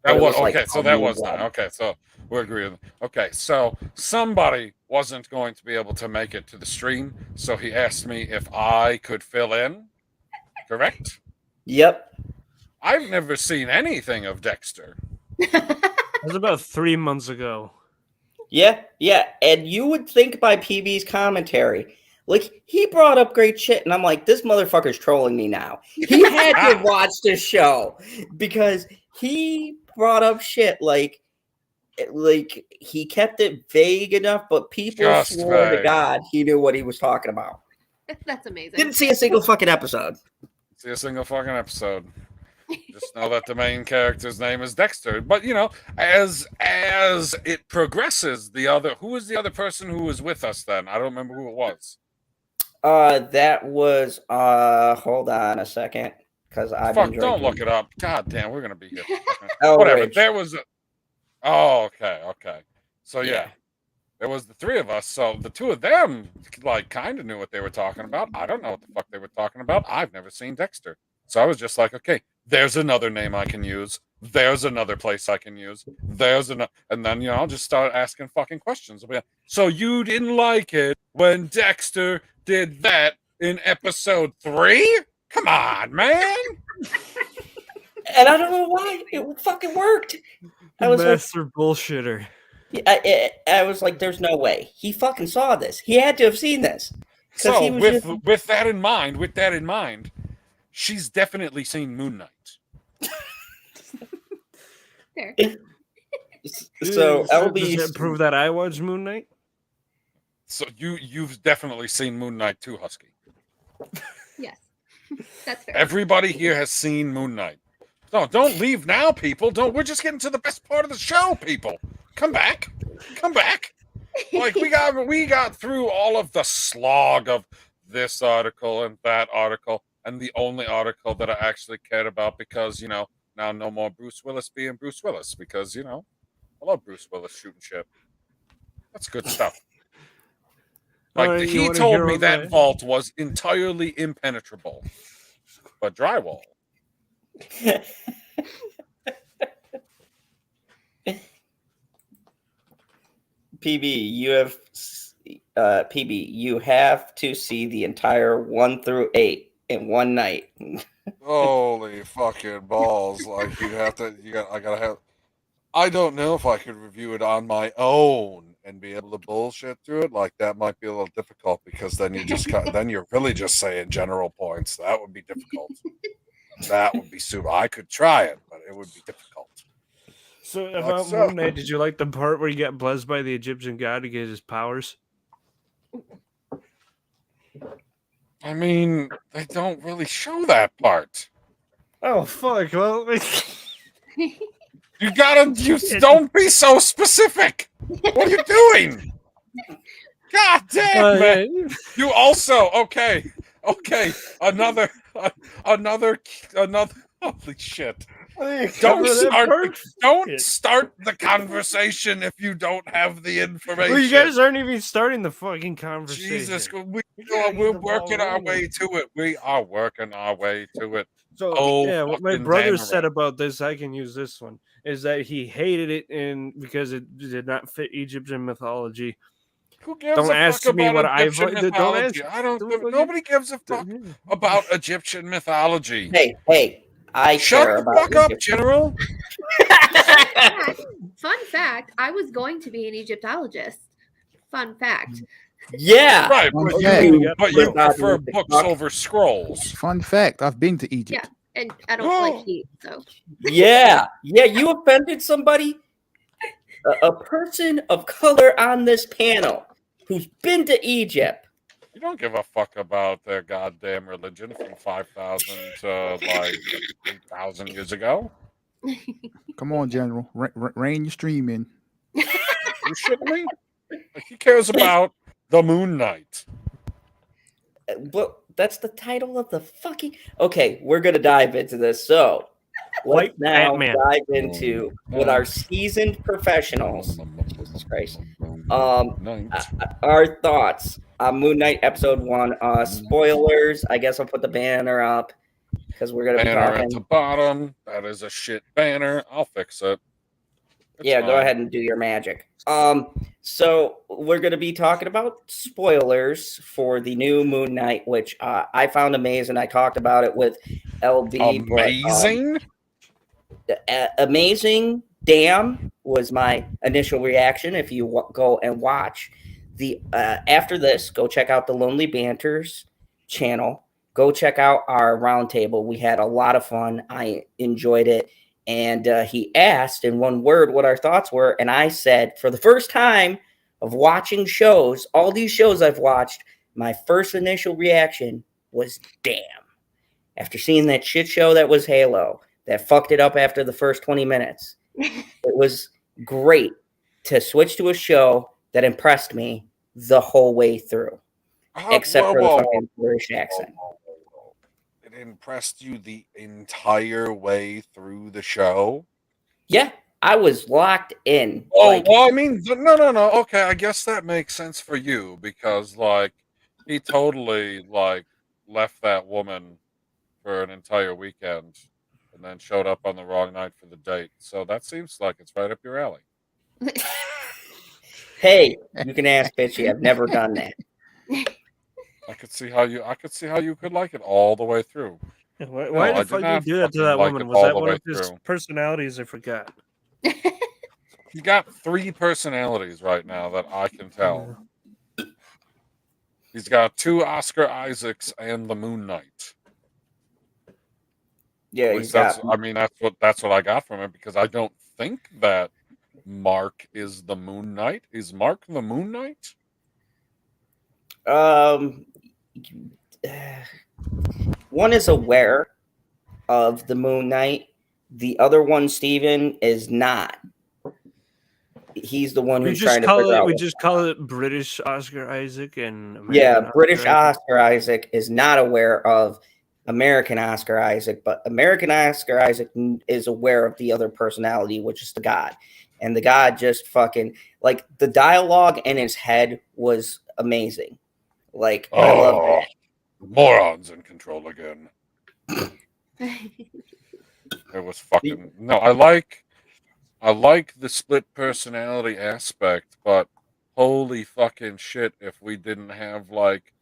That But it was was like okay. So a that new was 9. one. Okay, so we're agreeing. Okay, so somebody wasn't going to be able to make it to the stream, so he asked me if I could fill in. Correct? Yep. I've never seen anything of Dexter. It was about 3 months ago. Yeah. And you would think by PB's commentary, like, he brought up great shit, and I'm like, this motherfucker's trolling me now. He had to watch the show because he brought up shit like he kept it vague enough, but people Just swore to vague. God he knew what he was talking about. That's amazing. Didn't see a single fucking episode. See a single fucking episode. Just know that the main character's name is Dexter. But you know, as it progresses, who was the other person who was with us then? I don't remember who it was. That was hold on a second, because I've been drinking. Don't look it up. God damn, we're gonna be here. Oh, Whatever. Rich. There was okay. So yeah. There was the 3 of us, so the 2 of them like kind of knew what they were talking about. I don't know what the fuck they were talking about. I've never seen Dexter. So I was just like, okay, there's another name I can use. There's another place I can use. There's another, and then I'll just start asking fucking questions. So you didn't like it when Dexter did that in episode 3? Come on, man. And I don't know why it fucking worked. I was Master bullshitter. I was like, there's no way. He fucking saw this. He had to have seen this. So with that in mind, she's definitely seen Moon Knight. Fair. So Does LB that prove that I watched Moon Knight? So you've definitely seen Moon Knight too, Husky. Yes. That's fair. Everybody here has seen Moon Knight. No, don't leave now, people. We're just getting to the best part of the show, people. Come back. Like we got through all of the slog of this article and that article, and the only article that I actually cared about because now no more Bruce Willis being Bruce Willis because I love Bruce Willis shooting shit. That's good stuff. Like he told me that vault was entirely impenetrable, but drywall. PB, you have to see the entire 1 through 8 in one night. Holy fucking balls! Like I gotta have. I don't know if I could review it on my own and be able to bullshit through it. Like that might be a little difficult because then you're really just saying general points. That would be difficult. That would be super. I could try it, but it would be difficult. So about Moon Knight, did you like the part where he got blessed by the Egyptian god to get his powers? I mean, they don't really show that part. Oh fuck! Well, don't be so specific. What are you doing? God damn, man. You also okay. Another. Holy shit! Don't start the conversation if you don't have the information. Well, you guys aren't even starting the fucking conversation. Jesus, we're working our way to it. We are working our way to it. So what my brother said about this, I can use this one, is that he hated it because it did not fit Egyptian mythology. Who gives don't a ask fuck me about what Egyptian I've. mythology? Nobody gives a fuck about Egyptian mythology. Hey, I shut care the about fuck up, Egypt. General. Fun fact: I was going to be an Egyptologist. Fun fact. Yeah, right. But you prefer books over scrolls. Fun fact: I've been to Egypt. Yeah, and I don't like heat, so. Yeah. You offended somebody. A person of color on this panel who's been to Egypt. You don't give a fuck about their goddamn religion from 5,000 to like 8,000 years ago. Come on, General. Rein your stream in. You shitting me? Like, he cares about the Moon Knight. Well, that's the title of the fucking. Okay, we're gonna dive into this. So let's now dive into what our seasoned professionals, Jesus Christ, our thoughts Moon Knight episode 1. Spoilers. I guess I'll put the banner up because we're gonna be Banner talking. at the bottom. That is a shit banner. I'll fix it. It's Yeah, go fine. ahead and do your magic. So we're gonna be talking about spoilers for the new Moon Knight, which I found amazing. I talked about it with LB. Amazing. Amazing. Damn was my initial reaction. If you go and watch the after this, go check out the Lonely Banters channel. Go check out our roundtable. We had a lot of fun. I enjoyed it. And he asked in one word what our thoughts were. And I said, for the first time of watching shows, all these shows I've watched, my first initial reaction was damn. After seeing that shit show that was Halo, that fucked it up after the first 20 minutes. It was great to switch to a show that impressed me the whole way through, except for the fucking British accent. It impressed you the entire way through the show? Yeah, I was locked in. Oh, well, I mean, no. Okay, I guess that makes sense for you because, like, he totally, like, left that woman for an entire weekend and then showed up on the wrong night for the date. So that seems like it's right up your alley. Hey, you can ask Bitchy. I've never done that. I could see how you could like it all the way through. Why I the fuck did did you not do that to fucking that like woman? it Was all that the one way of his through. personalities? I forgot. You got 3 personalities right now that I can tell. He's got 2 Oscar Isaacs and the Moon Knight. Yeah, At least that's what I got from it because I don't think that Mark is the Moon Knight. Is Mark the Moon Knight? One is aware of the Moon Knight. The other one, Steven, is not. He's the one who's trying to figure out. We just call it British Oscar Isaac and American Yeah, British Oscar Isaac. Oscar Isaac is not aware of American Oscar Isaac, but American Oscar Isaac is aware of the other personality, which is the God. And the God just fucking, like, the dialogue in his head was amazing. Like, I love that. Morons in control again. It was fucking no. I like the split personality aspect, but holy fucking shit! If we didn't have like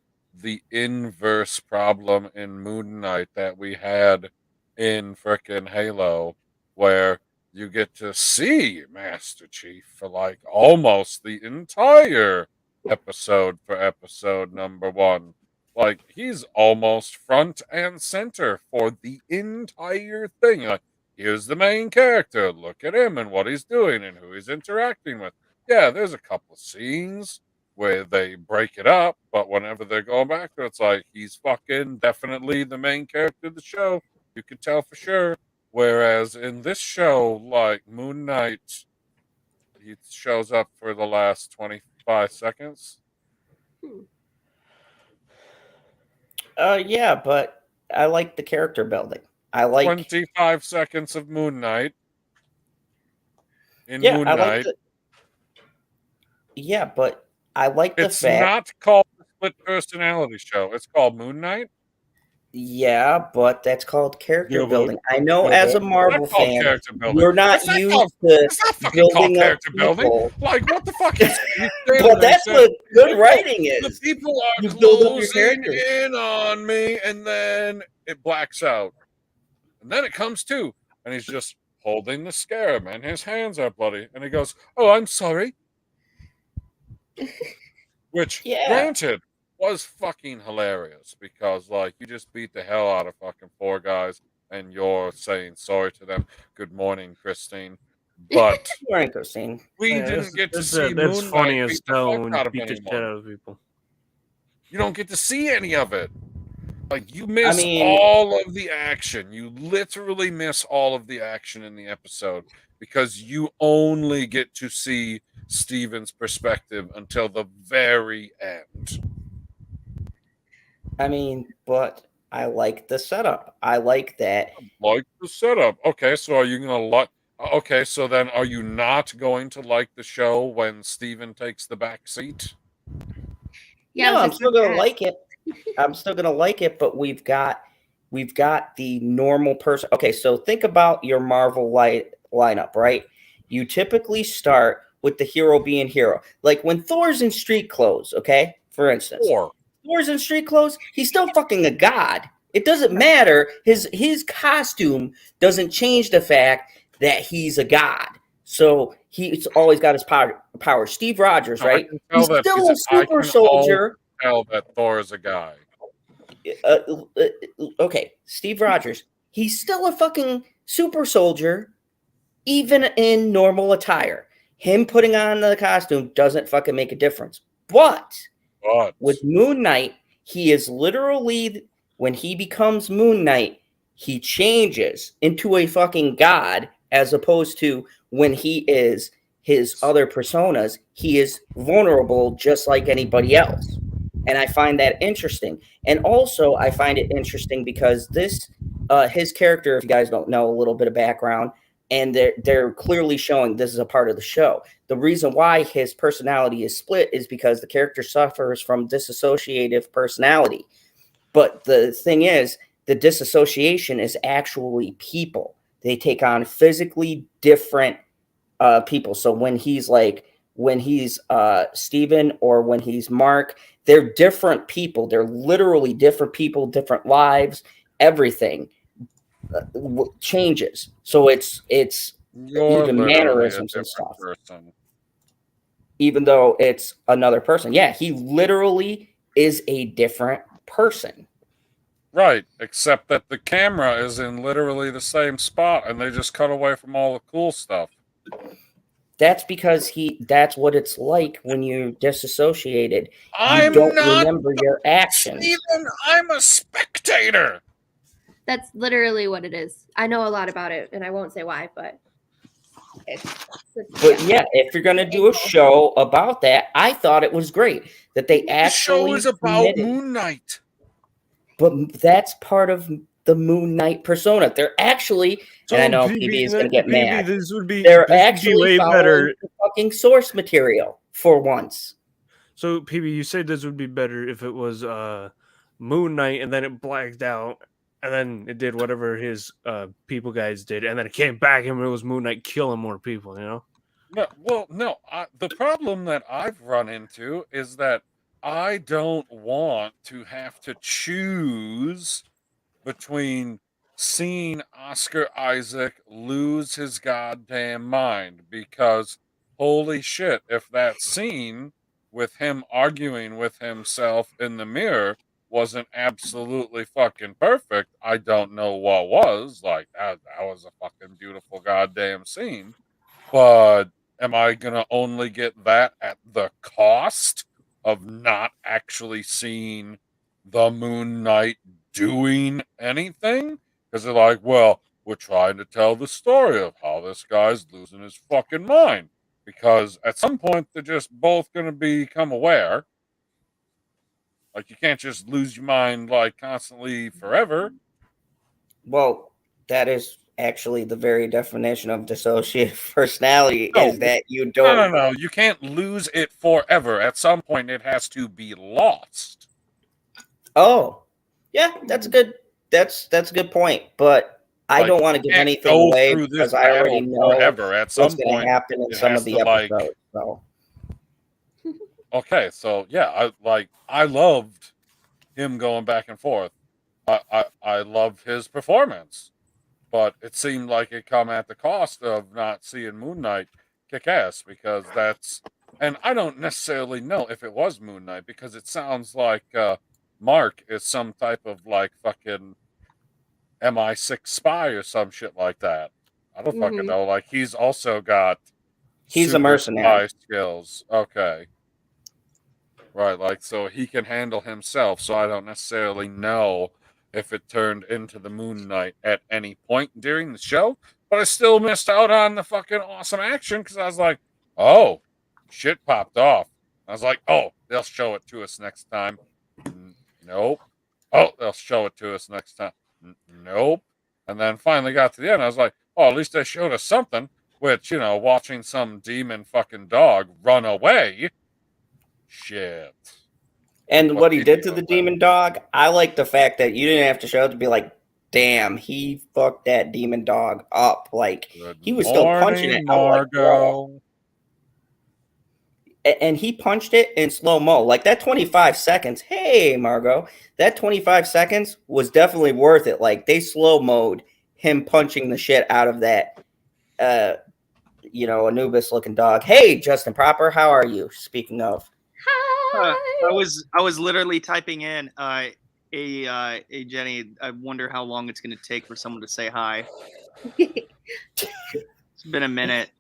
the inverse problem in Moon Knight that we had in frickin' Halo, where you get to see Master Chief for like almost the entire episode for episode number 1. Like, he's almost front and center for the entire thing. Like, here's the main character. Look at him and what he's doing and who he's interacting with. Yeah, there's a couple of scenes where they break it up, but whenever they're going back to it, it's like, he's fucking definitely the main character of the show. You can tell for sure. Whereas in this show, like, Moon Knight, he shows up for the last 25 seconds. Yeah, but I like the character building. I like 25 seconds of Moon Knight. Moon Knight. Yeah, but I like the It's fact. not called the Split Personality Show. It's called Moon Knight. Yeah, but that's called character Yeah, building. I know as a Marvel That's called fan, character building. you're not It's not used called- to It's not fucking called building up character building. people. Like, what the fuck is But that's what good writing The is. people are You build up your closing characters. in on me, and then it blacks out. And then it comes to, and he's just holding the scarab, and his hands are bloody. And he goes, "Oh, I'm sorry." Which, Yeah. granted, was fucking hilarious because, like, you just beat the hell out of fucking 4 guys, and you're saying sorry to them. Good morning, Christine. But Right, Christine. we Yeah, didn't get to see that's Moon funny Knight as beat the hell fuck when out you of beat the shit anyone. out of people. You don't get to see any of it. Like, you miss mean- all of the action. You literally miss all of the action in the episode because you only get to see Steven's perspective until the very end. I mean, but I like the setup. I like that. Like the setup. Okay, so are you going to like... Okay, so then are you not going to like the show when Steven takes the back seat? Yeah, No, it I'm was still just gonna like it. I'm still gonna like it, but we've got the normal person. Okay, so think about your Marvel lineup, right? You typically start with the hero being hero. Like when Thor's in street clothes, okay? For instance, Or Thor's in street clothes, he's still fucking a god. It doesn't matter. His costume doesn't change the fact that he's a god. So he's always got his power. Steve Rogers, I right? can tell He's that still a I super can all soldier. tell that Thor is a guy. uh, okay, Steve Rogers, he's still a fucking super soldier, even in normal attire. Him putting on the costume doesn't fucking make a difference. But But with Moon Knight, he is literally, when he becomes Moon Knight, he changes into a fucking god, as opposed to when he is his other personas, he is vulnerable just like anybody else. And I find that interesting. And also, I find it interesting because his character, if you guys don't know a little bit of background, and they're clearly showing this is a part of the show. The reason why his personality is split is because the character suffers from dissociative personality. But the thing is, the disassociation is actually people. They take on physically different people. So when he's Steven or when he's Mark, they're different people. They're literally different people, different lives, everything changes. So it's you're even literally a mannerisms and different stuff, person. even though it's another person. Yeah, he literally is a different person. Right, except that the camera is in literally the same spot and they just cut away from all the cool stuff. That's because that's what it's like when you're disassociated. I'm don't not remember your actions. Steven, I'm a spectator. That's literally what it is. I know a lot about it, and I won't say why, but But yeah, if you're gonna do a show about that, I thought it was great that they The actually show is about committed. Moon Knight. But that's part of the Moon Knight persona. They're actually, and I know PB is going to get mad. This would be They're this actually would be way following better. the fucking source material for once. So PB, you said this would be better if it was Moon Knight and then it blacked out and then it did whatever his people guys did and then it came back and it was Moon Knight killing more people, you know? No, well, no. The problem that I've run into is that I don't want to have to choose between seeing Oscar Isaac lose his goddamn mind, because holy shit, if that scene with him arguing with himself in the mirror wasn't absolutely fucking perfect, I don't know what was. Like, that was a fucking beautiful goddamn scene. But am I going to only get that at the cost of not actually seeing the Moon Knight doing anything? Because they're like, well, we're trying to tell the story of how this guy's losing his fucking mind. Because at some point, they're just both going to become aware. Like, you can't just lose your mind, like, constantly forever. Well, that is actually the very definition of dissociative personality, is that you don't. No. You can't lose it forever. At some point, it has to be lost. Oh, yeah, that's a good point. But I don't want to give anything away because I already know forever. At some what's going point, to happen in some of the episodes. So. Okay, so yeah, I loved him going back and forth. I loved his performance, but it seemed like it come at the cost of not seeing Moon Knight kick ass, because and I don't necessarily know if it was Moon Knight, because it sounds like Mark is some type of like fucking MI6 spy or some shit like that. I don't fucking know. Like, he's also got He's a mercenary. spy skills. Okay. Right, like, so he can handle himself, so I don't necessarily know if it turned into the Moon Knight at any point during the show, but I still missed out on the fucking awesome action, because I was like, oh, shit popped off. I was like, oh, they'll show it to us next time. Nope. Oh, they'll show it to us next time. Nope. And then finally got to the end, I was like, oh, at least they showed us something, which, you know, watching some demon fucking dog run away. Shit. And what he did did you to know the about demon dog, I like the fact that you didn't have to show it to be like, damn, he fucked that demon dog up. Like, Good he was still punching it. morning, I'm like, whoa. Margot. And he punched it in slow mo. Like that 25 seconds. Hey, Margot, that 25 seconds was definitely worth it. Like they slow mode him punching the shit out of that, Anubis looking dog. Hey, Justin Proper, how are you? Speaking of, I was literally typing in, hey Jenny, I wonder how long it's going to take for someone to say hi. It's been a minute.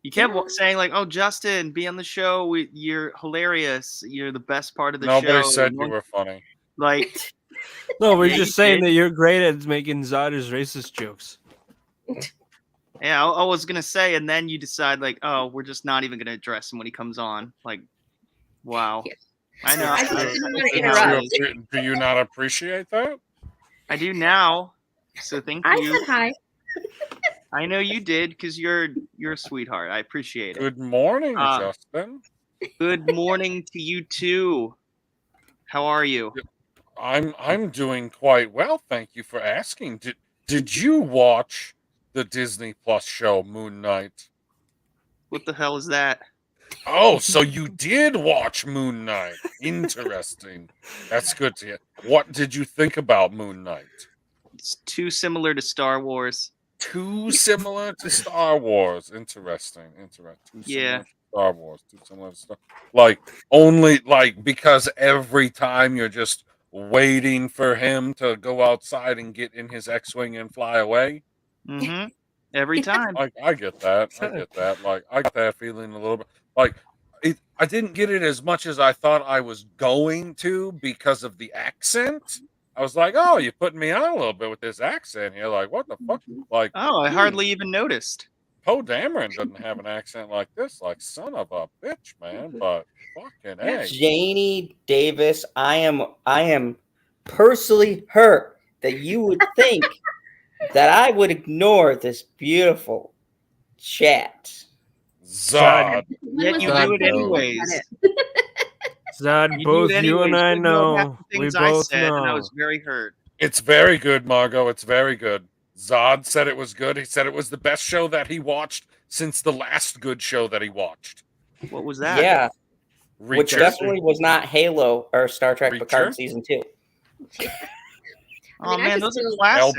You kept saying like, "Oh, Justin, be on the show. You're hilarious. You're the best part of the show." Nobody said you were funny. Like, No, we're Yeah, just you saying did. that you're great at making Zodder's racist jokes. yeah, I was gonna say, and then you decide like, "Oh, we're just not even gonna address him when he comes on." Like, wow. Yeah. I know. I just didn't want to Do interrupt. do you not appreciate that? I do now. So thank I you. said hi. I know you did because you're a sweetheart. I appreciate it. Good morning, Uh, Justin. Good morning to you too. How are you? I'm doing quite well, thank you for asking. Did you watch the Disney Plus show Moon Knight? What the hell is that? Oh, so you did watch Moon Knight. Interesting. That's good to hear. What did you think about Moon Knight? It's too similar to Star Wars. Too similar to Star Wars. Interesting. Too Yeah. similar to Star Wars. Too similar to Star Like, only, like, because every time you're just waiting for him to go outside and get in his X-Wing and fly away. Mm-hmm. Every time. I get that. Like, I get that feeling a little bit. Like, I didn't get it as much as I thought I was going to because of the accent. I was like, oh, you're putting me on a little bit with this accent here. Like, what the fuck? Like, Oh, I hardly even noticed. Poe Dameron doesn't have an accent like this. Like, son of a bitch, man. But fucking A. Janie Davis, I am personally hurt that you would think that I would ignore this beautiful chat. Zod. Yet you Zod do it knows. anyways. Zod, You do both it you and anyways. I You know half know. the We things I both said, and I know. was very hurt. It's very good, Margot. It's very good. Zod said it was good. He said it was the best show that he watched since the last good show that he watched. What was that? Yeah, which Reacher. definitely was not Halo or Star Trek Reacher? Picard season 2. Oh I man, just those are feel- classics.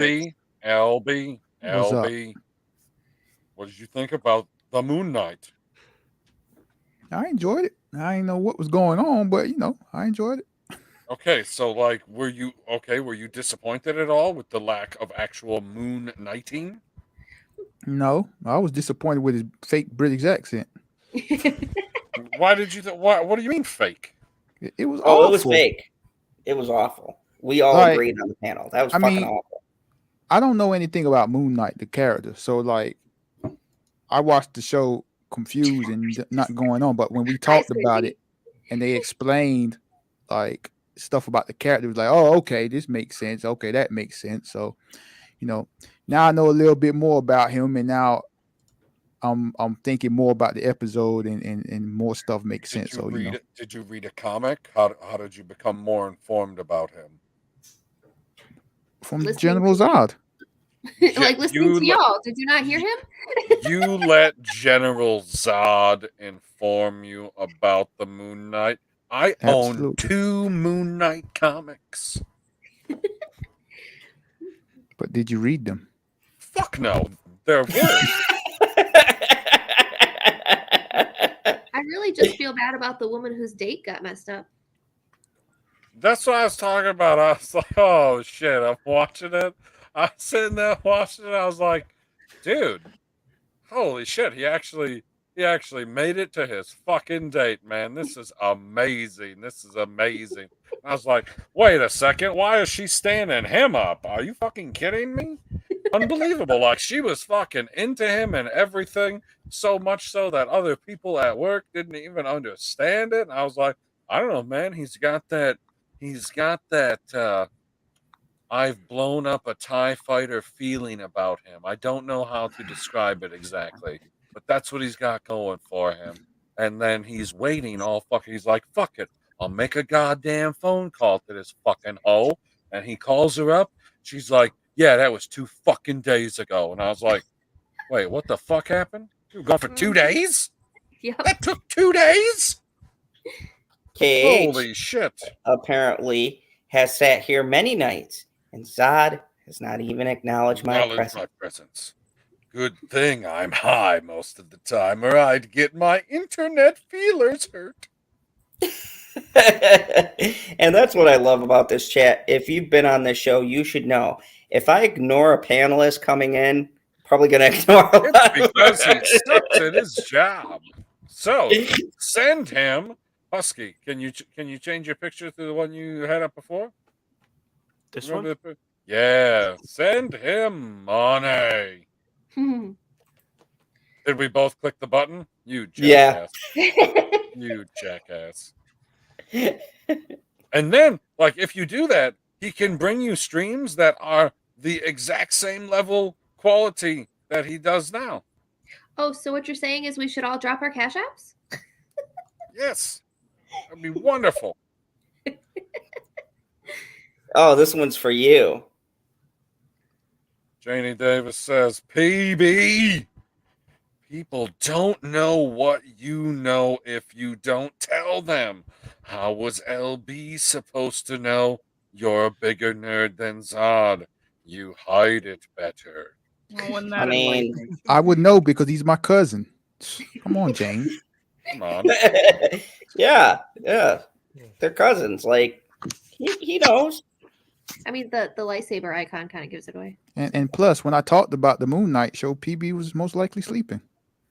What's up? LB. What did you think about the Moon Knight? I enjoyed it. I didn't know what was going on, but I enjoyed it. Okay, so like, were you disappointed at all with the lack of actual moon knighting? No, I was disappointed with his fake British accent. Why did you? What do you mean fake? It was Oh, awful. it was fake. It was awful. We all Like, agreed on the panel. That was I fucking mean, awful. I don't know anything about Moon Knight, the character. So like, I watched the show confused and not going on. But when we talked about it and they explained like stuff about the character, it was like, oh, okay, this makes sense. Okay, that makes sense. So, now I know a little bit more about him, and now I'm thinking more about the episode, and more stuff makes sense. So Did you read a comic? How did you become more informed about him? from Listening General to- Zod. Like listening to y'all. Did you not hear him? You let General Zod inform you about the Moon Knight. I own Absolutely. 2 Moon Knight comics. But did you read them? Fuck no. They're words. I really just feel bad about the woman whose date got messed up. That's what I was talking about. I was like, oh shit, I'm watching it. I was sitting there watching it. I was like, dude, holy shit, he actually made it to his fucking date, man. This is amazing. I was like, wait a second, why is she standing him up? Are you fucking kidding me? Unbelievable. Like, she was fucking into him and everything, so much so that other people at work didn't even understand it. And I was like, I don't know, man. He's got that I've blown up a TIE fighter feeling about him. I don't know how to describe it exactly, but that's what he's got going for him. And then he's waiting all fucking, he's like, fuck it. I'll make a goddamn phone call to this fucking hoe. And he calls her up. She's like, yeah, that was 2 fucking days ago. And I was like, wait, what the fuck happened? You were gone for 2 days? Yep. That took 2 days? KH Holy shit. apparently has sat here many nights, and Zod has not even acknowledged my presence. Good thing I'm high most of the time, or I'd get my internet feelers hurt. And that's what I love about this chat. If you've been on this show, you should know. If I ignore a panelist coming in, probably going to ignore a lot It's because he sucks at his job. So send him Husky. Can you change your picture to the one you had up before? This Remember one? Yeah, send him money. Did we both click the button? You jackass. You jackass. And then, like, if you do that, he can bring you streams that are the exact same level quality that he does now. Oh, so what you're saying is we should all drop our cash apps? Yes. That'd be wonderful. Oh, this one's for you. Janie Davis says, PB, people don't know what you know if you don't tell them. How was LB supposed to know you're a bigger nerd than Zod? You hide it better. I mean, I would know because he's my cousin. Come on, James. Come on. yeah. They're cousins. Like, he knows. I mean, the lightsaber icon kind of gives it away. And plus, when I talked about the Moon Knight show, PB was most likely sleeping.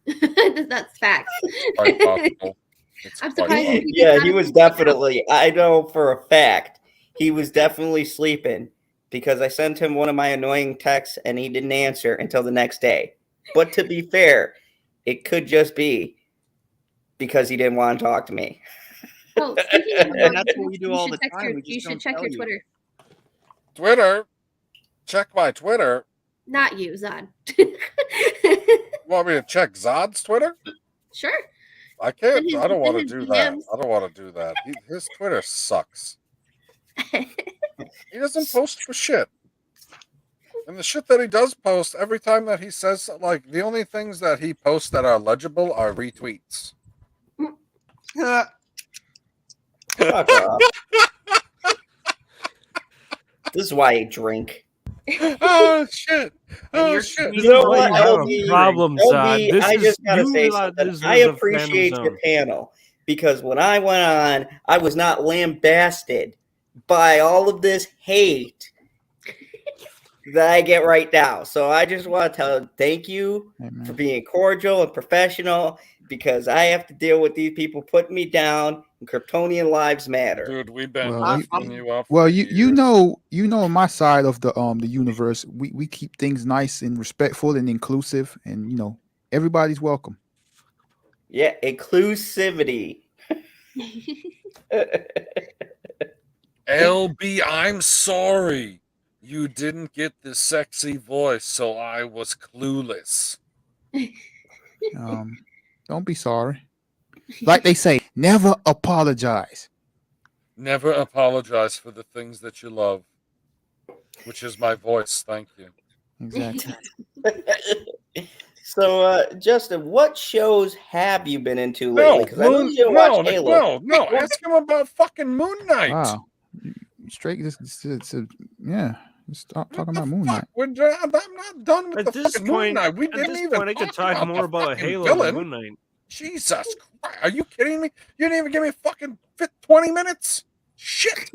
That's facts. Quite possible. It's I'm quite surprised. possible. Yeah, he was definitely, I know for a fact, he was definitely sleeping because I sent him one of my annoying texts and he didn't answer until the next day. But to be fair, it could just be because he didn't want to talk to me. Oh, speaking of And that's what we do all the check time. We you just should don't check tell your you. Twitter. Twitter. Check my Twitter. Not you, Zod. Want me to check Zod's Twitter? Sure. I can't. Send his- I don't want to send do his that. DMs. I don't want to do that. His Twitter sucks. He doesn't post for shit. And the shit that he does post, every time that he says, like, the only things that he posts that are legible are retweets. Fuck off. This is why I drink. Oh, shit. Oh, you're- shit. You know what, You have LB? a problem, Zod. LB, This I is- just gotta you say realize something. this I is a appreciate fandom your zone. panel because when I went on, I was not lambasted by all of this hate that I get right now. So I just want to tell thank you Amen. for being cordial and professional because I have to deal with these people putting me down and Kryptonian lives matter. Dude, we've been Well, lifting you up. Well, for you years. know my side of the universe. We keep things nice and respectful and inclusive, and everybody's welcome. Yeah, inclusivity. LB, I'm sorry. You didn't get the sexy voice, so I was clueless. Don't be sorry. Like they say, never apologize. Never apologize for the things that you love, which is my voice. Thank you. Exactly. So, Justin, what shows have you been into lately? 'Cause I know you didn't watch Halo. no. Ask him about fucking Moon Knight. Wow. Straight. Yeah. Stop talking about Moon Knight. I'm not done with At the this fucking Moon point, Knight. We at didn't this even point, I could talk about more the about fucking Halo villain. than Moon Knight. Jesus Christ. Are you kidding me? You didn't even give me fucking 20 minutes? Shit.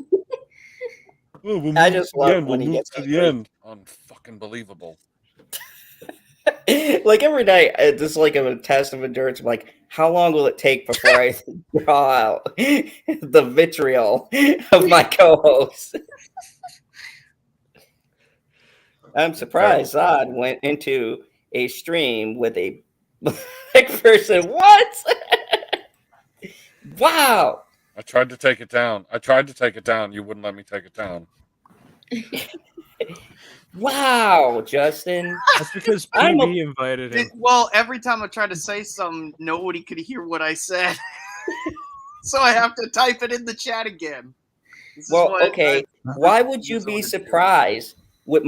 Oh, we'll I move just to the love end. when We'll he move gets to the end. Unfucking believable. Like every night, it's like a test of endurance. I'm like, how long will it take before I draw out the vitriol of my co-host? I'm surprised Zod went into a stream with a black person. What? Wow. I tried to take it down. You wouldn't let me take it down. Wow, Justin. That's because I'm PB invited him. Well, every time I tried to say something, nobody could hear what I said. So I have to type it in the chat again. This is Well, what okay. Why would you be surprised with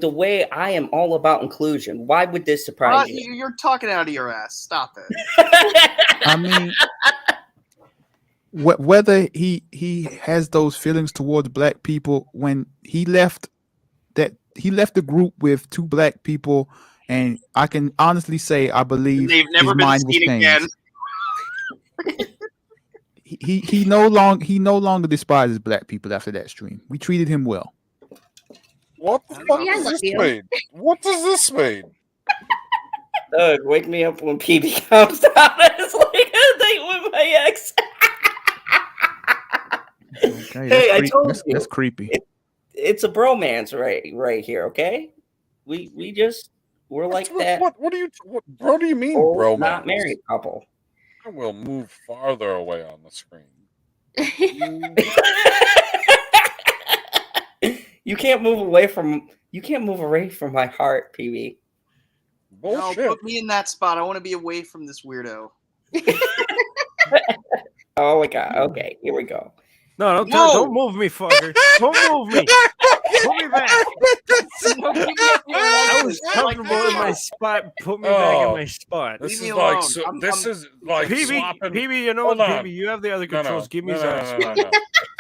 the way I am all about inclusion? Why would this surprise you? You're talking out of your ass. Stop it. I mean, whether he has those feelings towards black people when he left the group with 2 black people, and I can honestly say I believe They've never his been mind was seen changed. again. He no longer despises black people after that stream. We treated him well. What the fuck Yeah, I does love this you. mean? What does this mean? Doug, wake me up when PB comes down. It's like a date with my ex. Okay, Hey, I told you. That's creepy. It's a bromance right here, okay? We're like that. What do you bro? Do you mean, old, bro? not married couple. I will move farther away on the screen. You can't move away from my heart, PB. No, Bullshit. put me in that spot. I want to be away from this weirdo. Oh my god. Okay, here we go. No, don't move me, fucker. Don't move me. Put me back. I was comfortable in my spot. Put me back in my spot. This Leave is me like alone. this is like swapping. PB, you know Hold what, on. PB? You have the other controls. Give me Zach's spot. No.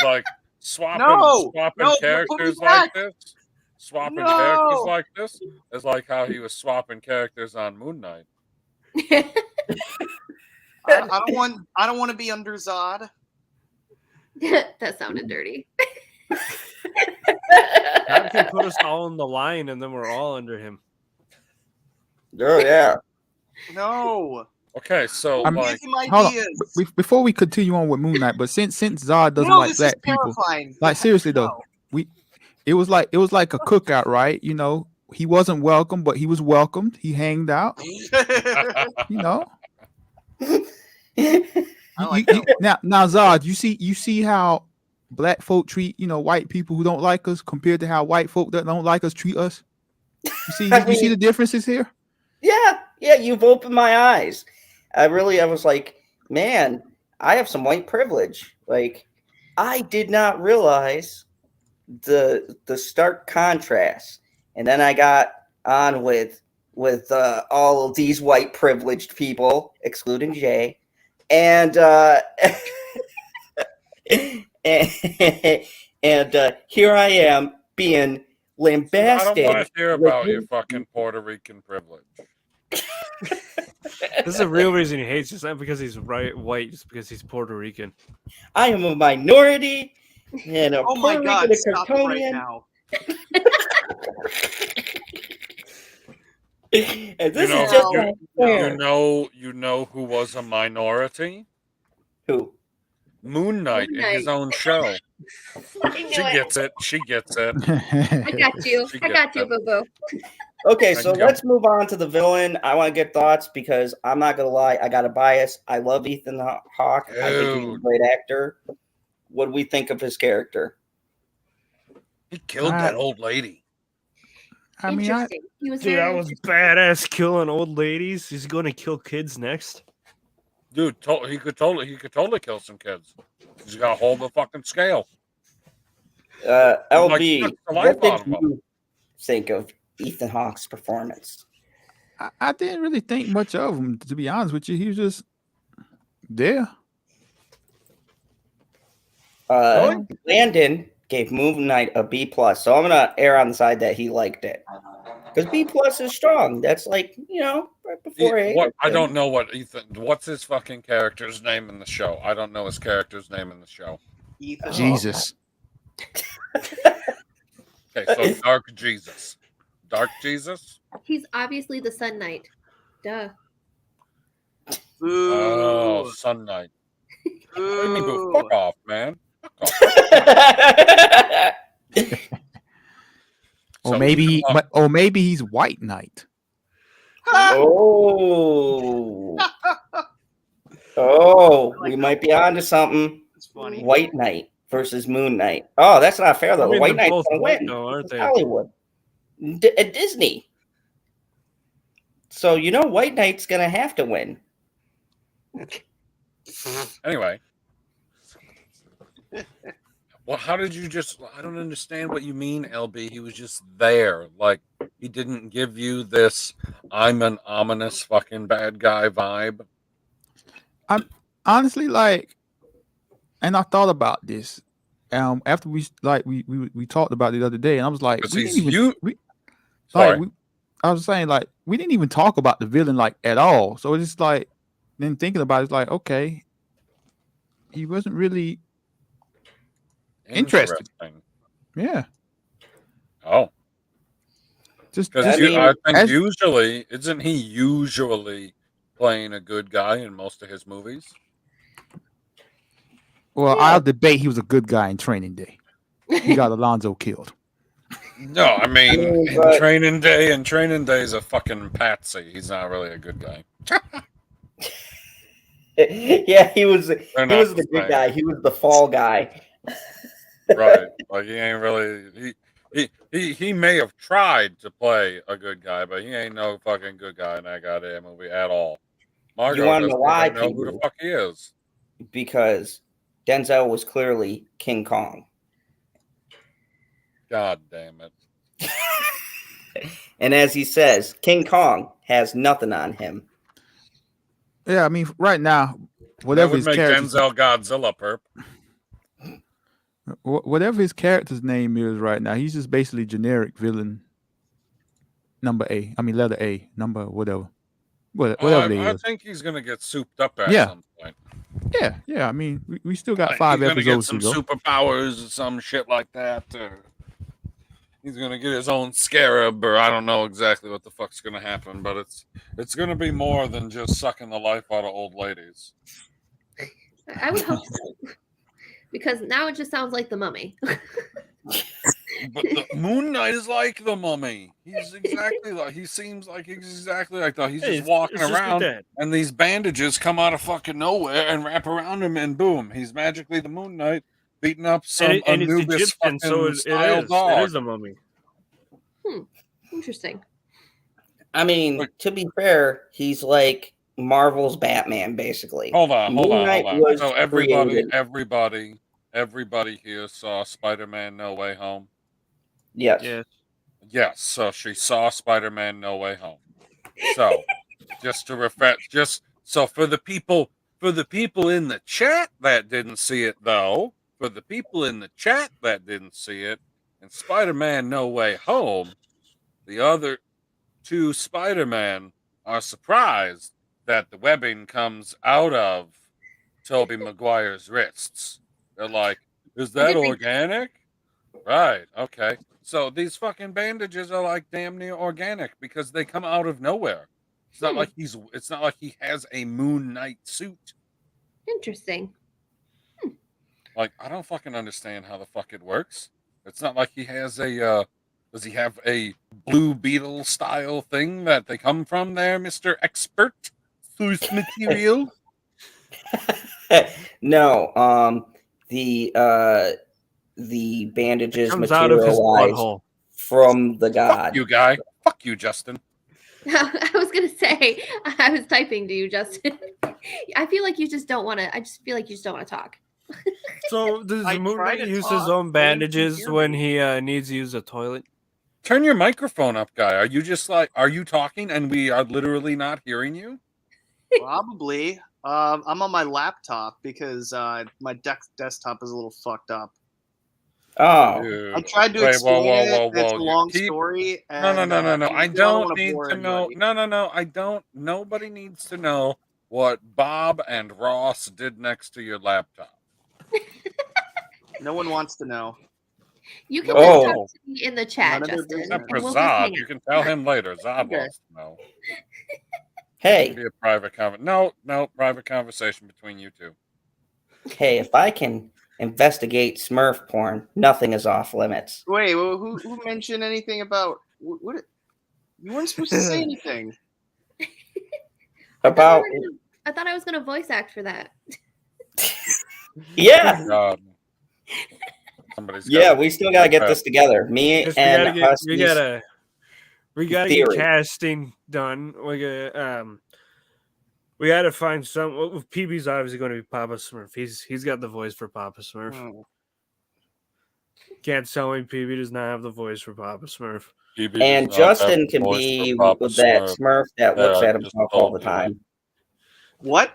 Like swapping No, swapping no, put me characters back. like this. Swapping No. characters like this is like how he was swapping characters on Moon Knight. I don't want to be under Zod. That sounded dirty. God can put us all in the line, and then we're all under him. Oh yeah. No. Okay, so I'm- like Give him Hold on. ideas. Before we continue on with Moon Knight, but since Zod doesn't No, like this black is people, terrifying. like seriously though, it was like a cookout, right? You know, he wasn't welcome, but he was welcomed. He hanged out. You know. I like that. Now Zod, you see how black folk treat white people who don't like us compared to how white folk that don't like us treat us. You see the differences here. Yeah, you've opened my eyes. I was like, man, I have some white privilege. Like, I did not realize the stark contrast. And then I got on with all of these white privileged people, excluding Jay, and and here I am being lambasted. I don't want to hear about your fucking Puerto Rican privilege. This is the real reason he hates us, not because he's white, just because he's Puerto Rican. I am a minority and a Oh my Puerto God! Rican Stop it right Kryptonian. now. And this You is just know- not fair. You know who was a minority? Who? Moon Knight in his own show. I She knew it. gets it. She gets it. I got you. She I got you, gets boo boo. Okay, I so can go. let's move on to the villain. I want to get thoughts because I'm not gonna lie, I got a bias. I love Ethan Hawke. I think he's a Dude. great actor. What do we think of his character? He killed that old lady. I mean, Interesting. He was Dude, very that was badass killing old ladies. He's going to kill kids next. Dude, he could totally kill some kids. He's got a hold of the fucking scale. LB, took the what life did out of him. you think of Ethan Hawke's performance? I didn't really think much of him, to be honest with you. He was just there. Landon gave Moon Knight a B+, so I'm gonna err on the side that he liked it. Because B+ is strong. That's like, right before A. I don't know what's his fucking character's name in the show. I don't know his character's name in the show. Ethan. Jesus. Okay, so Dark Jesus. Dark Jesus? He's obviously the Sun Knight. Duh. Boo. Oh, Sun Knight. What do you mean, Boo. fuck off, man. Fuck off. Or So, maybe maybe he's White Knight. Oh, we might be onto something. It's funny. White Knight versus Moon Knight. Oh, that's not fair though. I mean, White they're Knight's both gonna white, win. though, aren't It's they? Hollywood, Disney. So White Knight's gonna have to win. Anyway, Well, how did you just? I don't understand what you mean, LB. He was just there. Like, he didn't give you this I'm an ominous fucking bad guy vibe. I'm honestly like, and I thought about this. After we talked about it the other day, and I was like, Because we didn't he's even you. we, Sorry. like I was saying like we didn't even talk about the villain like at all. So it's just like then thinking about it, it's like okay, he wasn't really interested. Yeah, Oh, just because I mean, I think as- usually isn't he usually playing a good guy in most of his movies? well, Yeah. I'll debate he was a good guy in Training Day. He got Alonzo killed. No, I mean, mean, in but- Training Day, and Training Day is a fucking patsy. He's not really a good guy. Yeah, he was They're the not the good same. guy. He was the fall guy. Right. Like he ain't really he may have tried to play a good guy, but he ain't no fucking good guy in that goddamn movie at all. Margot wanna doesn't know why, even know who the people? fuck he is. Because Denzel was clearly King Kong. God damn it. And as he says, King Kong has nothing on him. Yeah, I mean, right now, That whatever would his make character's Denzel Godzilla perp. whatever his character's name is right now, he's just basically generic villain. Number A, I mean letter A, number whatever, whatever they I is. think he's gonna get souped up at Yeah. some point. Yeah. I mean, we still got Like, 5 he's gonna get episodes some to go. superpowers or some shit like that. Or he's gonna get his own scarab, or I don't know exactly what the fuck's gonna happen, but it's gonna be more than just sucking the life out of old ladies. I would hope so. Because now it just sounds like the Mummy. But the Moon Knight is like the Mummy. He's exactly like he seems like he's exactly like that. He's Hey, just walking it's just around, like that. and these bandages come out of fucking nowhere and wrap around him, and boom, he's magically the Moon Knight beating up some And it's Anubis Egyptian, fucking so it style is. dog. It is a mummy. Interesting. I mean, Look. to be fair, he's like Marvel's Batman, basically. Hold on. Moon Knight was So created- everybody here saw Spider-Man No Way Home. Yes. Yes. Yes, so she saw Spider-Man No Way Home. So, just to refresh, so for the people in the chat that didn't see it though, in Spider-Man No Way Home, the other two Spider-Man are surprised that the webbing comes out of Tobey Maguire's wrists. They're like, "Is that organic?" Right. Okay. So these fucking bandages are like damn near organic because they come out of nowhere. It's not like it's not like he has a Moon Knight suit. Interesting. Like, I don't fucking understand how the fuck it works. It's not like he has a does he have a Blue Beetle style thing that they come from there, Mr. Expert Source Material? No, the bandages Comes out of his materialize butthole. from the god. Fuck you, guy. Fuck you, Justin. I was gonna say, I was typing to you, Justin. I feel like you just don't want to. I just feel like you just don't want to talk. So does I the Moon try Knight to use talk, his but own you can't bandages hear when me. he needs to use a toilet? Turn your microphone up, guy. Are you just like, are you talking and we are literally not hearing you? Probably. I'm on my laptop because my desktop is a little fucked up. Oh, Dude. I tried to Wait, explain it. It's a You long keep- story. No. And, I don't don't wanna need bore to know. anybody. No. I don't. Nobody needs to know what Bob and Ross did next to your laptop. No one wants to know. You can Oh. just talk to me in the chat, None of their Justin. business. And Except for we'll just Zod. hang You out. can tell him later. Zod Good. wants to know. hey, Be a private conversation. No, private conversation between you two. hey, if I can investigate Smurf porn, nothing is off limits. Wait, who mentioned anything about what? You weren't supposed to say anything. About I thought I was gonna voice act for that. yeah, God. Somebody's yeah, gotta- we still gotta get this together. Me Yes, and we Huskies. gotta Theory. get casting done. We gotta find some. Well, PB's obviously going to be Papa Smurf. He's got the voice for Papa Smurf. Oh. Can't tell me PB does not have the voice for Papa Smurf. PB And does not have Justin the can voice be for Papa that Smurf. Smurf that Yeah, looks I at just himself all told the you. time. What?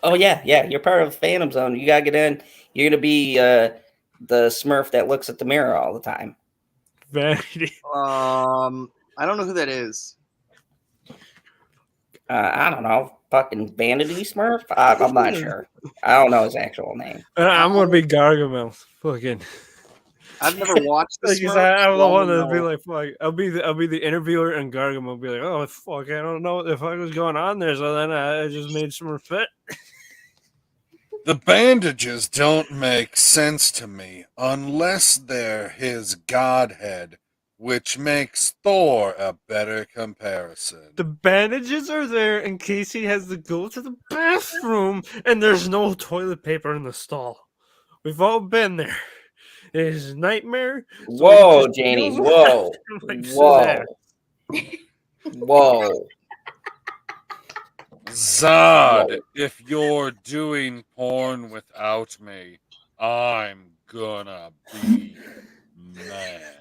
Oh yeah, you're part of the Phantom Zone. You gotta get in. You're gonna be the Smurf that looks at the mirror all the time. Vanity. I don't know who that is. I don't know, fucking Vanity Smurf. I'm not sure. I don't know his actual name. I'm gonna be Gargamel. Fucking. I've never watched the Like you said, Smurfs, I'm the so I one don't that'll be know. like, fuck. I'll be the interviewer, and Gargamel will be like, oh fuck, I don't know what the fuck was going on there. So then I just made Smurf fit. The bandages don't make sense to me unless they're his godhead, which makes Thor a better comparison. The bandages are there in case he has to go to the bathroom, and there's no toilet paper in the stall. We've all been there. It is a nightmare. So Whoa, he just Janie. feels Whoa. like shit Whoa. ass. Whoa. Zod, if you're doing porn without me, I'm gonna be mad.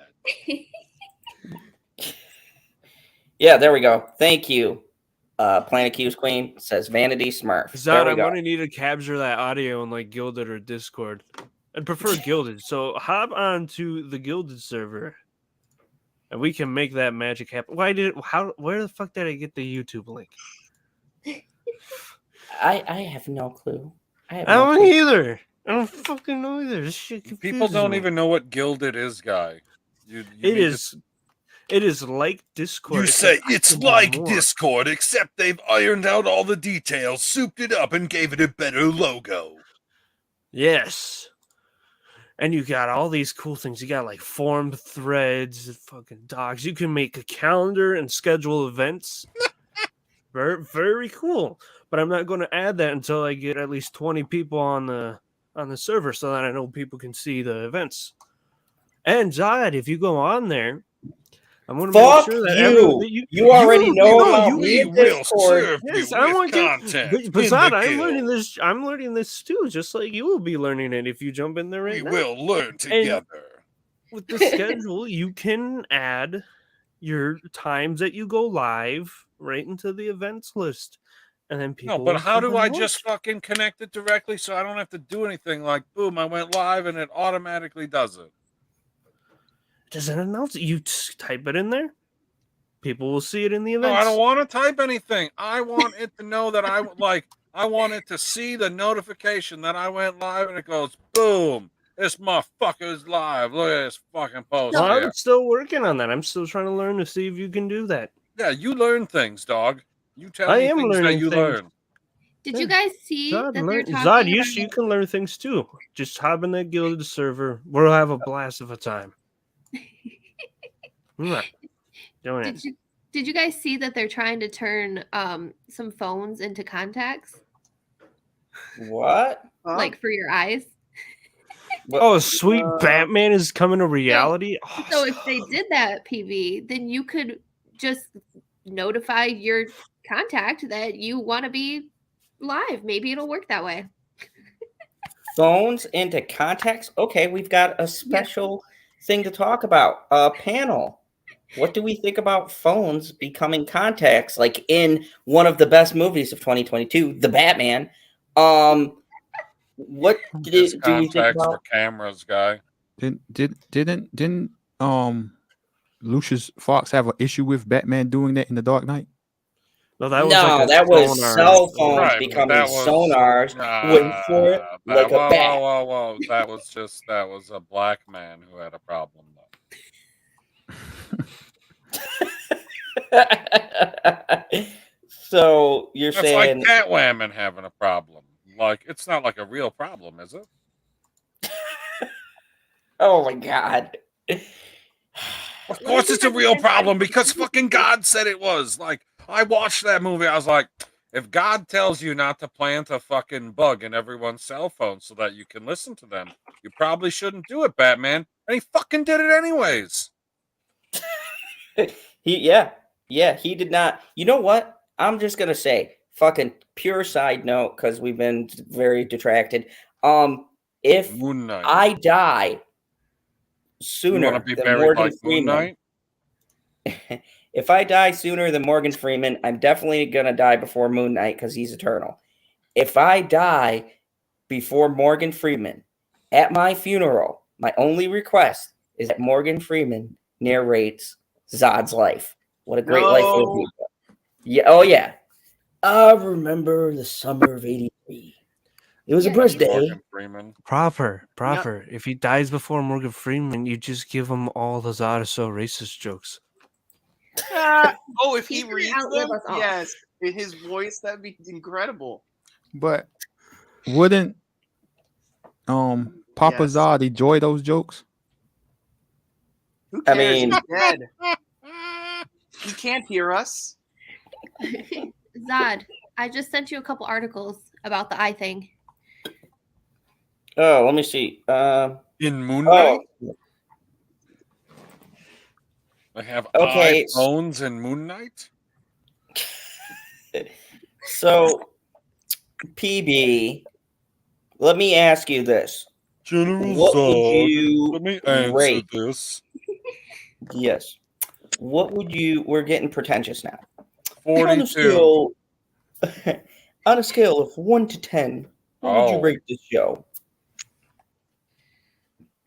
Yeah, there we go. Thank you. Planet Q's Queen says Vanity Smurf. There Zod, we I'm go. gonna need to capture that audio in like Gilded or Discord. I'd prefer Gilded. So hop on to the Gilded server, and we can make that magic happen. Where the fuck did I get the YouTube link? I have no clue. I don't either. I don't fucking know either. This shit People confuses don't me. even know what Gilded is, guy. You It need is. It is like Discord. You except say I it's can do like more. Discord, except they've ironed out all the details, souped it up, and gave it a better logo. Yes. And you got all these cool things. You got like formed threads, fucking docs. You can make a calendar and schedule events. Very, very cool. But I'm not going to add that until I get at least 20 people on the server, so that I know people can see the events. And Zod, if you go on there, I'm going to make Fuck sure that you. You already know about me in Discord. Yes, you I'm with like content. but in Zod, the I'm guild. learning this. I'm learning this too, just like you will be learning it if you jump in there right We now. will learn together. With the schedule, you can add your times that you go live right into the events list, and then people. No, but will how do fucking I watch. just fucking connect it directly so I don't have to do anything? Like, boom, I went live and it automatically does it. Does it announce it? You type it in there. People will see it in the events. No, I don't want to type anything. I want it to know that I want it to see the notification that I went live and it goes, boom, this motherfucker's live. Look at this fucking post Well, here. I'm still working on that. I'm still trying to learn to see if you can do that. Yeah, you learn things, dog. You tell I me am things that learning you things. learn. Did you guys see Zod, that learn. they're Zod, talking you can learn things too. Just hop in that Gilded server. We'll have a blast of a time. Doing it. Did you guys see that they're trying to turn some phones into contacts, What? like for your eyes? Oh, sweet Batman is coming to reality. So if they did that, PV, then you could just notify your contact that you want to be live. Maybe it'll work that way. Phones into contacts? Okay, we've got a special thing to talk about. Panel. What do we think about phones becoming contacts? Like in one of the best movies of 2022, The Batman. What do we think Contacts about? for cameras, guy. Didn't Lucius Fox have an issue with Batman doing that in The Dark Knight? No, that was like that was sonar. cell phones Right, becoming that was- sonars, waiting for it like a bat. Whoa. That was a black man who had a problem, though. So you're That's saying like Catwoman having a problem. Like, it's not like a real problem, is it? oh my god. Of course it's a real problem because fucking God said it was. Like, I watched that movie. I was like, if God tells you not to plant a fucking bug in everyone's cell phone so that you can listen to them, you probably shouldn't do it, Batman. And he fucking did it anyways. He did not. You know what? I'm just gonna say, fucking pure side note, because we've been very detracted. if Moon Knight. I die You want sooner to be than buried Morgan like Moon Freeman, Knight? if I die sooner than Morgan Freeman, I'm definitely gonna die before Moon Knight because he's eternal. If I die before Morgan Freeman at my funeral, my only request is that Morgan Freeman narrates Zod's life. What a great life would be. Yeah. Oh yeah. I remember the summer of '83. It was a Yeah, birthday. Morgan Freeman. Proper. If he dies before Morgan Freeman, you just give him all the Zod is so racist jokes. Oh, if he He's gonna reads outlive them, us all. yes, in his voice, that'd be incredible. But wouldn't Papa Yes. Zod enjoy those jokes? Who I cares? mean- He's dead. He can't hear us. Zod, I just sent you a couple articles about the eye thing. Oh, let me see. In Moon Knight, Oh, they have Okay, iPhones in Moon Knight. so PB, let me ask you this. General What would Zod, you let me answer rate? this. Yes. What would you? We're getting pretentious now. On a 42. scale, on a scale of 1 to 10, what would you Oh. rate this show?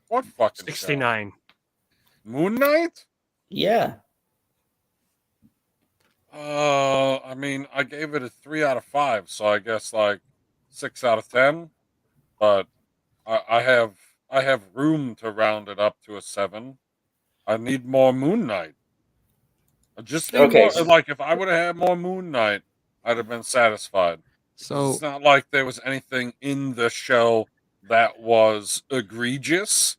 What fucking 69. show? Moon Knight? Yeah. I mean, I gave it a 3 out of 5, so I guess like 6 out of 10. But I have room to round it up to a 7. I need more Moon Knight. I just need Okay, more. so- Like if I would have had more Moon Knight, I'd have been satisfied. So It's not like there was anything in the show that was egregious.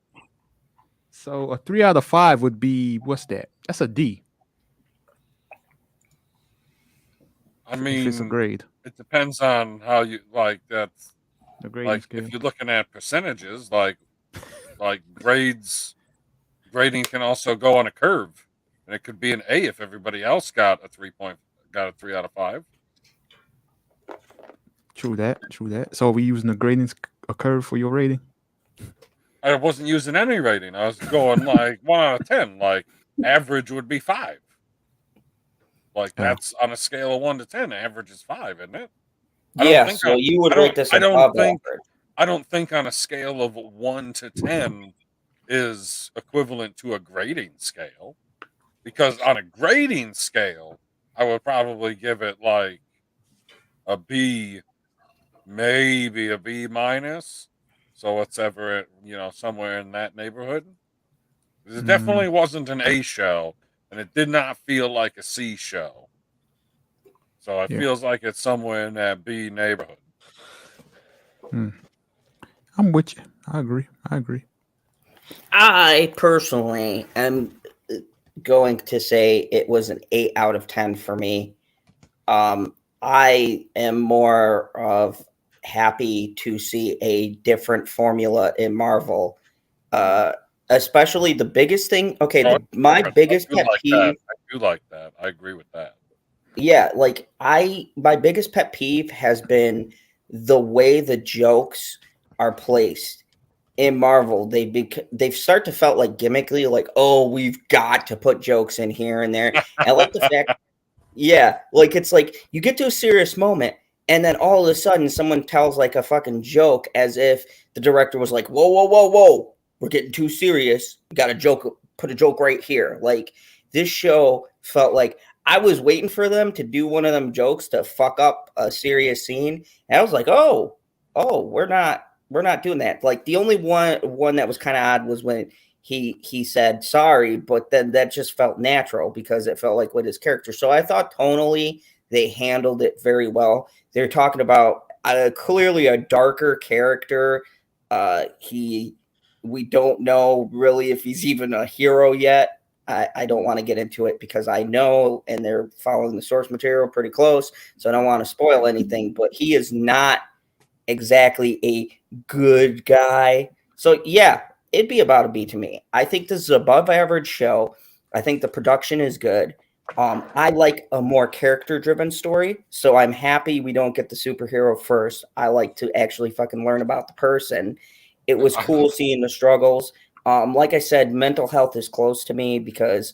so a 3 out of 5 would be, what's that? That's a D. I If it's a mean, grade, it depends on how you like that. a grading Like scale. if you're looking at percentages, like grading can also go on a curve, and it could be an A if everybody else got a 3 out of 5. True that. So are we using a curve for your rating? I wasn't using any rating. I was going like 1 out of 10. Like average would be 5. Like Oh. that's on a scale of 1 to 10. Average is 5, isn't it? Yeah, so you would rate this I don't above think average. I don't think on a scale of 1 to 10 is equivalent to a grading scale, because on a grading scale, I would probably give it like a B, maybe a B minus. So it's ever, somewhere in that neighborhood. It definitely wasn't an A show, and it did not feel like a C show. So it Yeah. feels like it's somewhere in that B neighborhood. I'm with you. I agree. I personally am going to say it was an 8 out of 10 for me. I am more of happy to see a different formula in Marvel. Especially the biggest thing. Okay, my biggest pet peeve. I do like that. I agree with that. Yeah, like my biggest pet peeve has been the way the jokes are placed in Marvel. They've start to felt like gimmickly, like, oh, we've got to put jokes in here and there. I like the fact, yeah, like it's like you get to a serious moment, and then all of a sudden someone tells like a fucking joke as if the director was like, whoa, we're getting too serious. We got a joke, put a joke right here. Like this show felt like I was waiting for them to do one of them jokes to fuck up a serious scene. And I was like, oh, we're not doing that. Like the only one that was kind of odd was when he said sorry, but then that just felt natural because it felt like with his character. So I thought tonally they handled it very well. They're talking about clearly a darker character. We don't know really if he's even a hero yet. I don't want to get into it because I know, and they're following the source material pretty close, so I don't want to spoil anything, but he is not exactly a good guy. So yeah, it'd be about a B to me. I think this is an above average show. I think the production is good. I like a more character driven story, so I'm happy we don't get the superhero first. I like to actually fucking learn about the person. It was cool seeing the struggles. Like I said, mental health is close to me because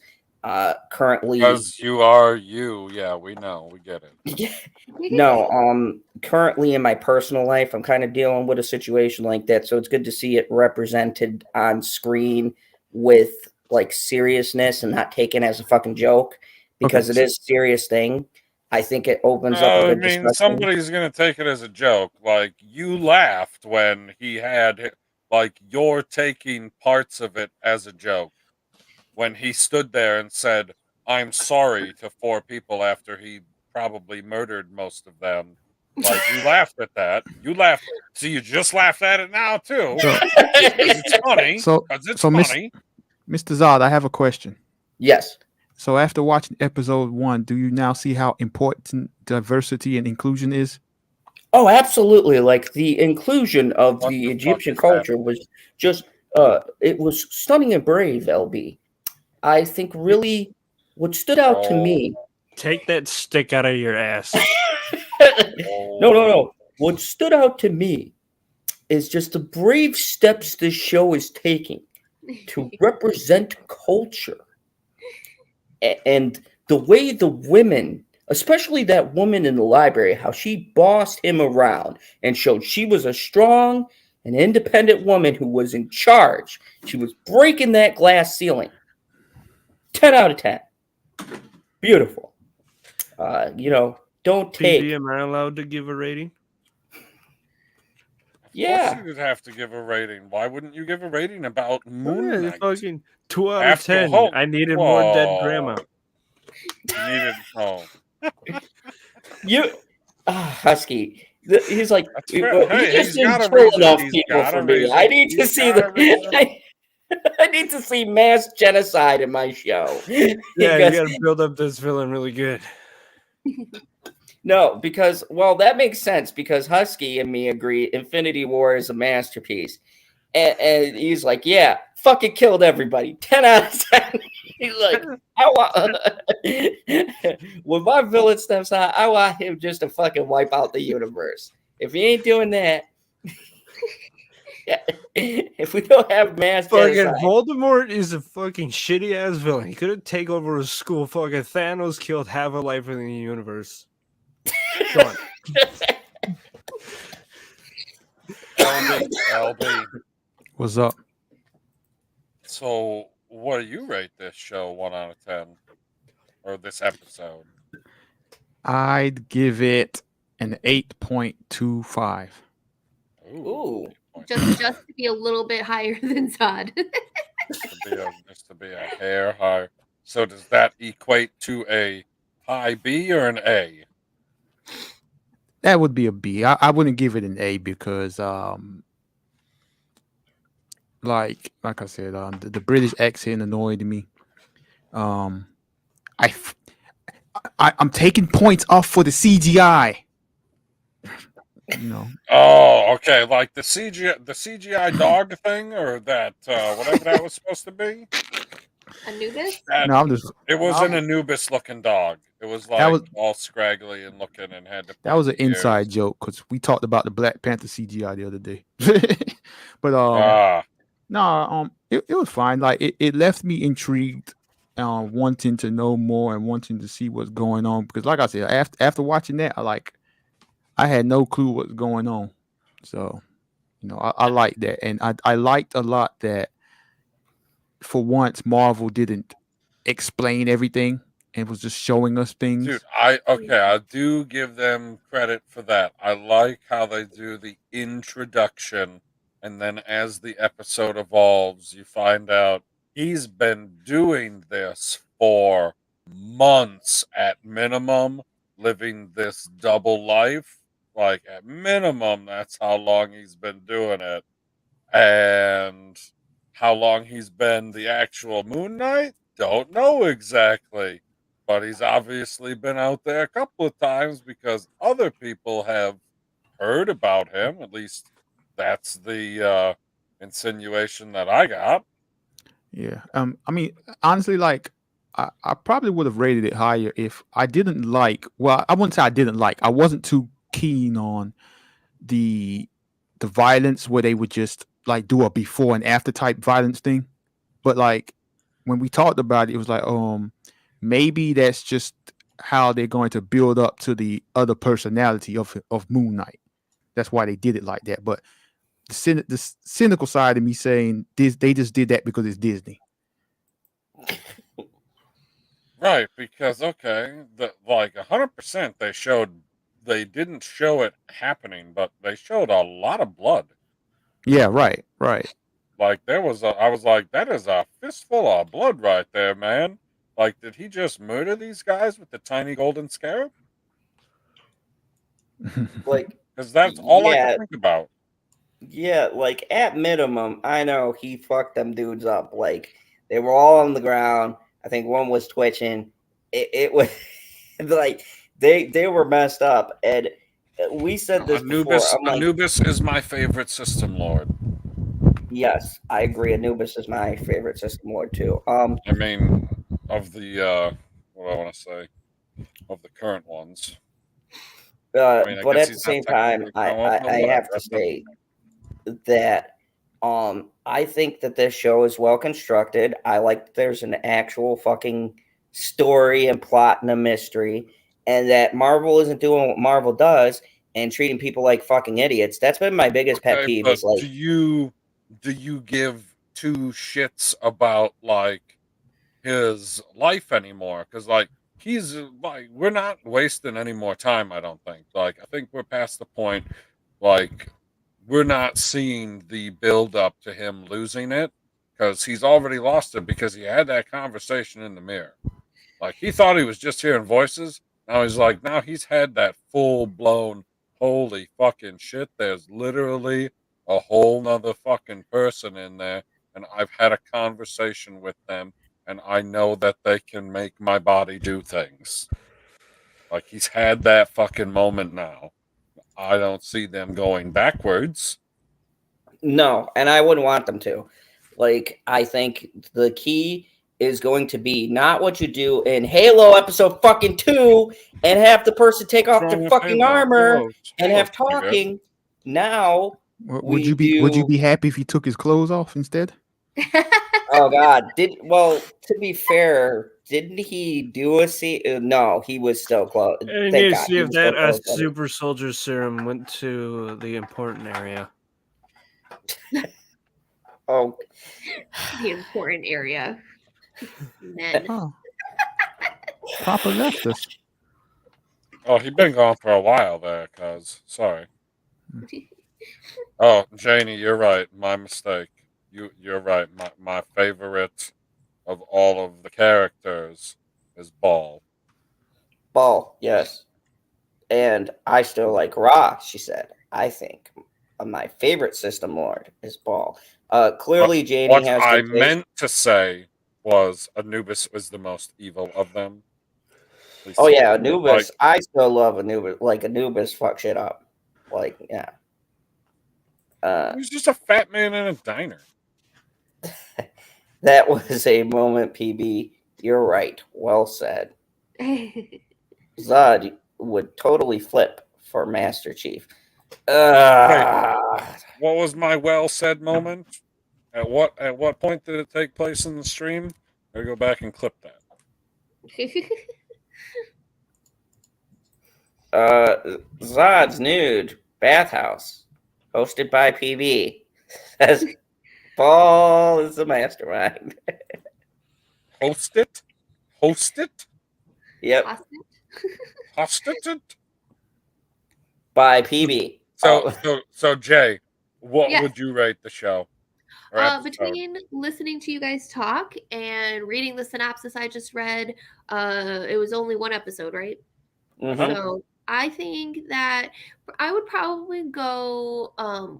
currently, Because you are you. Yeah, we know. We get it. no, currently in my personal life, I'm kind of dealing with a situation like that. So it's good to see it represented on screen with like seriousness and not taken as a fucking joke, because it is a serious thing. I think it opens up a good discussion. Somebody's going to take it as a joke. Like, you laughed when he had, like, you're taking parts of it as a joke. When he stood there and said, "I'm sorry" to 4 people after he probably murdered most of them. Like, you laughed at that. You laughed. So you just laughed at it now, too. It's funny. So funny. Mr. Zod, I have a question. Yes. So after watching episode 1, do you now see how important diversity and inclusion is? Oh, absolutely. Like the inclusion of the Egyptian culture was just it was stunning and brave, LB. I think really what stood out to me. Take that stick out of your ass. No. What stood out to me is just the brave steps this show is taking to represent culture. And the way the women, especially that woman in the library, how she bossed him around and showed she was a strong and independent woman who was in charge. She was breaking that glass ceiling. 10 out of 10. Beautiful. Don't take. PD, am I allowed to give a rating? Yeah. Of course you'd have to give a rating. Why wouldn't you give a rating about Moon Knight? Fucking 2 out of 10. I needed more dead grandma. You needed Husky. He's like, he's just got didn't kill enough people for me. I need to see I need to see mass genocide in my show. Yeah, you got to build up this villain really good. No, because, well, that makes sense because Husky and me agree Infinity War is a masterpiece. And he's like, yeah, fucking killed everybody. 10 out of 10. He's like, when my villain steps out, I want him just to fucking wipe out the universe. If he ain't doing that, if we don't have mass genocide. Voldemort is a fucking shitty ass villain. He couldn't take over a school. Fucking Thanos killed half a life in the universe. Come on. LB. What's up? So, what do you rate this show 1 out of 10? Or this episode? I'd give it an 8.25. Ooh. Just to be a little bit higher than Zod. just to be a hair higher. So does that equate to a high B or an A? That would be a B. I wouldn't give it an A because, like I said, the British accent annoyed me. I'm taking points off for the CGI. You know. Oh, okay. Like the CGI dog thing, or that whatever that was supposed to be. Anubis? It was an Anubis-looking dog. It was like all scraggly and looking, and had to. That was an inside joke because we talked about the Black Panther CGI the other day. But it was fine. Like it left me intrigued, wanting to know more and wanting to see what's going on. Because, like I said, after watching that, I had no clue what's going on. So, I like that, and I liked a lot that for once Marvel didn't explain everything and was just showing us things. Dude, I do give them credit for that. I like how they do the introduction, and then as the episode evolves, you find out he's been doing this for months at minimum, living this double life. Like, at minimum, that's how long he's been doing it. And how long he's been the actual Moon Knight? Don't know exactly. But he's obviously been out there a couple of times because other people have heard about him. At least that's the insinuation that I got. Yeah. I mean, honestly, like, I probably would have rated it higher if I didn't like. Well, I wouldn't say I didn't like. I wasn't too keen on the violence where they would just like do a before and after type violence thing. But like when we talked about it, it was like, maybe that's just how they're going to build up to the other personality of Moon Knight. That's why they did it like that. But the cynical side of me saying this, they just did that because it's Disney. Right, because okay, like 100%, they didn't show it happening, but they showed a lot of blood. Yeah, right. Like I was like, that is a fistful of blood right there, man. Like, did he just murder these guys with the tiny golden scarab? Like, Because that's all I yeah, can think about. yeah, like at minimum, I know he fucked them dudes up. Like they were all on the ground. I think one was twitching. It was like they were messed up. And we said this before. I'm like, Anubis is my favorite system lord. yes, I agree. Anubis is my favorite system lord too. I mean, of the what I want to say, of the current ones. I mean, I but guess at the he's not same time, technically current one, but I whatever, have to that's not- say that I think that this show is well constructed. I like that there's an actual fucking story and plot and a mystery, and that Marvel isn't doing what Marvel does and treating people like fucking idiots. That's been my biggest pet Okay, peeve. but Is like, do you give two shits about like his life anymore? Because like he's like, we're not wasting any more time. I don't think. Like I think we're past the point. Like we're not seeing the build up to him losing it because he's already lost it because he had that conversation in the mirror. Like he thought he was just hearing voices. Now he's like, now he's had that full blown holy fucking shit. There's literally a whole nother fucking person in there, and I've had a conversation with them, and I know that they can make my body do things. Like he's had that fucking moment now. I don't see them going backwards. no, and I wouldn't want them to. Like, I think the key is going to be not what you do in Halo episode fucking 2 and have the person take off What's wrong their with fucking Halo? armor and Halo's have pretty good. talking. Now Would you be happy if he took his clothes off instead? Oh God! To be fair, didn't he do a scene? No, he was still close. And you Thank need to God, see he if was still that close, buddy. super soldier serum went to the important area. Oh, The important area. Men. Oh. Papa left us. Oh, he's been gone for a while there, cuz. Sorry. Oh, Janie, you're right. My mistake. You're right. My favorite of all of the characters is Ball. Ball, yes. And I still like Ra. She said. I think my favorite system lord is Ball. Clearly, Janie What has. I good taste. meant to say was Anubis was the most evil of them. Oh yeah, Anubis. Like, I still love Anubis. Like Anubis, fuck shit up. Like yeah. he was just a fat man in a diner. That was a moment, PB. You're right. Well said. Zod would totally flip for Master Chief. What was my well said moment? At what point did it take place in the stream? I go back and clip that. Zod's Nude Bathhouse, hosted by PB. Says Paul is the mastermind. Host it? Yep, Host it? by PB. So Jay, what Yes. would you rate the show? Or episode? Between listening to you guys talk and reading the synopsis I just read, it was only one episode, right? Mhm. So I think that I would probably go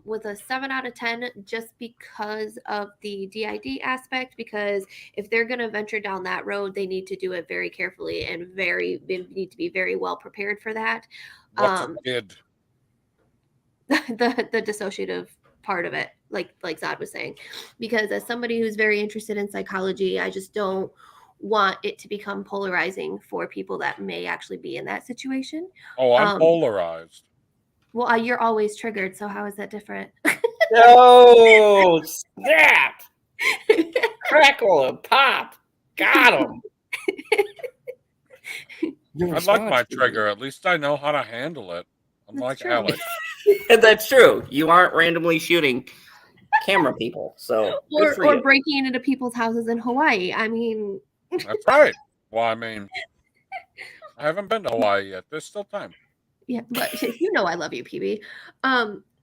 with a 7 out of 10 just because of the DID aspect. Because if they're going to venture down that road, they need to do it very carefully and they need to be very well prepared for that. What's a kid? the dissociative part of it, like Zod was saying, because as somebody who's very interested in psychology, I just don't want it to become polarizing for people that may actually be in that situation. Oh, I'm polarized. Well, you're always triggered, so how is that different? Oh, snap! Crackle and pop. Got him. I like my trigger. At least I know how to handle it. I'm That's like true. Alex. That's true. You aren't randomly shooting camera people, so good for or you. breaking into people's houses in Hawaii. I mean, That's right. Well, I mean, I haven't been to Hawaii yet. There's still time. yeah, but you know I love you, PB.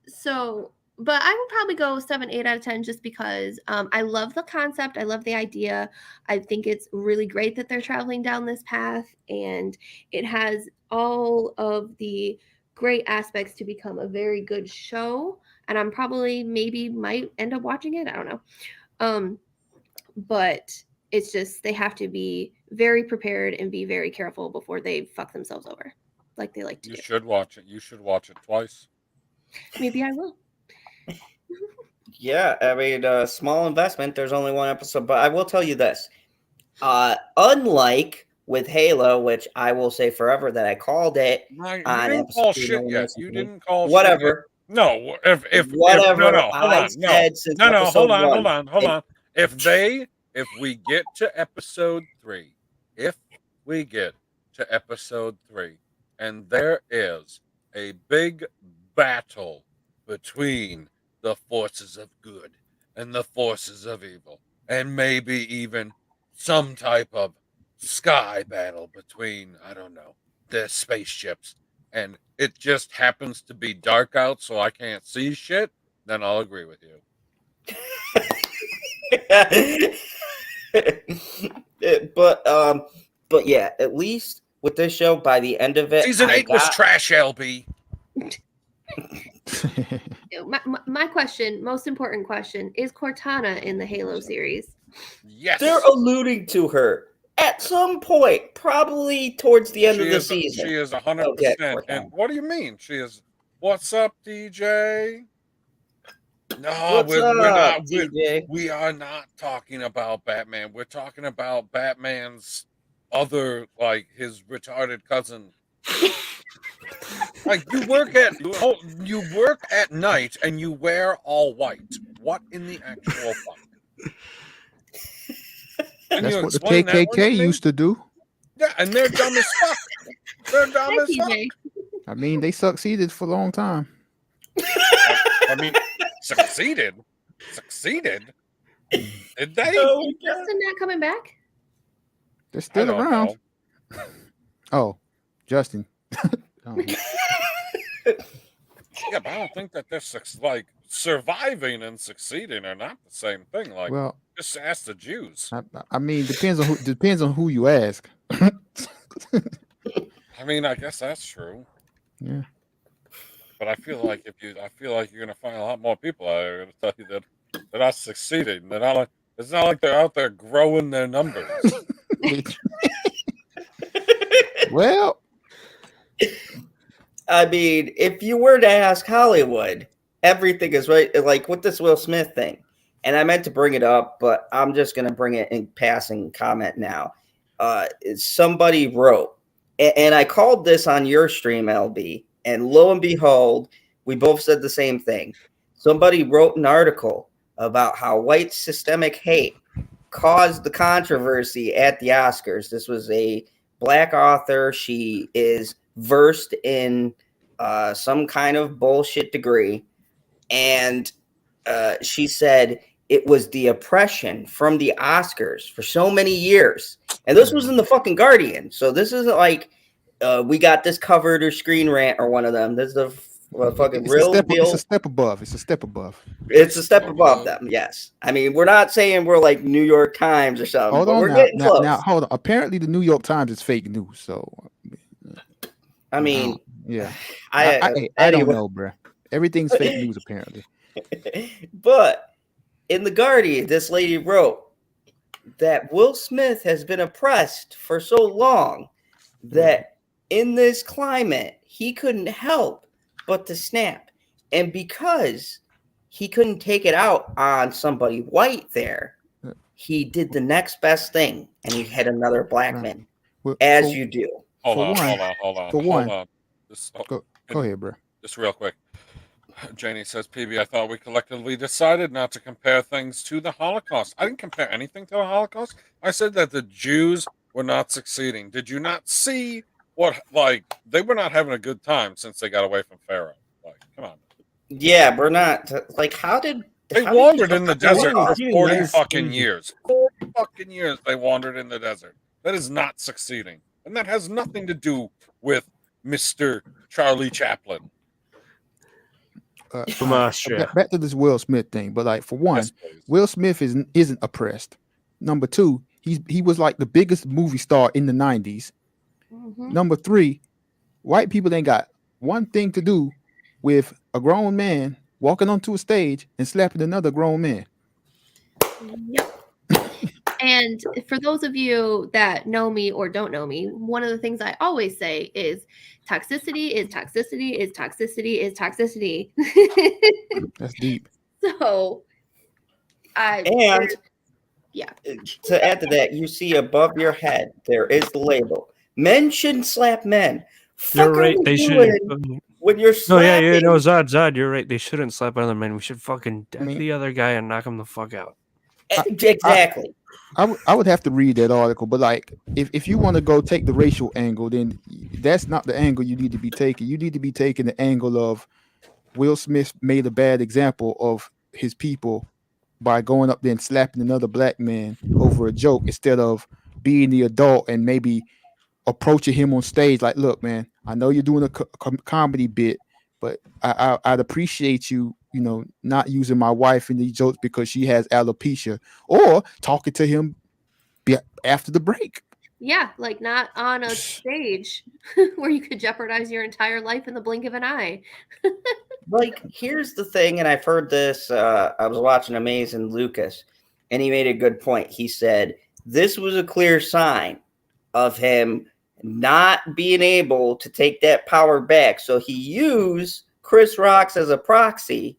So, but I would probably go 7, 8 out of 10 just because I love the concept. I love the idea. I think it's really great that they're traveling down this path, and it has all of the great aspects to become a very good show. And I'm probably maybe might end up watching it. I don't know. But it's just they have to be very prepared and be very careful before they fuck themselves over, like they like to You do. should watch it. You should watch it twice. Maybe I will. Yeah, I mean, small investment. There's only one episode, but I will tell you this. Unlike with Halo, which I will say forever that I called it You on didn't call episode shit yet. listen You to me. didn't call Whatever. shit. No, if Whatever no, hold I on, said since no, episode hold one. on. If we get to episode 3, and there is a big battle between the forces of good and the forces of evil, and maybe even some type of sky battle between, I don't know, the spaceships, and it just happens to be dark out so I can't see shit, then I'll agree with you. But yeah, at least with this show, by the end of it, Season 8 was trash, LB. My question, most important question, is Cortana in the Halo series? Yes. They're alluding to her at some point, probably towards the end of the season. She is 100%. Okay, And what do you mean? She is. What's up, DJ? No, What's we're up, not. DJ? We are not talking about Batman. We're talking about Batman's other, like his retarded cousin. Like you work at night and you wear all white. What in the actual fuck? That's what the KKK used to do. Yeah, and they're dumb as fuck. They're dumb as fuck. I mean, they succeeded for a long time. I mean, succeeded. Did they? Is Justin not coming back? They're still around. Oh, Justin. Yeah, but I don't think that they're like surviving and succeeding are not the same thing. Like, well, just ask the Jews. I mean, depends on who you ask. I mean, I guess that's true. Yeah. But I feel like you're gonna find a lot more people out there gonna tell you that they're not succeeding. They're not like it's not like they're out there growing their numbers. Well, I mean, if you were to ask Hollywood, everything is right. Like with this Will Smith thing, and I meant to bring it up, but I'm just going to bring it in passing comment now. Somebody wrote, and I called this on your stream, LB, and lo and behold, we both said the same thing. Somebody wrote an article about how white systemic hate caused the controversy at the Oscars. This was a Black author. She is versed in some kind of bullshit degree. And she said it was the oppression from the Oscars for so many years. And this was in the fucking Guardian. So this isn't like we got this covered or Screen Rant or one of them. This is a fucking real deal. It's a step above. It's a step above. It's a step above them, yes. I mean, we're not saying we're like New York Times or something. Hold but on we're getting close. now, hold on. Apparently, the New York Times is fake news. So, I mean, yeah, I don't know, bro. Everything's fake news apparently. But in the Guardian, this lady wrote that Will Smith has been oppressed for so long that in this climate he couldn't help but to snap, and because he couldn't take it out on somebody white there, he did the next best thing and he hit another black man, as you do. Hold on. Go ahead, bro. Just real quick. Janie says, PB, I thought we collectively decided not to compare things to the Holocaust. I didn't compare anything to the Holocaust. I said that the Jews were not succeeding. Did you not see what, like, they were not having a good time since they got away from Pharaoh? Like, come on. Yeah, we're not. Like, how did. They how wandered did in the desert for 40 nice fucking things. years. 40 fucking years they wandered in the desert. That is not succeeding. And that has nothing to do with Mr. Charlie Chaplin. From Austria. Back to this Will Smith thing, but like for one, Yes, please. Will Smith isn't oppressed. Number two, he was like the biggest movie star in the 90s. Mhm. Number three, white people ain't got one thing to do with a grown man walking onto a stage and slapping another grown man. Yep. And for those of you that know me or don't know me, one of the things I always say is toxicity is toxicity is toxicity is toxicity. That's deep. So, And yeah. to add to that, you see above your head, there is the label. Men shouldn't slap men. You're Fuck are right. we They doing shouldn't. when you're No, slapping? yeah, no, Zod, you're right. They shouldn't slap other men. We should fucking deck mean- the other guy and knock him the fuck out. Exactly. I would have to read that article, but like if you want to go take the racial angle, then that's not the angle you need to be taking. You need to be taking the angle of Will Smith made a bad example of his people by going up there and slapping another black man over a joke instead of being the adult and maybe approaching him on stage like, look, man, I know you're doing a comedy bit, but I'd appreciate you, you know, not using my wife in these jokes because she has alopecia, or talking to him after the break. Yeah, like not on a stage where you could jeopardize your entire life in the blink of an eye. Like, here's the thing, and I've heard this. I was watching Amazing Lucas, and he made a good point. He said this was a clear sign of him not being able to take that power back. So he used Chris Rock as a proxy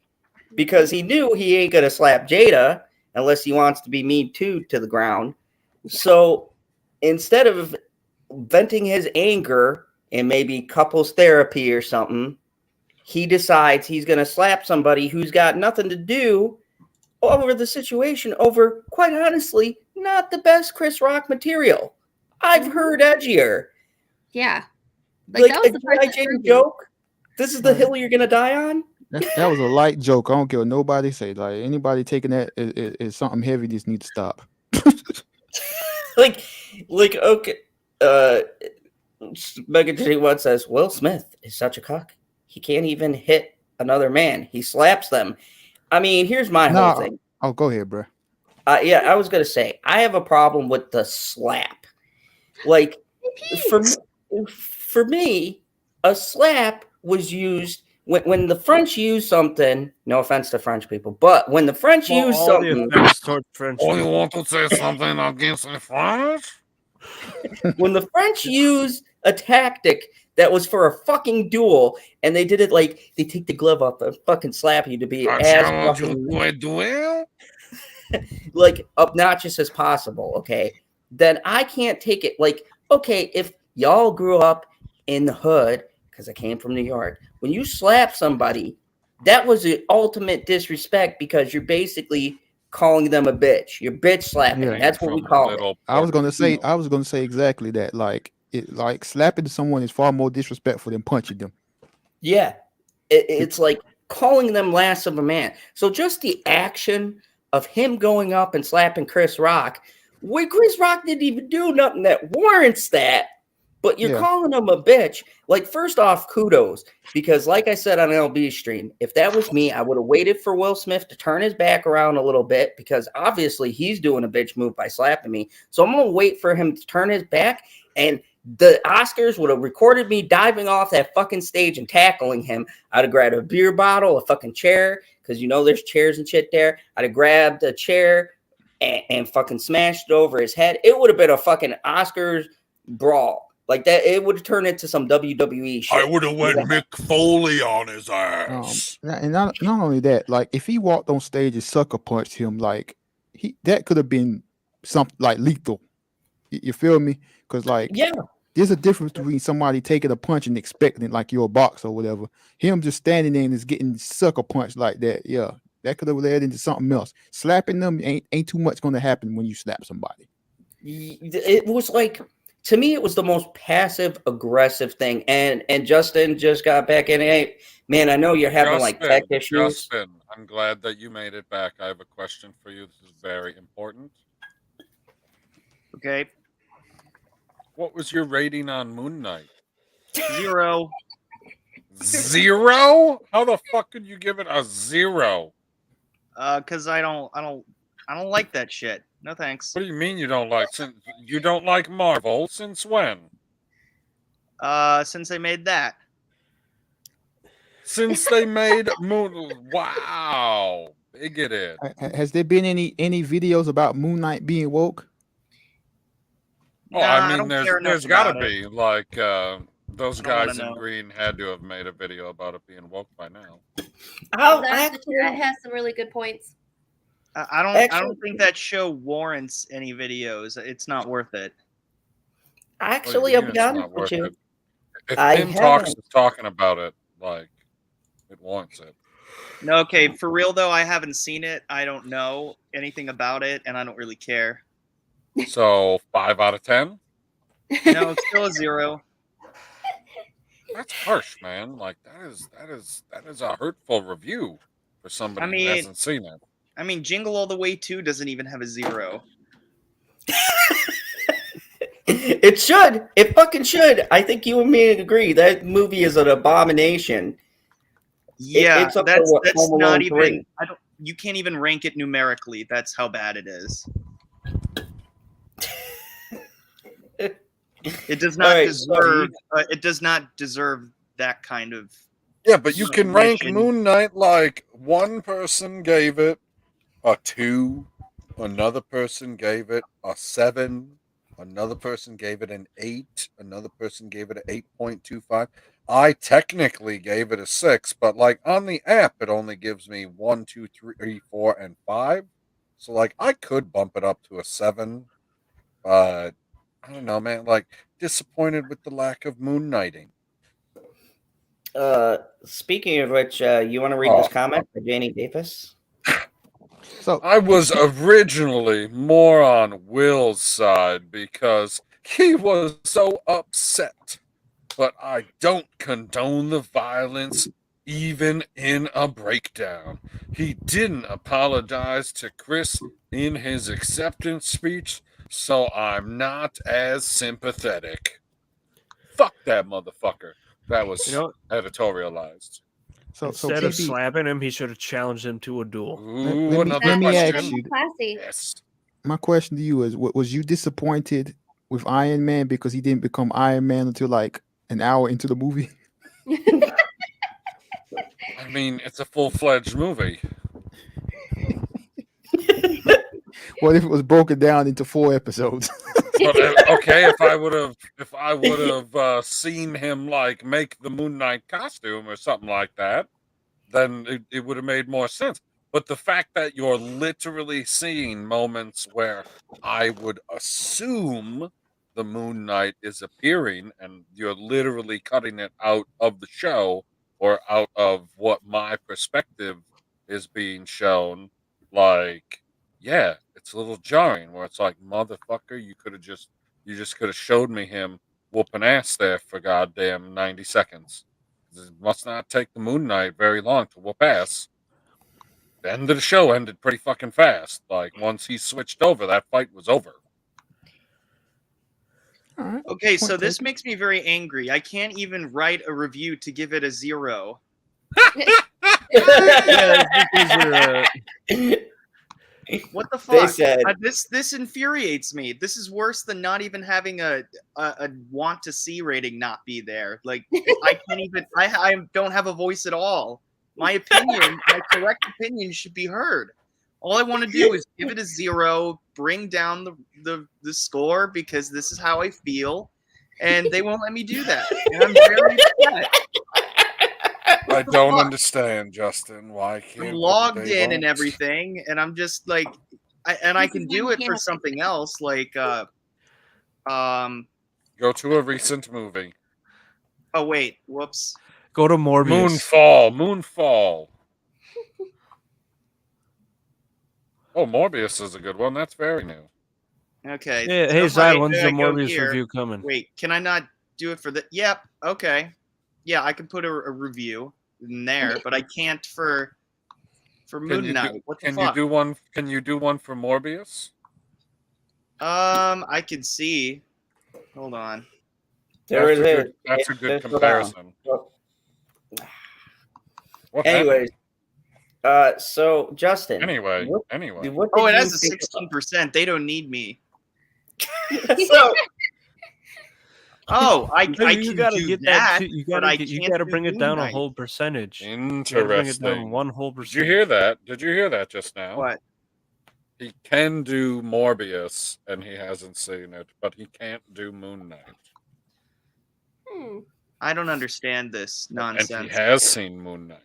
because he knew he ain't going to slap Jada unless he wants to be Me Too to the ground. So instead of venting his anger in maybe couples therapy or something, he decides he's going to slap somebody who's got nothing to do over the situation, over, quite honestly, not the best Chris Rock material. I've heard edgier. Yeah. Like that was a the part G.I. that Jane turned me. joke? This is the hill you're going to die on? That was a light joke. I don't care what nobody say. Like anybody taking that is something heavy. Just need to stop. like okay. Megan J. Watt says, Will Smith is such a cock. He can't even hit another man. He slaps them. I mean, here's my whole thing. Oh, go ahead, bro. Yeah, I was going to say, I have a problem with the slap. Like, for me, a slap was used when the French used something. No offense to French people, but when the French used something, Oh, you want to say something against the French? when the French used a tactic that was for a fucking duel, and they did it like they take the glove off and fucking slap you to be as duel? like obnoxious as possible, okay? Then I can't take it. Like, okay, if y'all grew up in the hood, because I came from New York, when you slap somebody, that was the ultimate disrespect because you're basically calling them a bitch. You're bitch slapping. Yeah. That's what we call it. I was gonna say exactly that. Like slapping someone is far more disrespectful than punching them. Yeah, it's like calling them less of a man. So just the action of him going up and slapping Chris Rock, when Chris Rock didn't even do nothing that warrants that, but you're calling him a bitch. Like, first off, kudos, because like I said on LB stream, if that was me, I would have waited for Will Smith to turn his back around a little bit, because obviously he's doing a bitch move by slapping me. So I'm going to wait for him to turn his back, and the Oscars would have recorded me diving off that fucking stage and tackling him. I'd have grabbed a beer bottle, a fucking chair, because you know there's chairs and shit there. I'd have grabbed a chair and fucking smashed it over his head. It would have been a fucking Oscars brawl. Like that, it would have turned into some WWE shit. I would have went Mick Foley on his ass. And not only that, like if he walked on stage and sucker punched him, like that could have been something like lethal. You feel me? Because like There's a difference between somebody taking a punch and expecting it like you're a boxer or whatever. Him just standing there and is getting sucker punched like that. Yeah, that could have led into something else. Slapping them ain't too much going to happen when you slap somebody. It was like, to me, it was the most passive aggressive thing. And Justin just got back in. Hey, man, I know you're having like tech issues. Justin, I'm glad that you made it back. I have a question for you. This is very important. Okay. What was your rating on Moon Knight? 0. 0? How the fuck could you give it a 0? Because I don't like that shit. No thanks. What do you mean you don't like? Since you don't like Marvel? Since when? Since they made that. Since they made Moon. Wow, bigoted. Has there been any videos about Moon Knight being woke? Oh, Nah, I don't mean, care there's enough got to about it. be like those I don't wanna guys in know. green had to have made a video about it being woke by now. Oh, that actually, has some really good points. I don't think that show warrants any videos. It's not worth it. actually, What I'll do you be mean it's honest not with worth you. it? If I Tim Talks haven't. is talking about it, like it wants it. No, okay, for real though, I haven't seen it. I don't know anything about it, and I don't really care. So 5 out of 10. No, it's still a 0. That's harsh, man. Like that is a hurtful review for somebody I mean- who hasn't seen it. I mean, Jingle All the Way 2 doesn't even have a 0. It should. It fucking should. I think you and me agree. That movie is an abomination. Yeah, it's up to that's what, Home not Alone even. 3? You can't even rank it numerically. That's how bad it is. It does not Alright, deserve. It does not deserve that kind of. Yeah, but you can rank Mission. Moon Knight like one person gave it a 2, another person gave it a 7, another person gave it an 8, another person gave it an 8.25. I technically gave it a 6, but like on the app, it only gives me 1, 2, 3, 4, and 5. So like I could bump it up to a 7, but I don't know, man. Like disappointed with the lack of moon knighting. Speaking of which, you want to read this comment by Janie Davis? So I was originally more on Will's side because he was so upset. But I don't condone the violence even in a breakdown. He didn't apologize to Chris in his acceptance speech, so I'm not as sympathetic. Fuck that motherfucker. That was editorialized. so Instead of PB, slapping him, he should have challenged him to a duel. Ooh, let me another ask question. you. Classy. Yes. my question to you is: was you disappointed with Iron Man because he didn't become Iron Man until like an hour into the movie? I mean, it's a full-fledged movie. What if it was broken down into 4 episodes? But okay, if I would have seen him like make the Moon Knight costume or something like that, then it would have made more sense. But the fact that you're literally seeing moments where I would assume the Moon Knight is appearing, and you're literally cutting it out of the show or out of what my perspective is being shown, like, yeah, it's a little jarring where it's like, motherfucker, you just could have showed me him whooping ass there for goddamn 90 seconds. It must not take the Moon Knight very long to whoop ass. The end of the show ended pretty fucking fast. Like, once he switched over, that fight was over. All right. Okay, so Point this taken. makes me very angry. I can't even write a review to give it a 0. What the They fuck? said- This infuriates me. This is worse than not even having a want to see rating not be there. Like I can't even. I don't have a voice at all. My opinion, my correct opinion, should be heard. All I want to do is give it a 0, bring down the score because this is how I feel, and they won't let me do that. And I'm very upset. I don't understand, Justin. Why can't I'm logged they in and vote? everything, and I'm just like, I can do it for something else, like, Go to a recent movie. Oh wait, whoops. Go to Morbius. Moonfall. Oh, Morbius is a good one. That's very new. Okay. Yeah, so hey, if Zad, I- when's if the I go Morbius here- review coming? Wait, can I not do it for the? Yep. Okay. Yeah, I can put a review in there, but I can't for Moon Knight. What the Can fuck? you do one? Can you do one for Morbius? I can see. Hold on. There it is. That's a good Just go down. comparison. Well, What happened? anyways, so Justin. Anyway. what Oh, did it has you a think 16%. They don't need me. about- so Oh, I You can gotta do get that, that. You but gotta I get, you can't gotta do bring it Moon down a Knight. whole percentage. You gotta bring it Interesting. down 1 whole Did percent. you hear that? Did you hear that just now? What? He can do Morbius, and he hasn't seen it, but he can't do Moon Knight. I don't understand this And nonsense. he has seen Moon Knight.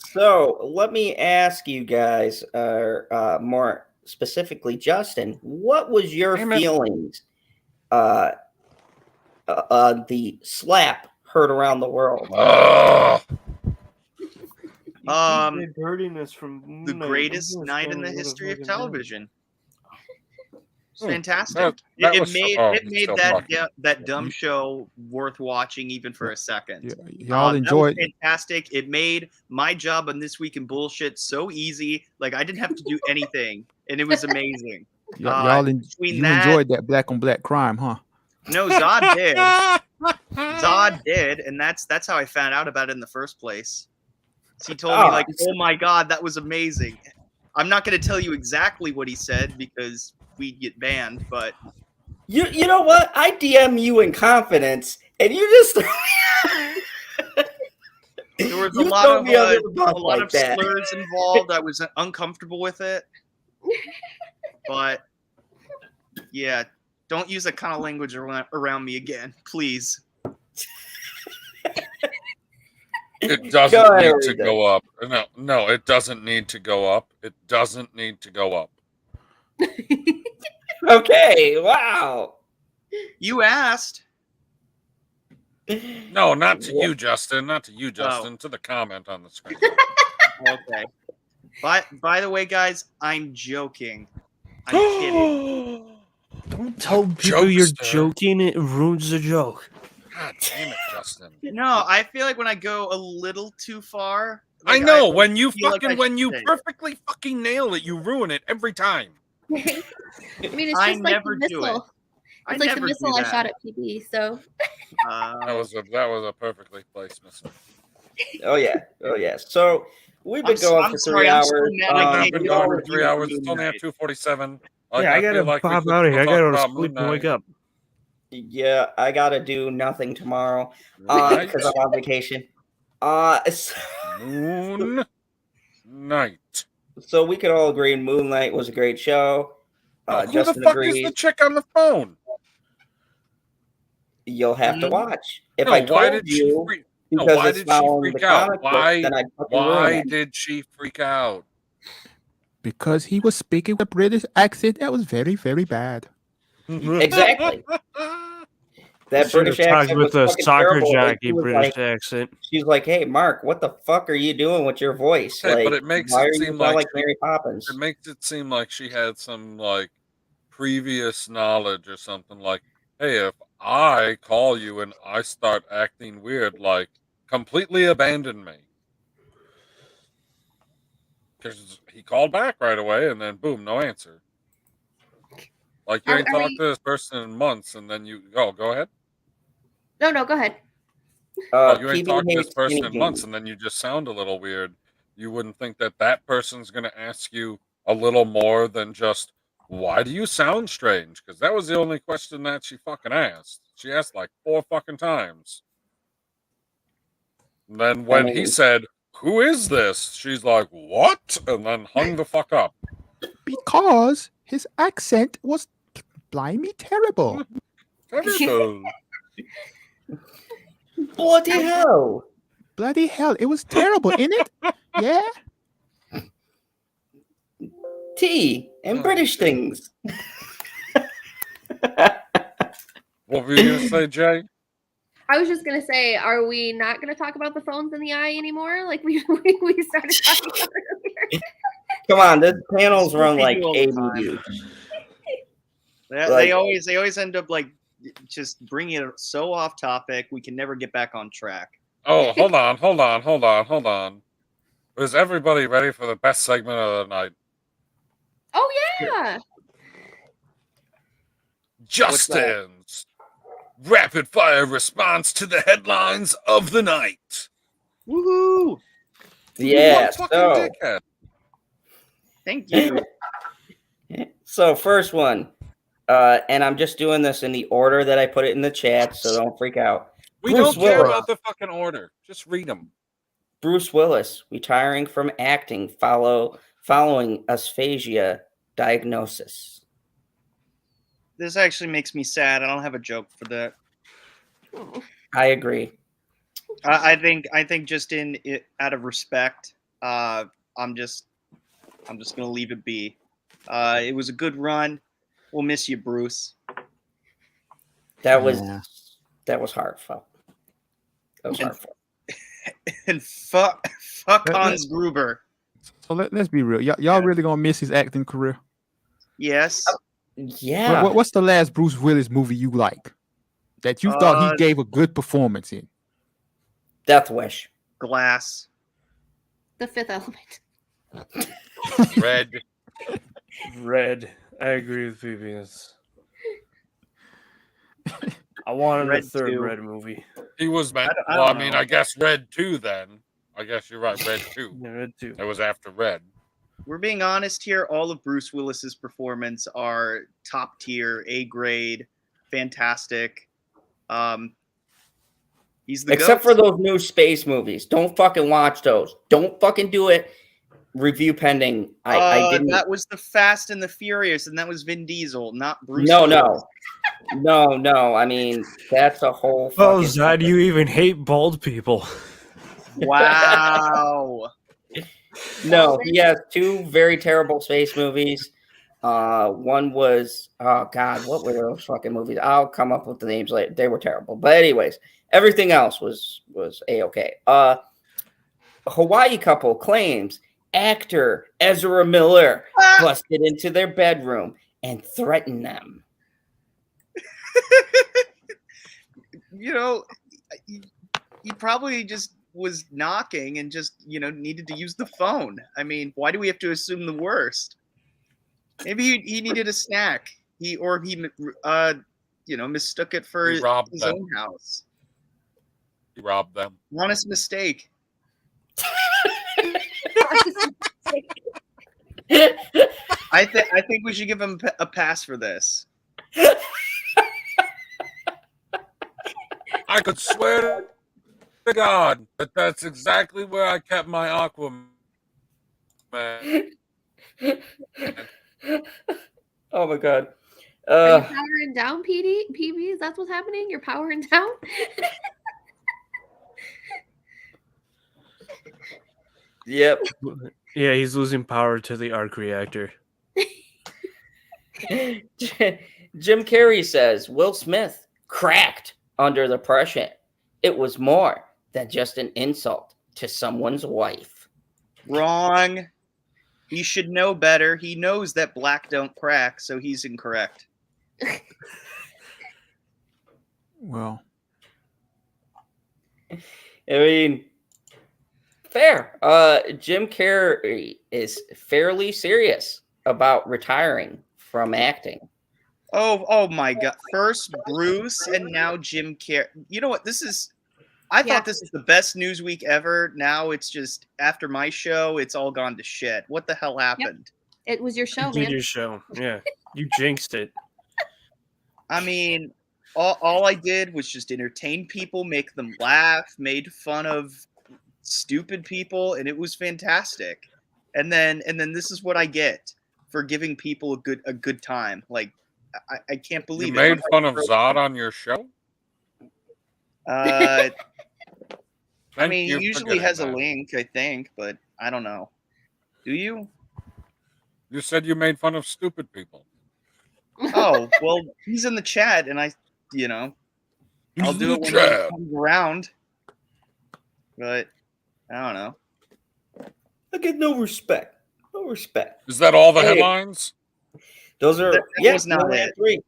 So let me ask you guys, more specifically, Justin, what was your Damn it. feelings? The slap heard around the world. Oh, hurting from The greatest night in the history of television. It's Hmm. fantastic. That It was- made oh, it it's made so that fucking- that dumb show worth watching even for a second. Y'all That was enjoyed. fantastic. It made my job on This Week in Bullshit so easy. Like I didn't have to do anything, and it was amazing. Y'all between you that- enjoyed that black on black crime, huh? No, Zod did. Zod did, and that's how I found out about it in the first place. So he told me like, "Oh my god, that was amazing." I'm not going to tell you exactly what he said because we'd get banned, but You know what? I DM you in confidence, and you just there was You a lot throw of me under the bus like of that. slurs involved. I was uncomfortable with it, but yeah, don't use that kind of language around me again, please. it doesn't Go ahead, need to Rita. go up. No, it doesn't need to go up. It doesn't need to go up. Okay, wow. You asked. No, not to you, Justin. Not to you, Justin. To the comment on the screen. Okay. By the way, guys, I'm joking. I'm kidding. Don't tell people you're Jokester. joking. It ruins the joke. God damn it, Justin. No, I feel like when I go a little too far. I like, know when you feel like I fucking when should you say it. perfectly fucking nail it, you ruin it every time. I mean, it's I just like never the do it. missile. I It's like the never do missile I that. shot at PB. So That was a perfectly placed missile. Oh yeah. So we've been I'm going I'm for sorry, 3 I'm hours. so mad I I've can't been go going over for review 3 hours. Moon It's only at Knight. 2:47. Yeah, I gotta pop out of here. I gotta go to sleep and wake up. Yeah, I gotta do nothing tomorrow Right? because I'm on vacation. Moon Knight. So we could all agree Moonlight was a great show. Who the Justin fuck agrees. is the chick on the phone? You'll have to Mhm. watch. If No, I why told did she you freak? No, because why it's did not she on freak the out? comic book, Why? then I'd fucking ruin Why it. did she freak out? Because he was speaking with a British accent that was very, very bad. Exactly. That Should've British talked accent was with a fucking soccer terrible. And jockey she was British like, accent. she's like, "Hey, Mark, what the fuck are you doing with your voice? Hey, like, but it makes why it are you seem sound like Mary Poppins?" It makes it seem like she had some like previous knowledge or something. Like, hey, if I call you and I start acting weird, like completely abandon me. Because he called back right away and then boom, no answer. Like you Are- ain't are talked we- to this person in months and then you go ahead. no, go ahead. You ain't PB talked to this hates person skinny in months jeans. and then you just sound a little weird. You wouldn't think that that person's going to ask you a little more than just, why do you sound strange? Because that was the only question that she fucking asked. She asked like 4 fucking times. And then when he mean- said, who is this? She's like, what? And then hung the fuck up. Because his accent was blimey terrible. Terrible. Bloody hell! Bloody hell, it was terrible, innit? Yeah? Tea and Oh, British shit. things. What were you going to say, Jay? I was just gonna say, are we not gonna talk about the phones in the eye anymore? Like we started talking about earlier. Come on, this panel's What run we like do all the 80 time. views. They always end up like just bringing it so off topic. We can never get back on track. Oh, hold on. Is everybody ready for the best segment of the night? Oh yeah. Justin's rapid fire response to the headlines of the night. Woohoo! Yeah, What fucking so dickhead. Thank you. first one, and I'm just doing this in the order that I put it in the chat, so don't freak out. We Bruce don't care Willis. about the fucking order. Just read them. Bruce Willis retiring from acting following aphasia diagnosis. This actually makes me sad. I don't have a joke for that. I agree. I think just out of respect, I'm just gonna leave it be. It was a good run. We'll miss you, Bruce. That was Yeah. heartfelt. That was heartfelt. And fuck Hans Gruber. So let's be real. Y'all really gonna miss his acting career? Yes. Yeah. What's the last Bruce Willis movie you like that you thought he gave a good performance in? Death Wish. Glass. The Fifth Element. Red. Red. I agree with PBS. I wanted Red a third 2. Red movie. He was meant. I Well, don't I mean, know. I guess Red 2 then. I guess you're right, Red 2. Yeah, Red 2. It was after Red. We're being honest here. All of Bruce Willis's performance are top tier, A grade, fantastic. He's the Except goat. for those new space movies. Don't fucking watch those. Don't fucking do it. Review pending. I didn't. That was the Fast and the Furious, and that was Vin Diesel, not Bruce. No, Willis. no. I mean, that's a whole. Oh, fucking Zad, you even hate bald people. Wow. No, he has two very terrible space movies. One was, oh God, what were those fucking movies? I'll come up with the names later. They were terrible. But anyways, everything else was A-okay. Hawaii couple claims actor Ezra Miller busted into their bedroom and threatened them. You know, he probably just was knocking and just, needed to use the phone. I mean, why do we have to assume the worst? Maybe he needed a snack. He mistook it for He robbed his them. own house. He robbed them. Honest mistake. I think we should give him a pass for this. I could swear to God that that's exactly where I kept my Aquaman. Oh my God. Are you powering down, PB? Is that what's happening? You're powering down? Yep. Yeah, he's losing power to the arc reactor. Jim Carrey says Will Smith cracked under the pressure. It was more than just an insult to someone's wife. Wrong. He should know better. He knows that black don't crack, so he's incorrect. Well, I mean, fair. Jim Carrey is fairly serious about retiring from acting. Oh my God. First Bruce and now Jim Carrey. You know what? I thought this was the best news week ever. Now it's just after my show, it's all gone to shit. What the hell happened? It was your show, You did man. your show. Yeah. You jinxed it. I mean, all I did was just entertain people, make them laugh, made fun of stupid people, and it was fantastic. And then this is what I get for giving people a good time. Like I can't believe You it. made fun of Zod on your show? I Thank mean, you he for usually getting has a that. link, I think, but I don't know. Do you? You said you made fun of stupid people. Oh, well, he's in the chat, and I you know, I'll do it when Trap. it comes around. But I don't know. I get no respect. No respect. Is that all the Hey. headlines? Those are That was not you only had it. 3.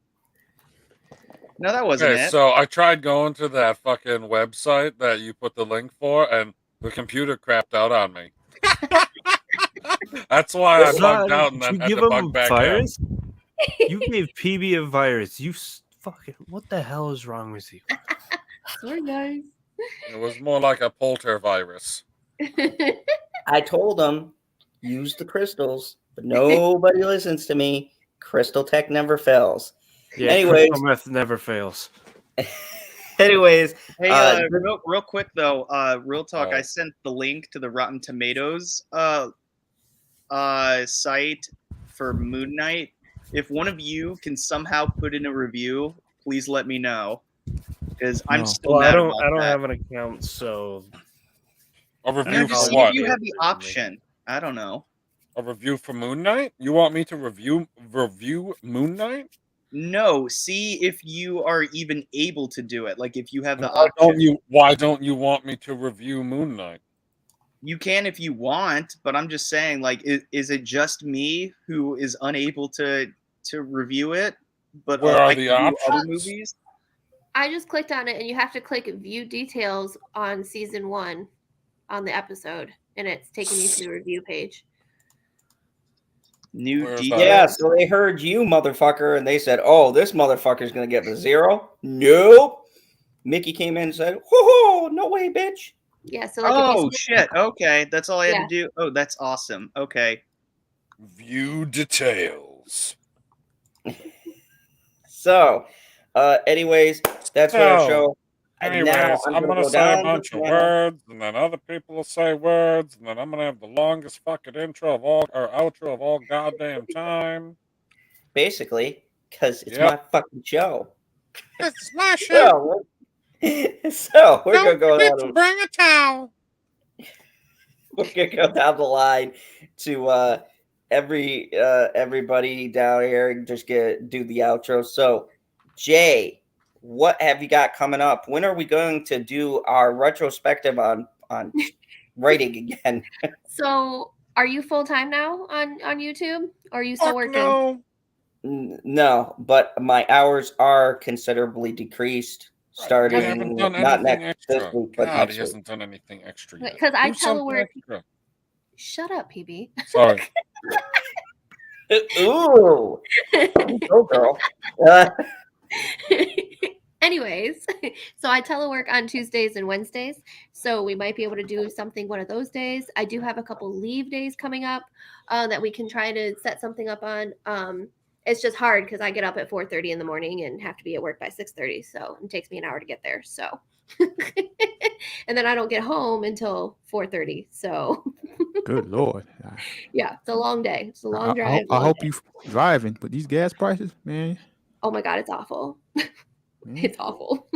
No, that wasn't Okay, it. so I tried going to that fucking website that you put the link for, and the computer crapped out on me. That's why I bugged out and Did you then had give to him bug a back in. virus? You gave PB a virus. You fucking. What the hell is wrong with you? Sorry, guys. It was more like a polter virus. I told them use the crystals, but nobody listens to me. Crystal Tech never fails. Yeah, Anyways. crystal meth never fails. Anyways, Hey, real quick though, real talk. Oh. I sent the link to the Rotten Tomatoes site for Moon Knight. If one of you can somehow put in a review, please let me know, because I'm No. still Well, mad I don't about that. have an account, so A No, review just for see what? if you have the option. I don't know. A review for Moon Knight? You want me to review Moon Knight? No, see if you are even able to do it. Like if you have the Why option. don't you want me to review Moon Knight? You can if you want, but I'm just saying, like, is it just me who is unable to review it? But Where are I the can do other options? movies. I just clicked on it, and you have to click view details on season 1 on the episode, and it's taking you to the review page. New Where's details. that? yeah, so they heard you, motherfucker, and they said, "Oh, this motherfucker's gonna get the 0." Nope. Mickey came in and said, "Whoa, no way, bitch." Yeah, so like Oh if you shit! Okay, that's all I had Yeah. to do. Oh, that's awesome. Okay. View details. So, anyways, that's for our So, show. And Anyways, now I'm gonna go say a down the bunch of channel. words, and then other people will say words, and then I'm gonna have the longest fucking intro of all, or outro of all goddamn time. Basically, because it's Yep. my fucking show. It's my show. So we're gonna go forget down. to bring a towel. We're gonna go down the line to everybody down here and just do the outro. So, Jay, what have you got coming up? When are we going to do our retrospective on writing again? So, are you full time now on YouTube, or are you still Fuck working? no. No, but my hours are considerably decreased. You Starting haven't done not anything next this extra. week, but God, next he week. hasn't done anything extra yet. Because I Do something telework. extra. Shut up, PB. Sorry. Ooh, go girl. Anyways, so I telework on Tuesdays and Wednesdays. So we might be able to do something one of those days. I do have a couple leave days coming up that we can try to set something up on. It's just hard because I get up at 4:30 in the morning and have to be at work by 6:30. So it takes me an hour to get there. So and then I don't get home until 4:30. So Good Lord. yeah, it's a long day. It's a long drive. I long hope day. you driving, but these gas prices, man. Oh my God, it's awful. It's awful.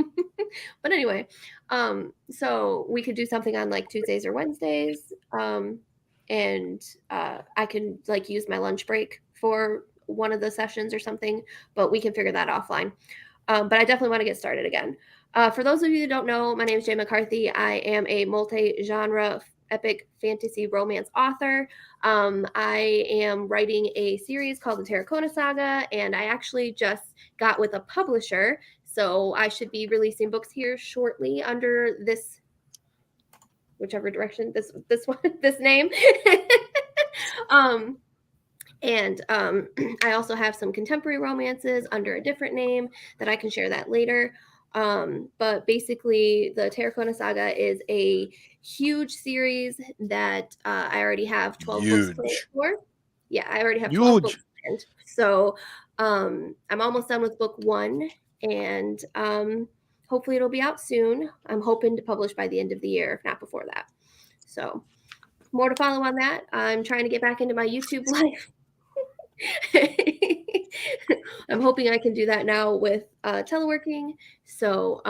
But anyway, so we could do something on like Tuesdays or Wednesdays. And I can like use my lunch break for one of the sessions or something, but we can figure that offline. But I definitely want to get started again. For those of you who don't know, my name is Jay McCarthy. I am a multi-genre epic fantasy romance author. I am writing a series called the Terracotta Saga, and I actually just got with a publisher. So I should be releasing books here shortly under this, whichever direction, this one, this name. I also have some contemporary romances under a different name that I can share that later. But basically, the Terracotta Saga is a huge series that I already have 12 books planned for. Yeah, I already have 12 books planned. So I'm almost done with book 1, and hopefully it'll be out soon. I'm hoping to publish by the end of the year, if not before that. So more to follow on that. I'm trying to get back into my YouTube life. I'm hoping I can do that now with teleworking. So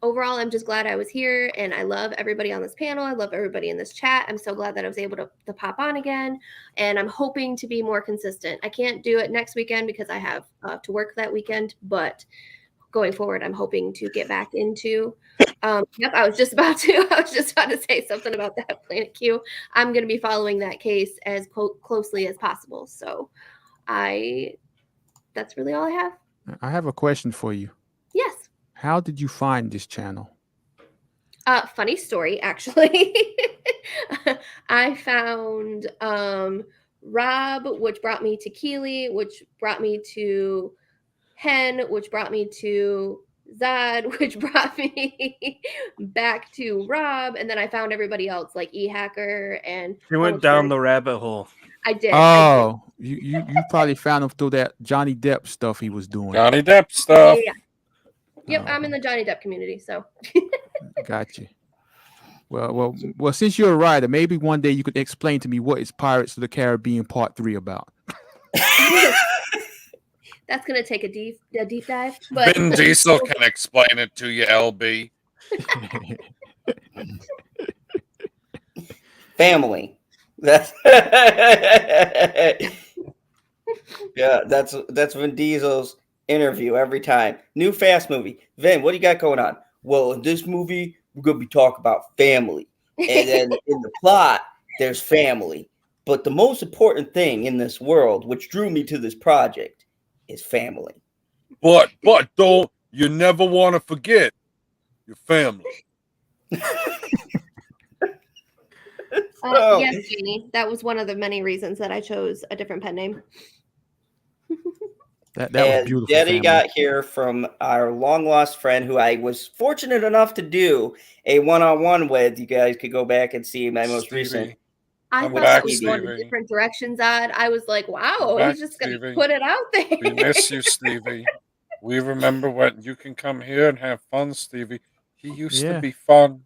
overall, I'm just glad I was here, and I love everybody on this panel. I love everybody in this chat. I'm so glad that I was able to pop on again, and I'm hoping to be more consistent. I can't do it next weekend because I have to work that weekend, but going forward, I'm hoping to get back into. Yep, I was just about to say something about that Planet Q. I'm going to be following that case as closely as possible. So that's really all I have. I have a question for you. Yes. How did you find this channel? Funny story, actually. I found Rob, which brought me to Keely, which brought me to Hen, which brought me to Zod, which brought me back to Rob, and then I found everybody else like eHacker and You went down the rabbit hole. I did. Oh, you probably found him through that Johnny Depp stuff he was doing. Johnny Depp stuff. Yeah. Yep, I'm in the Johnny Depp community, so. Gotcha. Well. Since you're a writer, maybe one day you could explain to me what is Pirates of the Caribbean Part 3 about. That's gonna take a deep dive. But Vin Diesel can explain it to you, LB. Family. That's yeah. That's Vin Diesel's interview every time. New Fast movie. Vin, what do you got going on? Well, in this movie, we're gonna be talking about family, and then in the plot, there's family. But the most important thing in this world, which drew me to this project, is family. But don't you never want to forget your family. Yes, Janie. That was one of the many reasons that I chose a different pen name. That was beautiful. Daddy got here from our long lost friend who I was fortunate enough to do a one-on-one with. You guys could go back and see my most recent. I Come thought back, that was going in Stevie. different directions. I was like, wow, Come back, he's just going to Stevie. put it out there. We miss you, Stevie. We remember when you can come here and have fun, Stevie. He used to be fun.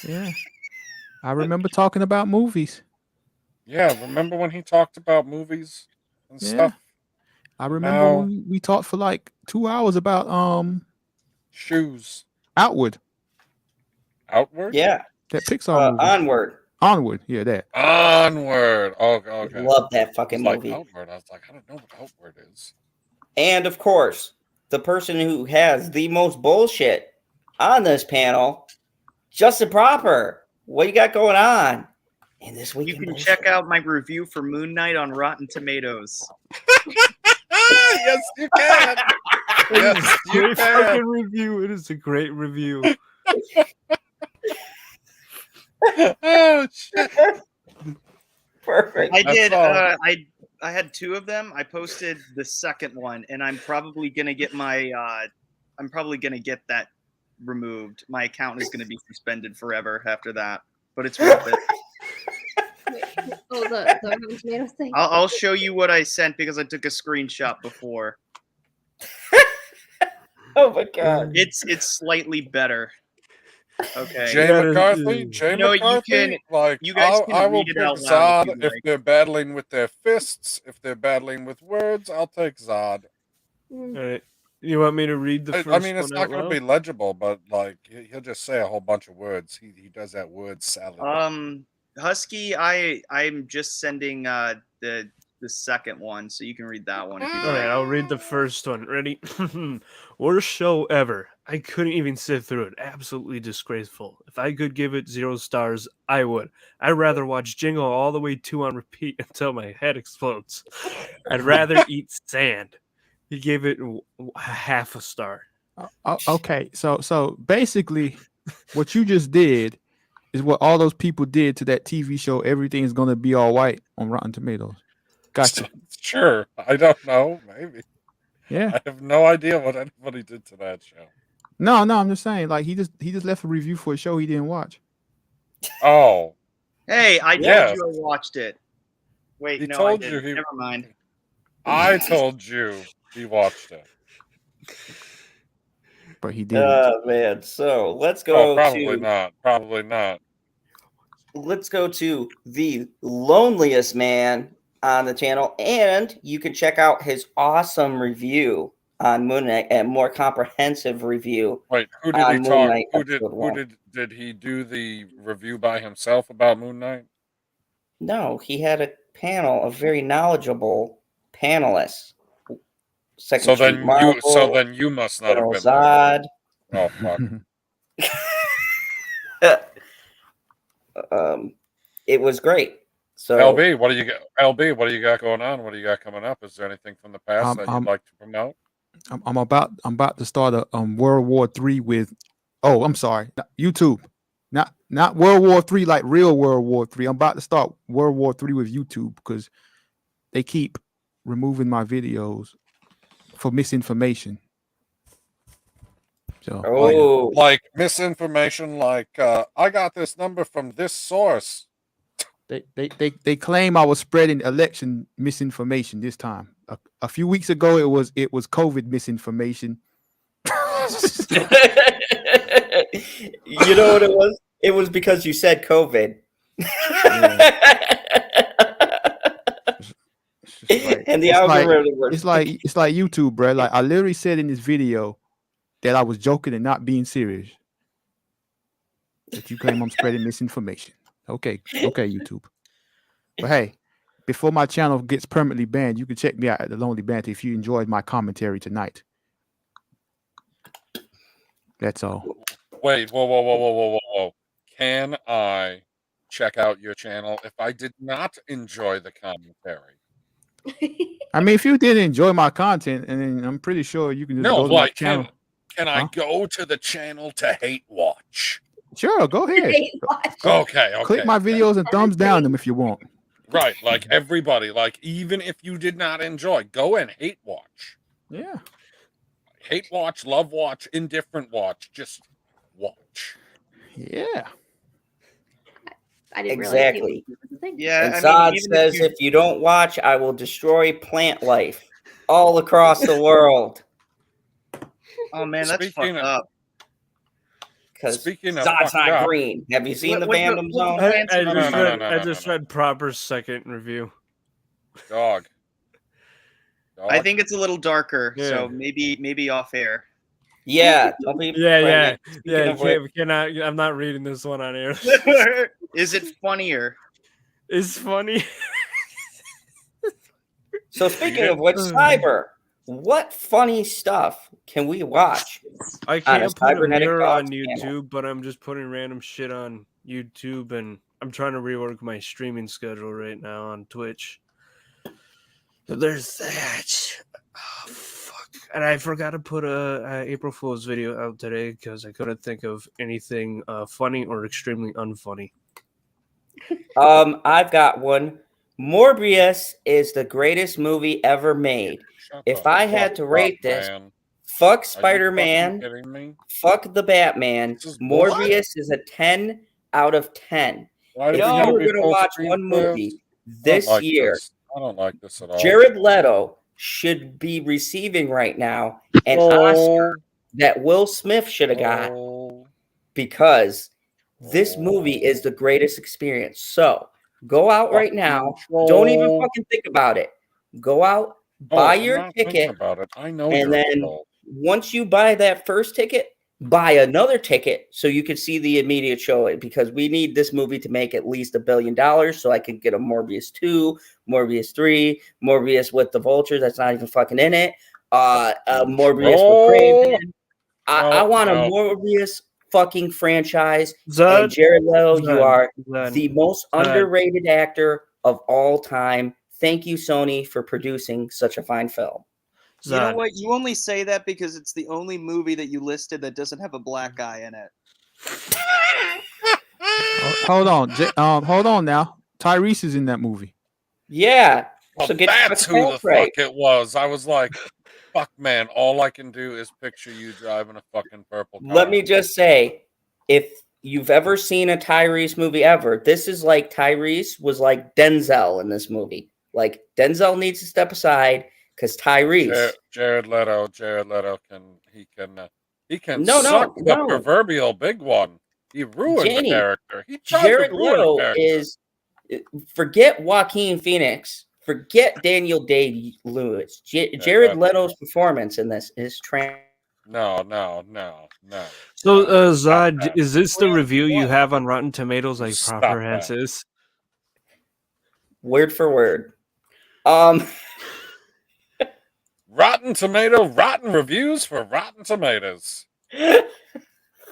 Yeah. I remember talking about movies. Yeah, remember when he talked about movies and stuff? I remember we talked for like 2 hours about shoes. Outward. Yeah. That Pixar movie. Onward. Yeah, that. Onward. Oh, okay. Love that fucking like movie. Outward. I was like, I don't know what Outward is. And of course, the person who has the most bullshit on this panel, Justin Proper. What you got going on? And this week you can check out my review for Moon Knight on Rotten Tomatoes. Yes, you can. Yes, you Great can. fucking review. It is a great review. Oh shit! Perfect. I did. I had two of them. I posted the second one, and I'm probably gonna get my. I'm probably gonna get that removed. My account is gonna be suspended forever after that. But it's worth it. The Rotten Tomatoes thing. I'll show you what I sent because I took a screenshot before. Oh my god! It's slightly better. Okay. Jay McCarthy. Jay McCarthy. You guys can I will read it pick out loud Zod if they're battling with their fists. If they're battling with words, I'll take Zod. All right. You want me to read the first I mean, it's one not out going to loud? be legible, but like he'll just say a whole bunch of words. He does that word salad. Husky, I'm just sending the second one, so you can read that one if you All right, like. I'll read the first one. Ready? Worst show ever. I couldn't even sit through it. Absolutely disgraceful. If I could give it 0 stars, I would. I'd rather watch Jingle all the way 2 on repeat until my head explodes. I'd rather eat sand. He gave it half a star. Okay, so basically, what you just did is what all those people did to that TV show. Everything's gonna be all white on Rotten Tomatoes. Gotcha. Sure. I don't know. Maybe. Yeah. I have no idea what anybody did to that show. No, I'm just saying. Like he just left a review for a show he didn't watch. Oh. Hey, I told you I watched it. Wait, He no, told I you didn't. Never mind. I told you he watched it. But he didn't. Oh man! So let's go. Probably not. Probably not. Let's go to the loneliest man on the channel, and you can check out his awesome review on Moon Knight, a more comprehensive review. Wait, who did on he Moon talk? Knight Who episode 1. did he do the review by himself about Moon Knight? No, he had a panel of very knowledgeable panelists. Second So Street then Marvel, you must not have General been there. Zod. Oh fuck. It was great. So LB, what do you got? LB, what do you got going on? What do you got coming up? Is there anything from the past that you'd like to promote? I'm about to start a World War III with. Oh, I'm sorry, YouTube. Not World War III like real World War III. I'm about to start World War III with YouTube because they keep removing my videos for misinformation. So like misinformation, like I got this number from this source. They claim I was spreading election misinformation this time. A few weeks ago it was COVID misinformation. You know what it was? It was because you said COVID. And the algorithm it's like YouTube, bro. Like I literally said in this video that I was joking and not being serious. But you claim I'm spreading misinformation. Okay, YouTube. But hey, before my channel gets permanently banned, you can check me out at The Lonely Banter if you enjoyed my commentary tonight. That's all. Wait, whoa. Can I check out your channel if I did not enjoy the commentary? I mean, if you didn't enjoy my content, and then I'm pretty sure you can just go to my channel. Can I go to the channel to hate watch? Sure, go ahead. Okay. Click my videos and thumbs down them if you want. Right, like everybody, like even if you did not enjoy, go and hate watch. Yeah. Hate watch, love watch, indifferent watch, just watch. Yeah. I didn't exactly. Yeah, and Zod says, if you don't watch, I will destroy plant life all across the world. Oh man, that's fucked up. Because speaking of Zod's not green. Have you seen the Fandom Zone? I just read proper second review. Dog. I think it's a little darker, so maybe off air. Yeah. Yeah. I'm not reading this one on air. Is it funnier? It's funny. So speaking of which, Cyber, what funny stuff can we watch? I can't put a mirror on YouTube, channel? but I'm just putting random shit on YouTube, and I'm trying to rework my streaming schedule right now on Twitch. So there's that. Oh, fuck. And I forgot to put a April Fool's video out today because I couldn't think of anything funny or extremely unfunny. I've got one. Morbius is the greatest movie ever made. If I had to rate this, fuck Spider-Man, fuck the Batman. Morbius is a 10 out of 10. If you were going to watch one movie this year, I don't like this at all. Jared Leto should be receiving right now an Oscar that Will Smith should have got because this movie is the greatest experience. So go out right now. Don't even fucking think about it. Go out, buy your ticket. I know. And then once you buy that first ticket, buy another ticket so you can see the immediate show, because we need this movie to make at least $1 billion so I can get a Morbius 2, Morbius 3, Morbius with the Vulture that's not even fucking in it, Morbius with Craven. I want a Morbius fucking franchise. And Jared Leto, you are the most underrated actor of all time. Thank you, Sony, for producing such a fine film. You know what? You only say that because it's the only movie that you listed that doesn't have a black guy in it. Hold on now. Tyrese is in that movie. Yeah. Well, so that's who the fuck it was. I was like, fuck, man, all I can do is picture you driving a fucking purple car. Let me just say, if you've ever seen a Tyrese movie ever, this is like Tyrese was like Denzel in this movie. Like, Denzel needs to step aside because Tyrese. Jared Leto can suck the proverbial big one. He ruined the character. Jared Leto is, forget Joaquin Phoenix, forget Daniel Day-Lewis. Jared Leto's performance in this is No. So, Zod, is this the review you have on Rotten Tomatoes, like proper answers? Word for word. Rotten Tomato, rotten reviews for Rotten Tomatoes.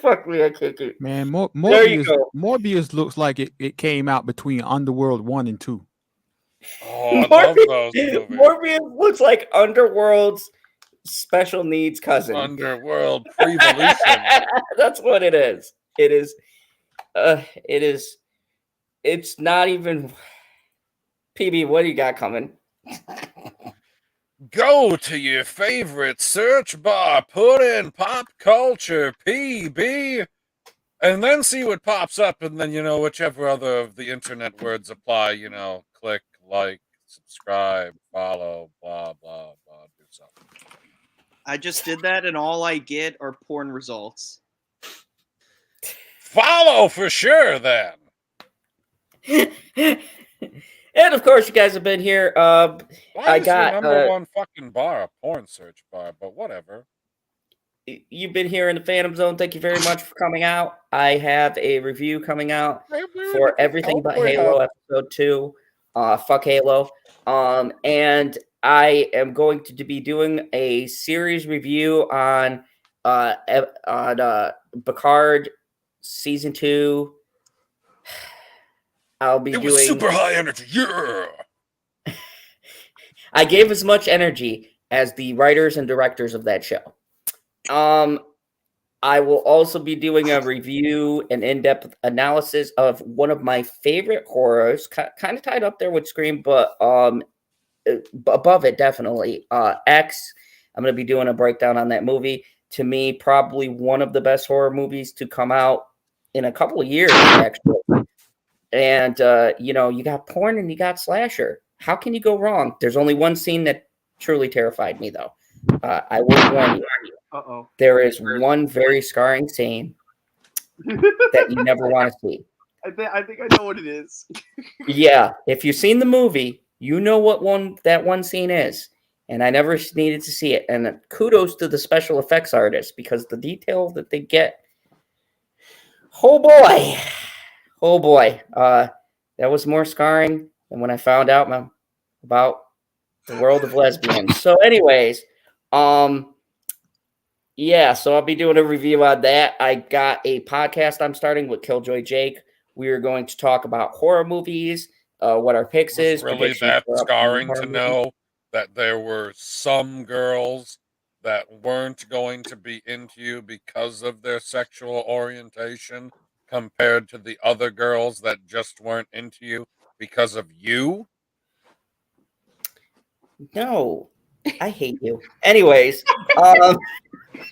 Fuck me, I can't get. Man, There you Morbius, go. Morbius looks like it came out between Underworld 1 and 2. Oh, I love those movies. Morbius looks like Underworld's special needs cousin. Underworld Prevolution. That's what it is. It is. It is. It's not even. PB, what do you got coming? Go to your favorite search bar, put in pop culture PB, and then see what pops up, and then, whichever other of the internet words apply, click, like, subscribe, follow, blah, blah, blah, do something. I just did that, and all I get are porn results. Follow for sure, then. And of course, you guys have been here. Why I is got your number one fucking bar a porn search bar? But whatever. You've been here in the Phantom Zone. Thank you very much for coming out. I have a review coming out for Everything But Halo episode 2. Fuck Halo. And I am going to be doing a series review on Picard season 2. I'll be doing super high energy. Yeah. I gave as much energy as the writers and directors of that show. I will also be doing a review and in-depth analysis of one of my favorite horrors, kind of tied up there with Scream, but above it definitely. X. I'm going to be doing a breakdown on that movie. To me, probably one of the best horror movies to come out in a couple of years, actually. And, you got porn and you got slasher. How can you go wrong? There's only one scene that truly terrified me, though. I will warn you. Uh-oh. There is one very scarring scene that you never want to see. I think I know what it is. Yeah, if you've seen the movie, you know what that one scene is. And I never needed to see it. And kudos to the special effects artists, because the detail that they get. Oh boy. Oh boy. That was more scarring than when I found out about the world of lesbians. So anyways, yeah, so I'll be doing a review on that. I got a podcast I'm starting with Killjoy Jake. We are going to talk about horror movies, what our picks is. Really that scarring to know that there were some girls that weren't going to be into you because of their sexual orientation compared to the other girls that just weren't into you because of you? No, I hate you. Anyways,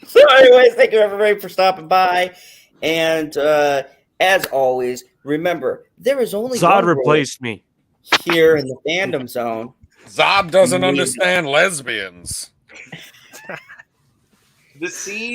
thank you everybody for stopping by. And as always, remember, there is only Zod one replaced me here in the Fandom Zone. Zod doesn't understand lesbians. The scene